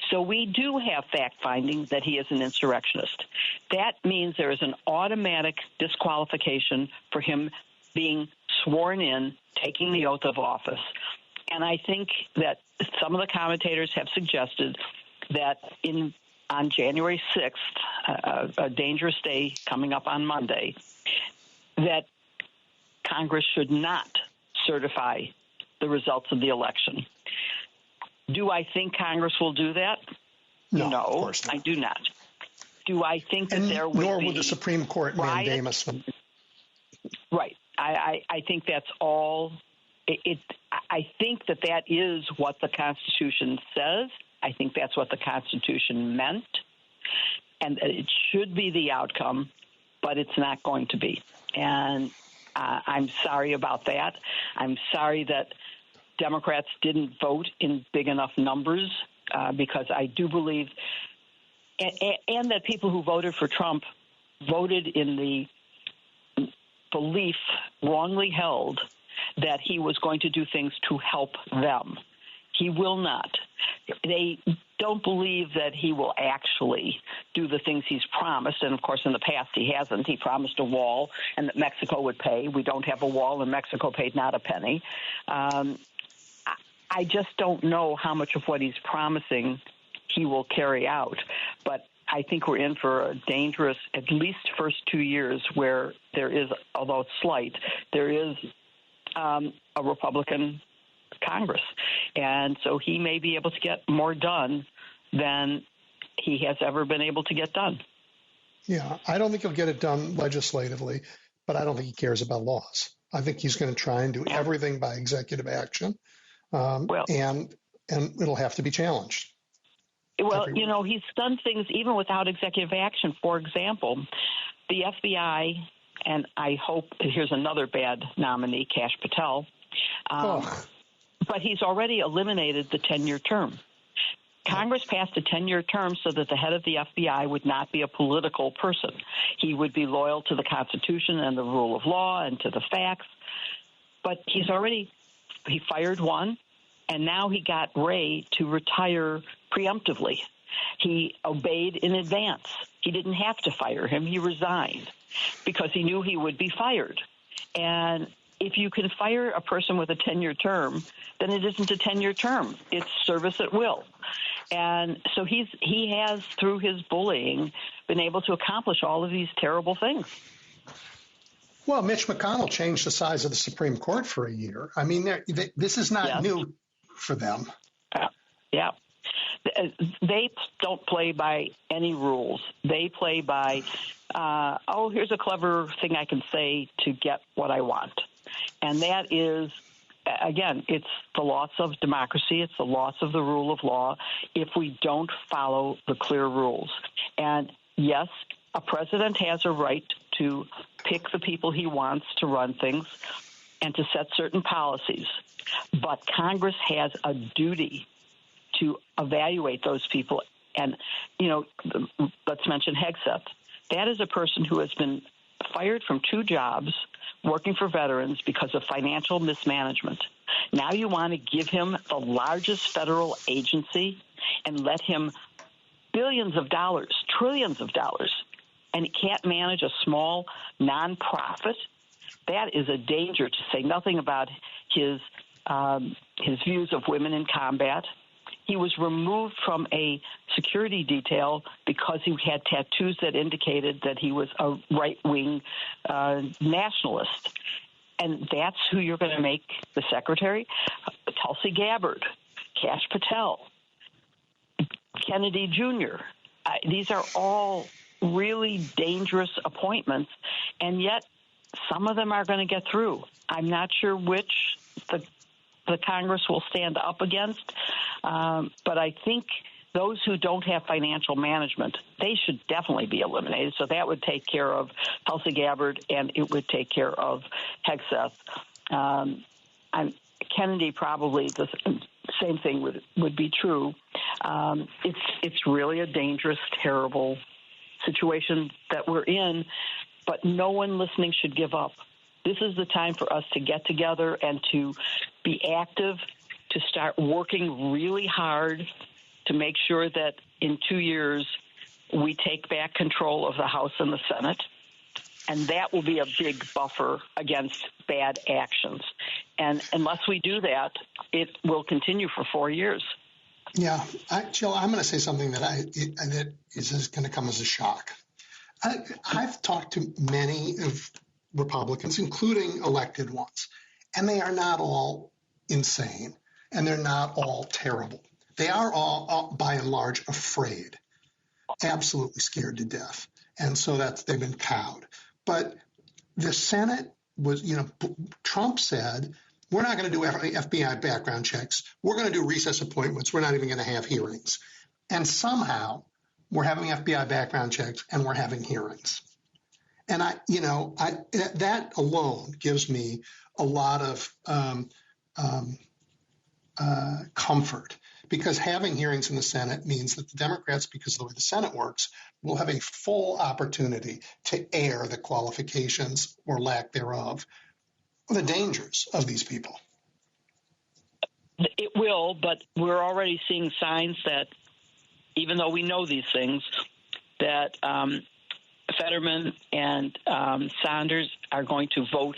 So we do have fact findings that he is an insurrectionist. That means there is an automatic disqualification for him being sworn in, taking the oath of office. And I think that some of the commentators have suggested that on January 6th, a dangerous day coming up on Monday, that Congress should not certify the results of the election. Do I think Congress will do that? No, of course not. I do not. Do I think that there would nor be would the Supreme Court mandamus them. Right. I think that's all. I think that is what the Constitution says. I think that's what the Constitution meant. And it should be the outcome, but it's not going to be. And I'm sorry about that. I'm sorry that Democrats didn't vote in big enough numbers because I do believe, and that people who voted for Trump voted in the belief, wrongly held, that he was going to do things to help them. He will not. They don't believe that he will actually do the things he's promised. And, of course, in the past he hasn't. He promised a wall and that Mexico would pay. We don't have a wall, and Mexico paid not a penny. I just don't know how much of what he's promising he will carry out. But I think we're in for a dangerous, at least first 2 years, where there is, although it's slight, there is a Republican Congress. And so he may be able to get more done than he has ever been able to get done. Yeah, I don't think he'll get it done legislatively, but I don't think he cares about laws. I think he's going to try and do everything by executive action, and it'll have to be challenged. Well, he's done things even without executive action. For example, the FBI, and I hope here's another bad nominee, Kash Patel, but he's already eliminated the 10-year term. Congress passed a 10-year term so that the head of the FBI would not be a political person. He would be loyal to the Constitution and the rule of law and to the facts. But he fired one, and now he got Wray to retire preemptively. He obeyed in advance. He didn't have to fire him. He resigned because he knew he would be fired. And if you can fire a person with a 10-year term, then it isn't a 10-year term. It's service at will. And so he has, through his bullying, been able to accomplish all of these terrible things. Well, Mitch McConnell changed the size of the Supreme Court for a year. I mean, this is not new for them. Yeah. They don't play by any rules. They play by, here's a clever thing I can say to get what I want. And that is, again, it's the loss of democracy. It's the loss of the rule of law if we don't follow the clear rules. And yes, a president has a right to pick the people he wants to run things and to set certain policies. But Congress has a duty to evaluate those people. And, let's mention Hegseth. That is a person who has been fired from 2 jobs working for veterans because of financial mismanagement. Now you want to give him the largest federal agency and let him billions of dollars, trillions of dollars, and he can't manage a small nonprofit. That is a danger, to say nothing about his views of women in combat. He was removed from a security detail because he had tattoos that indicated that he was a right-wing nationalist. And that's who you're going to make the secretary? Tulsi Gabbard, Kash Patel, Kennedy Jr. These are all really dangerous appointments, and yet some of them are going to get through. I'm not sure which the Congress will stand up against, but I think those who don't have financial management, they should definitely be eliminated. So that would take care of Tulsi Gabbard, and it would take care of Hegseth. Kennedy, probably the same thing would be true. It's really a dangerous, terrible situation that we're in, but no one listening should give up. This is the time for us to get together and to be active, to start working really hard to make sure that in 2 years we take back control of the House and the Senate. And that will be a big buffer against bad actions. And unless we do that, it will continue for 4 years. Yeah, Jill, I'm going to say something that is going to come as a shock. I've talked to many of Republicans, including elected ones, and they are not all insane, and they're not all terrible. They are all, by and large, afraid, absolutely scared to death, and so they've been cowed. But the Senate was, Trump said, we're not going to do FBI background checks. We're going to do recess appointments. We're not even going to have hearings. And somehow we're having FBI background checks and we're having hearings. And that alone gives me a lot of comfort, because having hearings in the Senate means that the Democrats, because of the way the Senate works, will have a full opportunity to air the qualifications or lack thereof, the dangers of these people. It will, but we're already seeing signs that, even though we know these things, that Fetterman and Sanders are going to vote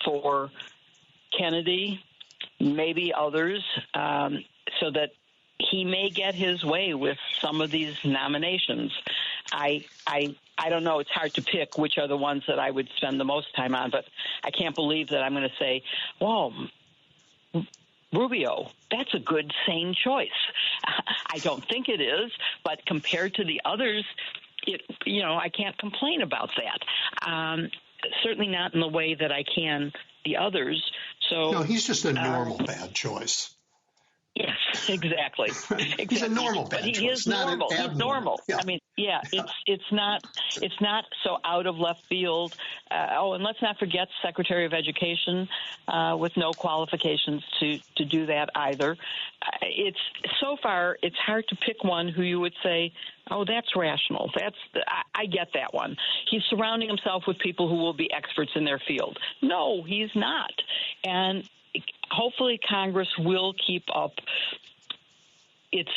for Kennedy, maybe others, so that he may get his way with some of these nominations. I don't know. It's hard to pick which are the ones that I would spend the most time on, but I can't believe that I'm going to say, well, Rubio, that's a good, sane choice. I don't think it is, but compared to the others, I can't complain about that. Certainly not in the way that I can the others. So no, he's just a normal bad choice. Yes, exactly. He's a normal bad choice. He is normal. He's normal. Yeah. I mean, yeah, it's not so out of left field. And let's not forget Secretary of Education with no qualifications to do that either. It's so far it's hard to pick one who you would say, oh, that's rational. I get that one. He's surrounding himself with people who will be experts in their field. No, he's not. And hopefully Congress will keep up its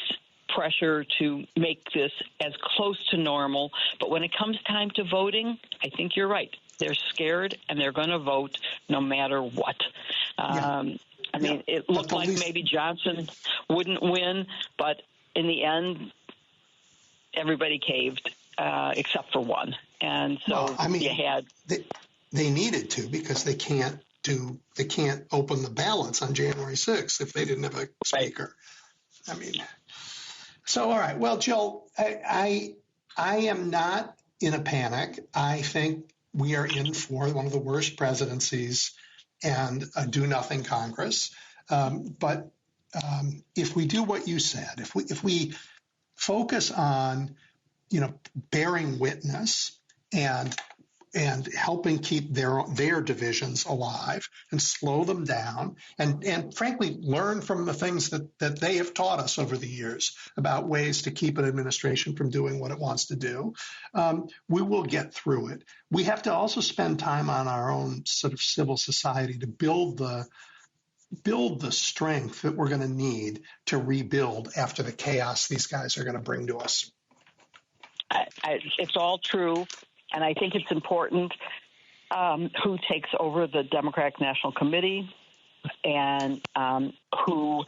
pressure to make this as close to normal. But when it comes time to voting, I think you're right. They're scared, and they're going to vote no matter what. I mean, it looked like maybe Johnson wouldn't win, but in the end, everybody caved except for one. And so you had... They needed to, because they can't open the ballots on January 6th if they didn't have a speaker. Right. I mean, so, all right. Well, Jill, I am not in a panic. I think we are in for one of the worst presidencies and a do-nothing Congress. But if we do what you said, if we focus on, bearing witness and helping keep their divisions alive and slow them down and frankly learn from the things that they have taught us over the years about ways to keep an administration from doing what it wants to do, we will get through it. We have to also spend time on our own sort of civil society to build the strength that we're going to need to rebuild after the chaos these guys are going to bring to us. It's all true. And I think it's important who takes over the Democratic National Committee and who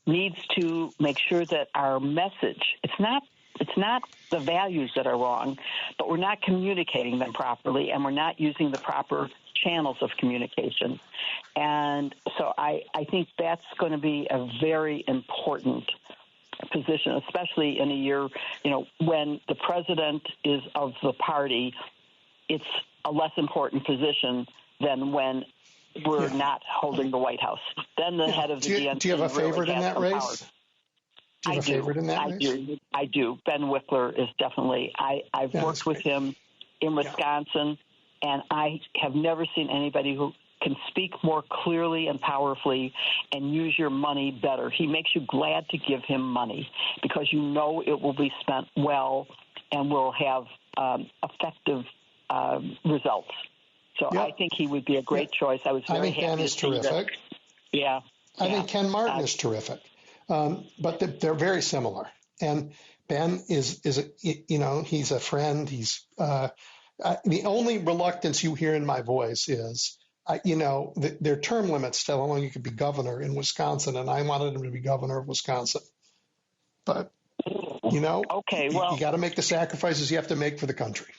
needs to make sure that our message, it's not the values that are wrong, but we're not communicating them properly and we're not using the proper channels of communication. And so I think that's going to be a very important position, especially in a year, when the president is of the party. It's a less important position than when we're not holding the White House. Then the head of the DNC. Do you have a favorite in that race? I do. Ben Wickler is definitely. I've worked with him in Wisconsin, and I have never seen anybody who can speak more clearly and powerfully and use your money better. He makes you glad to give him money because it will be spent well and will have effective results. So I think he would be a great choice. I was very happy. Ben is terrific. Yeah. I think Ken Martin is terrific. But they're very similar. And Ben is he's a friend. He's the only reluctance you hear in my voice is, their term limits tell how long you could be governor in Wisconsin, and I wanted him to be governor of Wisconsin. But, you got to make the sacrifices you have to make for the country.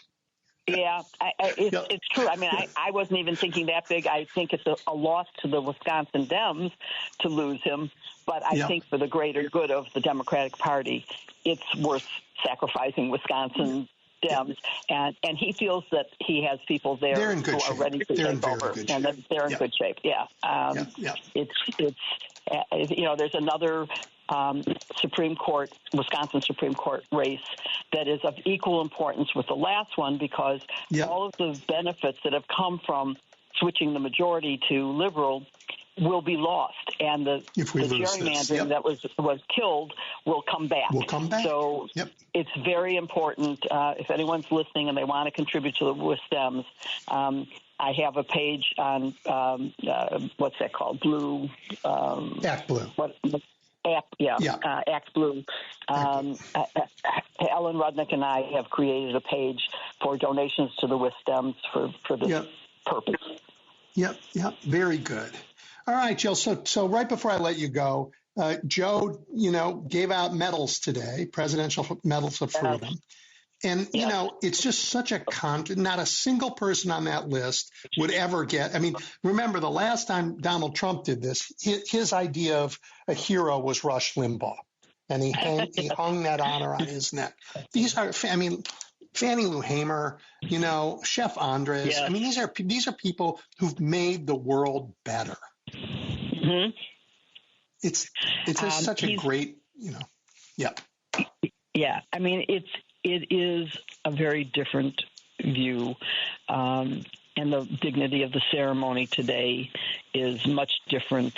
Yeah, it's true. I mean, I wasn't even thinking that big. I think it's a loss to the Wisconsin Dems to lose him, but I think for the greater good of the Democratic Party, it's worth sacrificing Wisconsin Dems, and he feels that he has people there who are ready to take over, and that they're in good shape. Yeah. It's there's another Wisconsin Supreme Court race that is of equal importance with the last one because all of the benefits that have come from switching the majority to liberal will be lost, and the gerrymandering that was killed will come back. So it's very important. If anyone's listening and they want to contribute to the WisDems, I have a page on what's that called? Blue. Act Blue. Act Blue. Ellen Rudnick and I have created a page for donations to the WisDems for this purpose. Yep. Very good. All right, Jill. So right before I let you go, Joe, gave out medals today, Presidential Medals of Freedom. And, it's just such not a single person on that list would ever get. I mean, remember the last time Donald Trump did this, his idea of a hero was Rush Limbaugh. And he hung that honor on his neck. These are, Fannie Lou Hamer, Chef Andres. Yeah. I mean, these are people who've made the world better. Mm-hmm. It's just such a great, Yeah. I mean, it is a very different view, and the dignity of the ceremony today is much different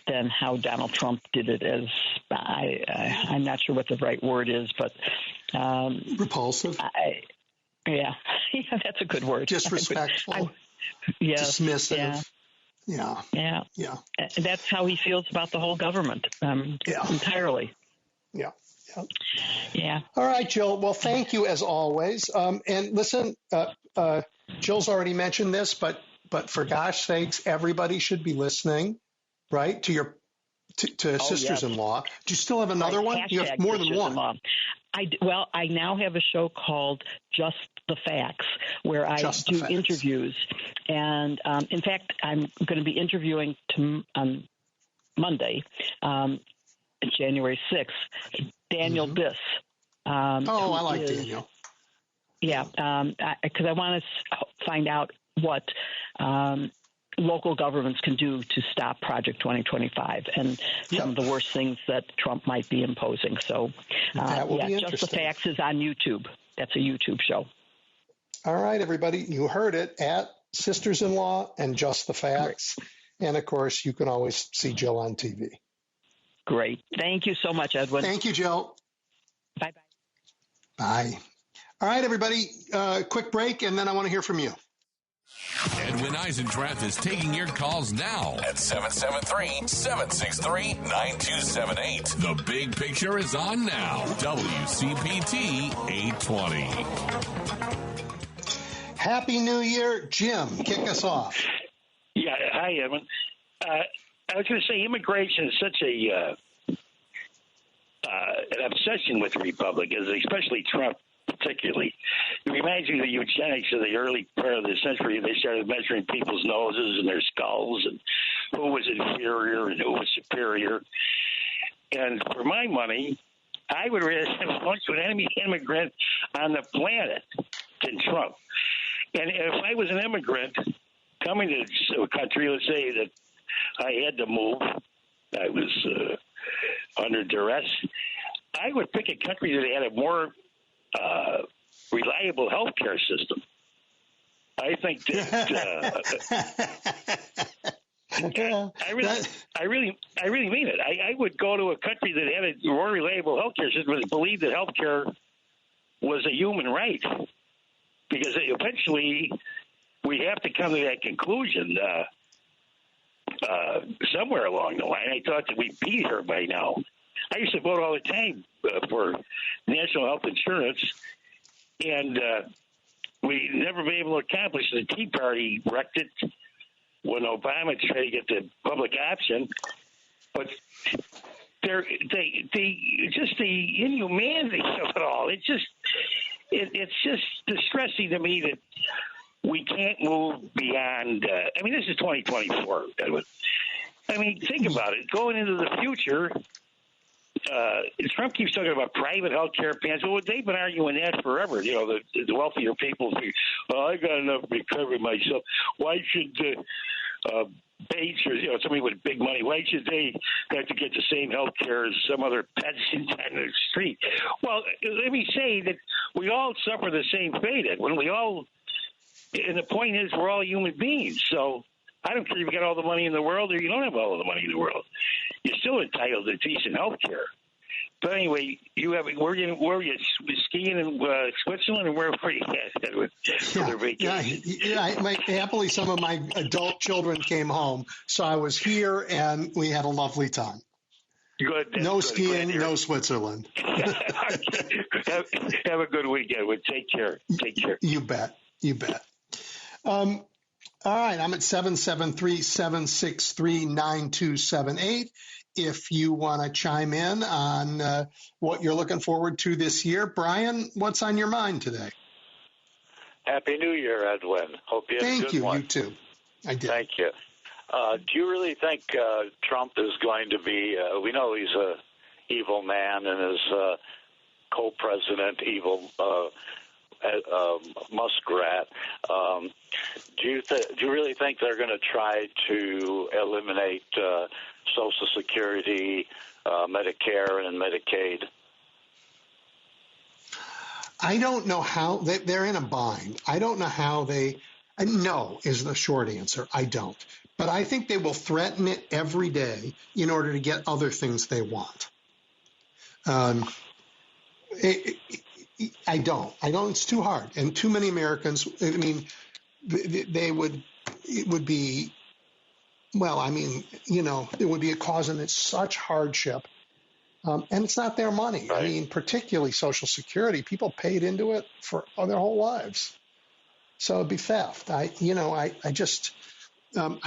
than how Donald Trump did it. As I'm not sure what the right word is, but repulsive. That's a good word. Disrespectful. Dismissive. Yeah. That's how he feels about the whole government entirely. Yeah. Yeah. All right, Jill. Well, thank you as always. And listen, Jill's already mentioned this, but for gosh sakes, everybody should be listening, right? To Sisters-in-Law. Yes. Do you still have another one? You have more than one. I now have a show called Just the Facts, where I do interviews. And in fact, I'm going to be interviewing on Monday, January 6th, Daniel Biss. I like Daniel. Yeah, because I want to find out what local governments can do to stop Project 2025 and some of the worst things that Trump might be imposing. So, that will be interesting. Just the Facts is on YouTube. That's a YouTube show. All right, everybody. You heard it at Sisters-in-Law and Just the Facts. Great. And, of course, you can always see Jill on TV. Great. Thank you so much, Edwin. Thank you, Jill. Bye-bye. Bye. All right, everybody. Quick break, and then I want to hear from you. Edwin Eisendrath is taking your calls now at 773-763-9278. The Big Picture is on now. WCPT 820. Happy New Year. Jim, kick us off. Yeah. Hi, Edwin. I was going to say immigration is such an obsession with the Republicans, especially Trump. Particularly, it reminds me of the eugenics of the early part of the century. They started measuring people's noses and their skulls and who was inferior and who was superior. And for my money, I would rather have lunch with any immigrant on the planet than Trump. And if I was an immigrant coming to a country, let's say that I had to move, I was under duress, I would pick a country that had a more reliable healthcare system. I think that I really mean it. I would go to a country that had a more reliable healthcare system and believe that healthcare was a human right, because eventually we have to come to that conclusion somewhere along the line. I thought that we'd be here by now. I used to vote all the time for national health insurance, and we never been able to accomplish it. The Tea Party wrecked it when Obama tried to get the public option. But just the inhumanity of it all. It's just distressing to me that we can't move beyond. This is 2024. I mean, think about it. Going into the future. Trump keeps talking about private health care plans. Well, they've been arguing that forever. You know, the wealthier people think, I got enough to cover myself. Why should Bates or somebody with big money, why should they have to get the same health care as some other peasant on the street? Well, let me say that we all suffer the same fate. And the point is, we're all human beings. So I don't care if you got all the money in the world or you don't have all of the money in the world. You're still entitled to decent health care. But anyway, where are you skiing in Switzerland, and where were you at for their vacation? Happily, some of my adult children came home, so I was here, and we had a lovely time. Good. No skiing, no Switzerland. Have a good weekend. Take care. You bet. All right, I'm at 773-763-9278. If you want to chime in on what you're looking forward to this year. Brian, what's on your mind today? Happy New Year, Edwin. Hope you had a good one. Thank you. You too. I did. Thank you. Do you really think Trump is going to be, we know he's a evil man and his co-president, evil muskrat. Do you really think they're going to try to eliminate Social Security, Medicare, and Medicaid? I don't know how they're in a bind. I don't know how no is the short answer. I don't. But I think they will threaten it every day in order to get other things they want. I don't. It's too hard. And too many Americans, it would be a cause in such hardship And it's not their money. Right. I mean, particularly Social Security, people paid into it for their whole lives. So it'd be theft. I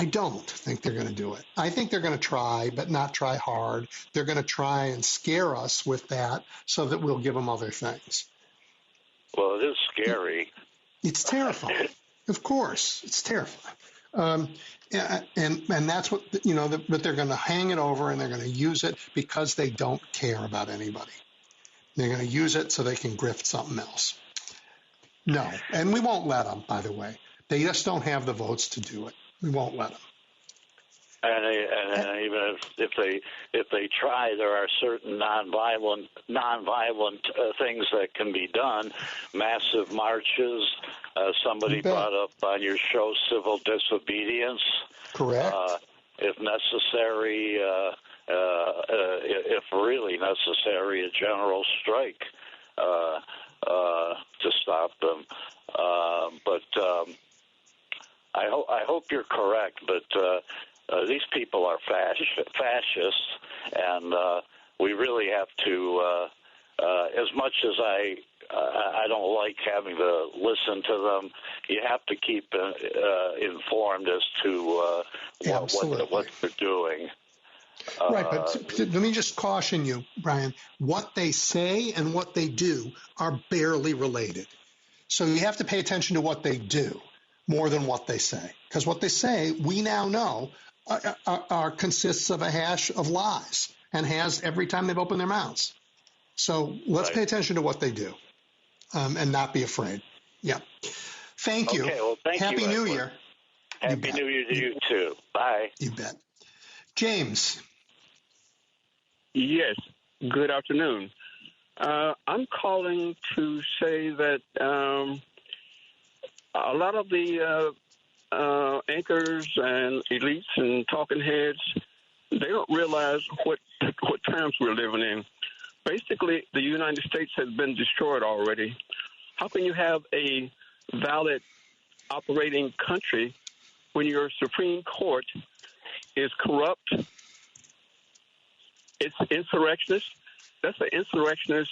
don't think they're going to do it. I think they're going to try, but not try hard. They're going to try and scare us with that so that we'll give them other things. Well, it is scary. It's terrifying. Of course, it's terrifying. And that's what, but they're going to hang it over and they're going to use it because they don't care about anybody. They're going to use it so they can grift something else. No, and we won't let them, by the way. They just don't have the votes to do it. We won't let them. And even if they try, there are certain nonviolent things that can be done. Massive marches. Somebody brought up on your show civil disobedience. Correct. If necessary, if really necessary, a general strike to stop them. But I hope you're correct. But these people are fascists, and we really have to. As much as I don't like having to listen to them, you have to keep informed as to what they're doing. Right, but let me just caution you, Brian. What they say and what they do are barely related. So you have to pay attention to what they do more than what they say. Because what they say, we now know, consists of a hash of lies and has every time they've opened their mouths. So let's pay attention to what they do and not be afraid. Yeah. Thank you. Okay, well, thank you. Happy New Year. Happy New Year to you, too. Bye. You bet. James. Yes. Good afternoon. I'm calling to say that a lot of the anchors and elites and talking heads, they don't realize what times we're living in. Basically, the United States has been destroyed already. How can you have a valid operating country when your Supreme Court is corrupt? It's insurrectionist. That's an insurrectionist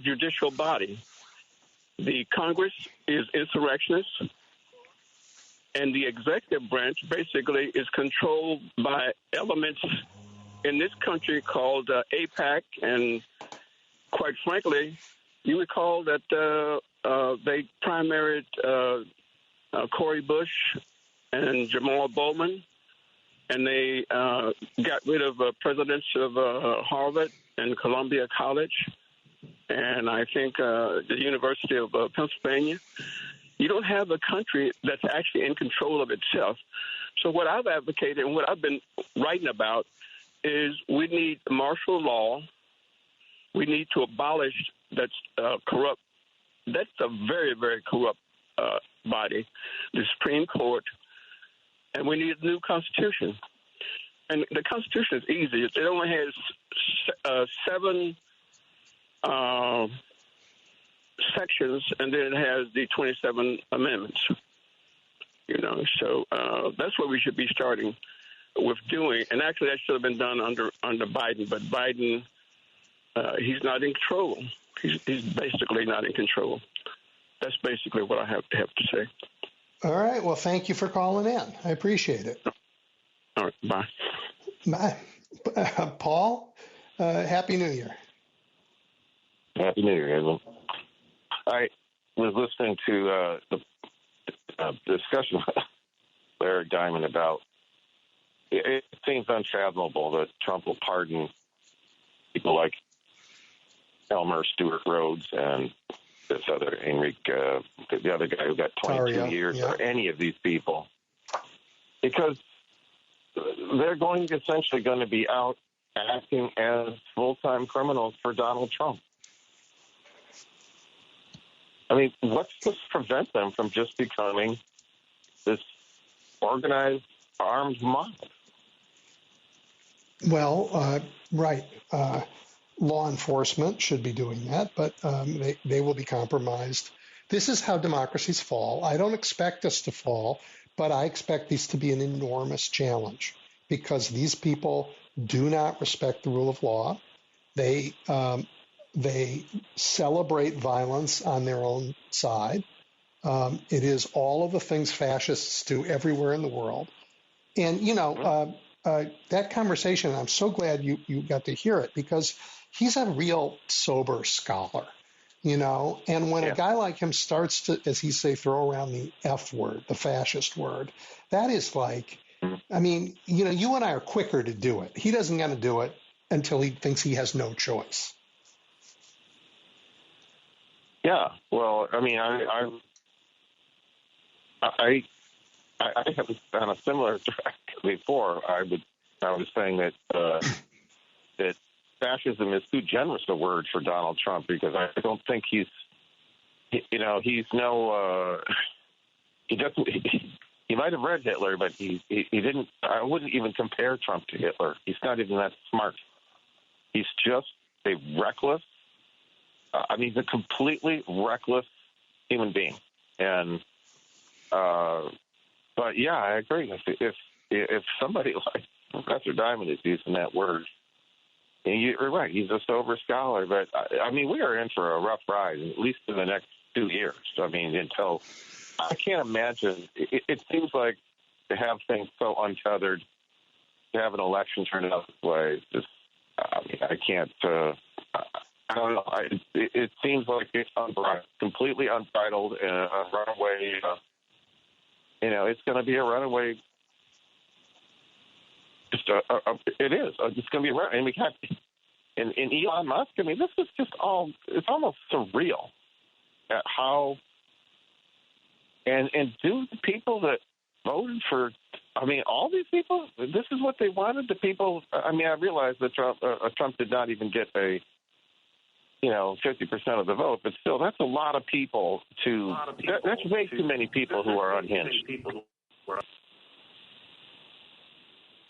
judicial body. The Congress is insurrectionist, and the executive branch basically is controlled by elements in this country called AIPAC, and quite frankly, you recall that they primaried Cori Bush and Jamal Bowman, and they got rid of presidents of Harvard and Columbia College, and I think the University of Pennsylvania. You don't have a country that's actually in control of itself. So what I've advocated and what I've been writing about is we need martial law. We need to abolish that corrupt. That's a very, very corrupt body, the Supreme Court, and we need a new constitution. And the Constitution is easy. It only has 7 sections, and then it has the 27 amendments. So that's what we should be starting with doing. And actually, that should have been done under Biden. But Biden, he's not in control. He's basically not in control. That's basically what I have to say. All right. Well, thank you for calling in. I appreciate it. All right. Bye. Bye. Paul, Happy New Year. Happy New Year, Edwin. I was listening to the discussion with Larry Diamond about it seems unfathomable that Trump will pardon people like Elmer Stewart Rhodes and this other the other guy who got 22 years, or any of these people, because they're essentially going to be out acting as full-time criminals for Donald Trump. I mean, what's to prevent them from just becoming this organized armed mob? Well, right. Law enforcement should be doing that, but they will be compromised. This is how democracies fall. I don't expect us to fall, but I expect these to be an enormous challenge because these people do not respect the rule of law. They celebrate violence on their own side. It is all of the things fascists do everywhere in the world. And, that conversation, I'm so glad you got to hear it, because he's a real sober scholar, and when a guy like him starts to, as he say, throw around the F word, the fascist word, that is like, I mean, you and I are quicker to do it. He doesn't want to do it until he thinks he has no choice. Yeah. Well, I mean, I have on a similar track before. I was saying that that fascism is too generous a word for Donald Trump, because I don't think he might have read Hitler, but he didn't. I wouldn't even compare Trump to Hitler. He's not even that smart. He's just a reckless. He's a completely reckless human being, and. But yeah, I agree. If somebody like Professor Diamond is using that word, and you're right, he's a sober scholar. But I mean, we are in for a rough ride, at least in the next 2 years. I mean, until I can't imagine. It seems like to have things so untethered, to have an election turn out this way, just I can't. I don't know. It seems like it's completely unbridled and a runaway. It's going to be a runaway. It is. It's going to be a runaway. And we have, and Elon Musk. I mean, this is just all. It's almost surreal at how. And do the people that voted for? I mean, all these people. This is what they wanted. The people. I mean, I realize that Trump did not even get 50% of the vote, but still, that's a lot of people that's way too many people who are unhinged.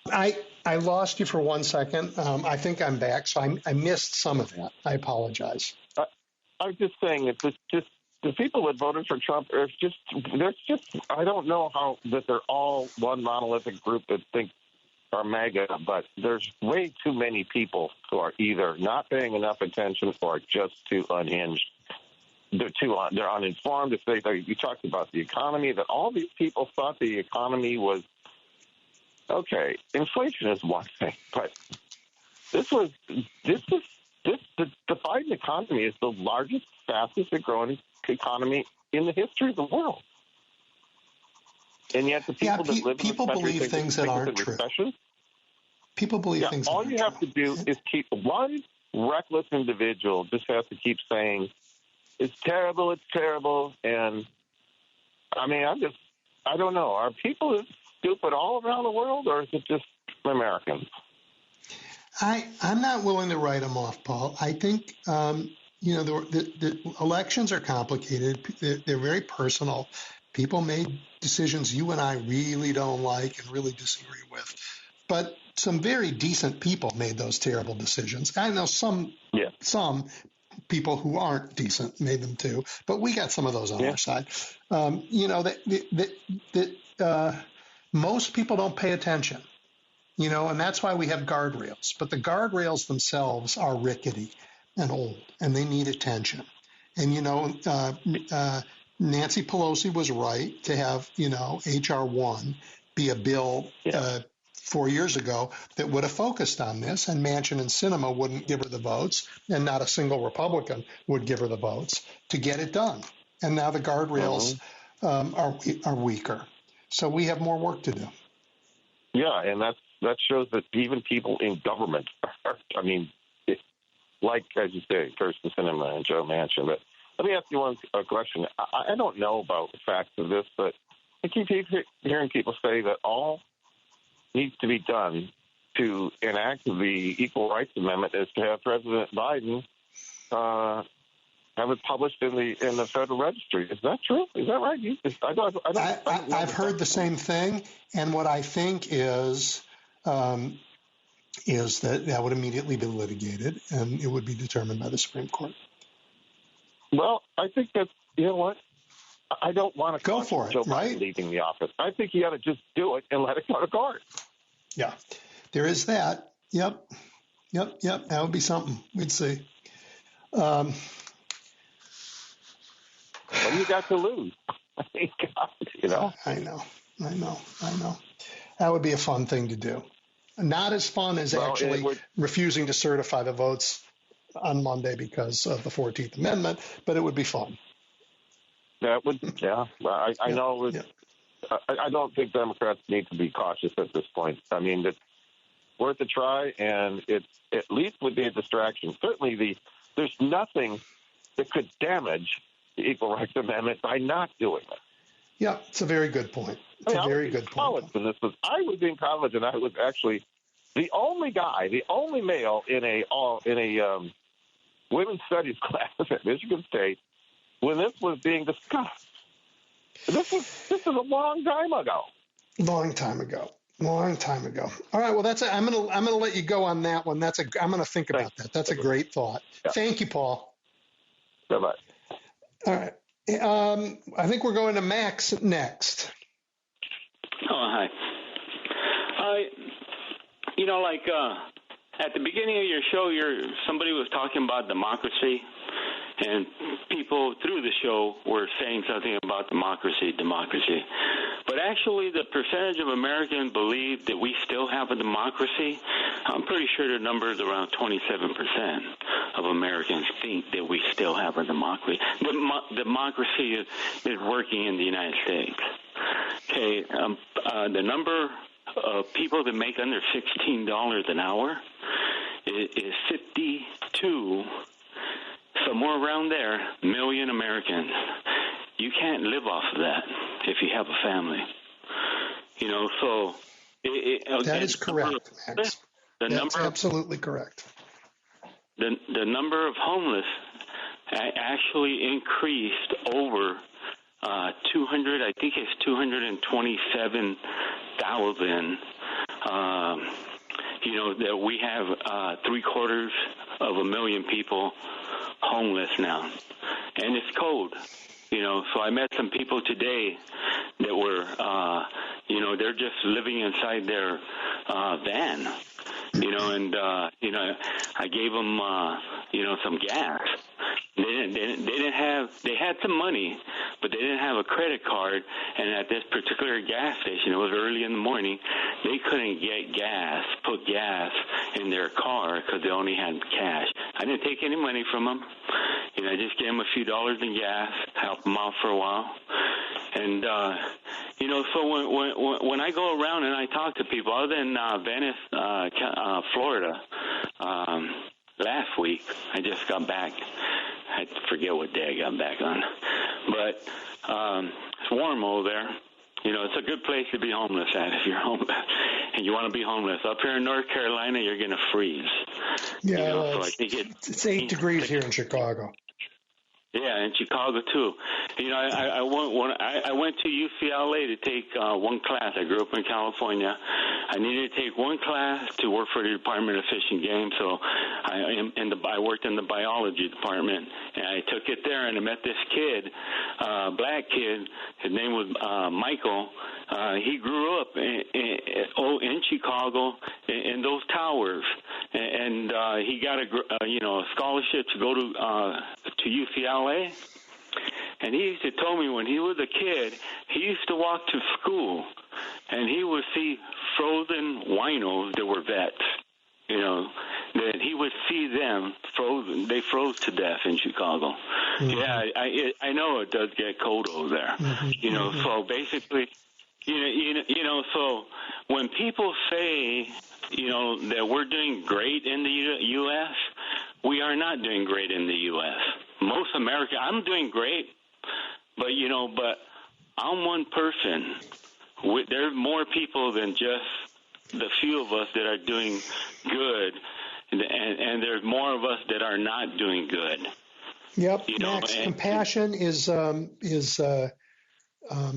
I lost you for 1 second. I think I'm back, so I missed some of that. I apologize. I was just saying, it's just the people that voted for Trump are just I don't know how that they're all one monolithic group that think are MAGA, but there's way too many people who are either not paying enough attention or just too unhinged. They're uninformed. You talked about the economy, that all these people thought the economy was okay. Inflation is one thing, but the Biden economy is the largest, fastest growing economy in the history of the world. And yet the people that live in this country believe things that aren't true. Recession. People believe things that aren't true. All you have to do is keep one reckless individual just has to keep saying, it's terrible, and I mean, I don't know. Are people stupid all around the world, or is it just Americans? I'm not willing to write them off, Paul. I think, the elections are complicated. They're very personal. People made decisions you and I really don't like and really disagree with. But some very decent people made those terrible decisions. I know some people who aren't decent made them too, but we got some of those on our side. Most people don't pay attention, and that's why we have guardrails. But the guardrails themselves are rickety and old, and they need attention. And, Nancy Pelosi was right to have, H.R. 1 be a bill 4 years ago that would have focused on this, and Manchin and Sinema wouldn't give her the votes, and not a single Republican would give her the votes to get it done. And now the guardrails are weaker. So we have more work to do. Yeah, and that shows that even people in government like, as you say, Kirsten Sinema and Joe Manchin. But let me ask you a question. I don't know about the facts of this, but I keep hearing people say that all needs to be done to enact the Equal Rights Amendment is to have President Biden have it published in the Federal Registry. Is that true? Is that right? I've heard the same thing, and what I think is that would immediately be litigated, and it would be determined by the Supreme Court. Well, I think that, you know what? I don't want to go for it, Joe Biden leaving the office. I think you got to just do it and let it go to court. Yeah, there is that. Yep. That would be something. We'd see. What do you got to lose? You know? I know. That would be a fun thing to do. Not as fun as refusing to certify the votes on Monday because of the 14th Amendment, but it would be fun. That would, yeah. I know. I don't think Democrats need to be cautious at this point. I mean, it's worth a try, and it at least would be a distraction. Certainly, there's nothing that could damage the Equal Rights Amendment by not doing it. Yeah, it's a very good point. I was in college, and I was actually the only male in a women's studies class at Michigan State when this was being discussed. This is a long time ago. Long time ago. All right. Well, I'm gonna let you go on that one. I'm gonna think about that. That's a great thought. Yeah. Thank you, Paul. Bye-bye. All right. I think we're going to Max next. Oh, hi. At the beginning of your show, somebody was talking about democracy, and people through the show were saying something about democracy. But actually, the percentage of Americans believe that we still have a democracy. I'm pretty sure the number is around 27% of Americans think that we still have a democracy. Democracy is working in the United States. Okay, the number of people that make under $16 an hour is 52, somewhere around there, million Americans. You can't live off of that if you have a family. So... that is correct, Max. That's absolutely correct. The number of homeless actually increased over 200, I think it's 227,000. That we have 750,000 people homeless now. And it's cold. So I met some people today that were, they're just living inside their van, and I gave them, some gas. They had some money, but they didn't have a credit card. And at this particular gas station, it was early in the morning, they couldn't put gas in their car because they only had cash. I didn't take any money from them. I just gave them a few dollars in gas, help them out for a while. And, so when I go around and I talk to people, other than Venice, Florida, last week, I just got back. I forget what day I got back on. But it's warm over there. It's a good place to be homeless at if you're homeless and you want to be homeless. Up here in North Carolina, you're going to freeze. Yeah, so I think it's 8 degrees here in Chicago. Yeah, in Chicago too. I went to UCLA to take one class. I grew up in California. I needed to take one class to work for the Department of Fish and Game, so I worked in the biology department, and I took it there, and I met this kid, black kid. His name was Michael. He grew up in Chicago in those towers, and he got a scholarship to go to UCLA. And he used to tell me when he was a kid, he used to walk to school, and he would see frozen winos that were vets. That he would see them frozen. They froze to death in Chicago. Mm-hmm. Yeah, I know it does get cold over there. Mm-hmm. So basically, so when people say, that we're doing great in the U.S., we are not doing great in the U.S. Most America, I'm doing great, but I'm one person. There's more people than just the few of us that are doing good, and there's more of us that are not doing good. Yep, Max, compassion is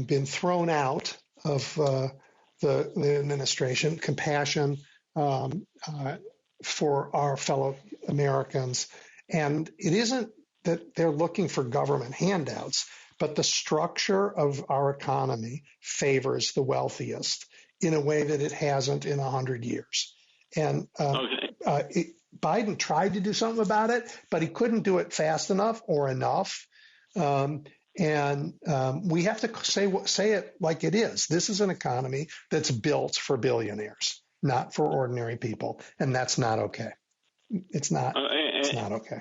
been thrown out of the administration. Compassion for our fellow Americans, and it isn't that they're looking for government handouts, but the structure of our economy favors the wealthiest in a way that it hasn't in 100 years. And Biden tried to do something about it, but he couldn't do it fast enough or enough. We have to say it like it is. This is an economy that's built for billionaires, not for ordinary people, and that's not okay. It's not. It's not okay.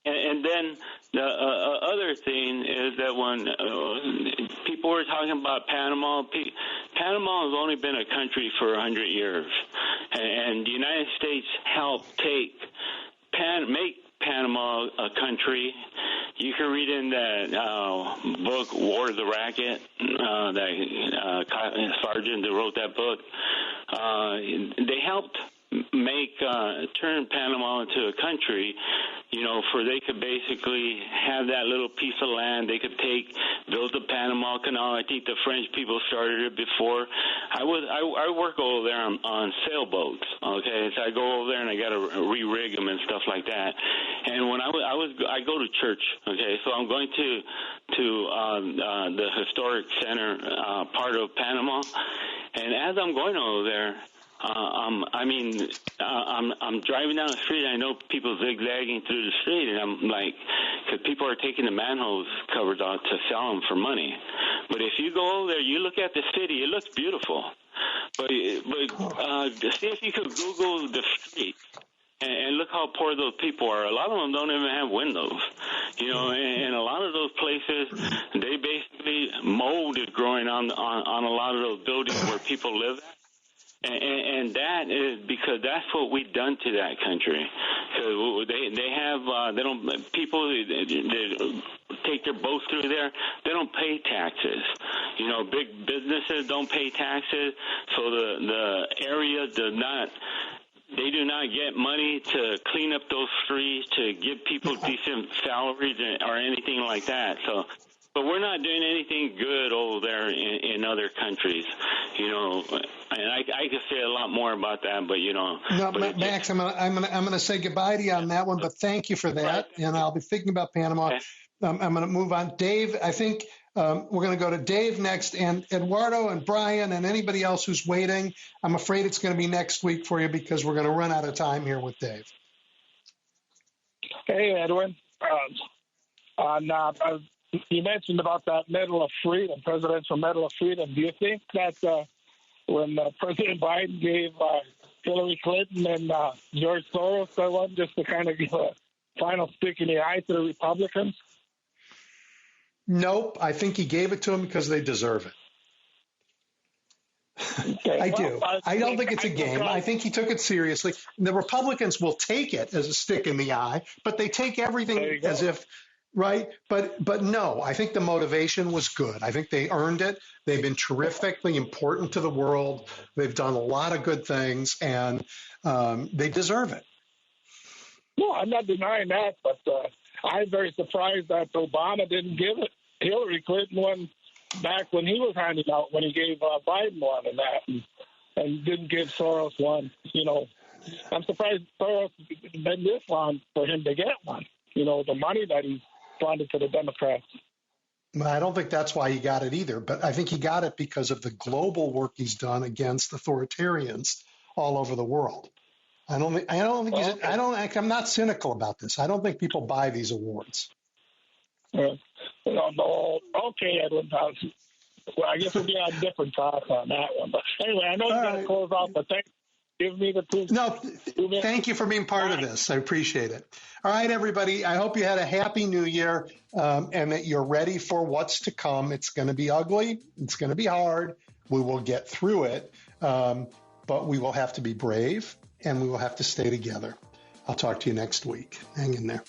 And then the other thing is that when people were talking about Panama, Panama has only been a country for 100 years, and the United States helped make Panama a country. You can read in that book, War of the Racket, that sergeant that wrote that book. They helped turn Panama into a country, for they could basically have that little piece of land they could build the Panama Canal. I think the French people started it before. I work over there on sailboats, okay? So I go over there and I got to re-rig them and stuff like that. And when I go to church, okay? So I'm going to the historic center part of Panama, and as I'm going over there, I'm driving down the street, and I know people zigzagging through the street, and I'm like, because people are taking the manhole covers out to sell them for money. But if you go over there, you look at the city, it looks beautiful. But see if you could Google the street and look how poor those people are. A lot of them don't even have windows, and a lot of those places, they basically, mold is growing on a lot of those buildings where people live at. And that is because that's what we've done to that country. So people that take their boats through there, they don't pay taxes. Big businesses don't pay taxes, so the area they do not get money to clean up those streets, to give people decent salaries or anything like that. But we're not doing anything good over there in other countries, And I could say a lot more about that, but No, Max, I'm gonna say goodbye to you on that one, but thank you for that, and I'll be thinking about Panama. Okay. I'm gonna move on, Dave. I think we're gonna go to Dave next, and Eduardo and Brian and anybody else who's waiting. I'm afraid it's gonna be next week for you because we're gonna run out of time here with Dave. Hey, Edwin. You mentioned about that Medal of Freedom, Presidential Medal of Freedom. Do you think that when President Biden gave Hillary Clinton and George Soros that one just to kind of give a final stick in the eye to the Republicans? Nope. I think he gave it to them because they deserve it. Okay, I do. I don't think it's a game. I think he took it seriously. The Republicans will take it as a stick in the eye, but they take everything as if... Right. But no, I think the motivation was good. I think they earned it. They've been terrifically important to the world. They've done a lot of good things, and they deserve it. No, I'm not denying that, but I'm very surprised that Obama didn't give it Hillary Clinton one back when he was handing out, when he gave Biden one and that, and didn't give Soros one. I'm surprised Soros been this long for him to get one. The money that he's funded to the Democrats. I don't think that's why he got it either, but I think he got it because of the global work he's done against authoritarians all over the world. I'm not cynical about this. I don't think people buy these awards. Okay, Edwin. Well, I guess we'll be on different talk on that one. But anyway, I know you got to close out, but give me the 2 No, thank you for being part of this. I appreciate it. All right, everybody. I hope you had a happy new year and that you're ready for what's to come. It's going to be ugly. It's going to be hard. We will get through it, but we will have to be brave and we will have to stay together. I'll talk to you next week. Hang in there.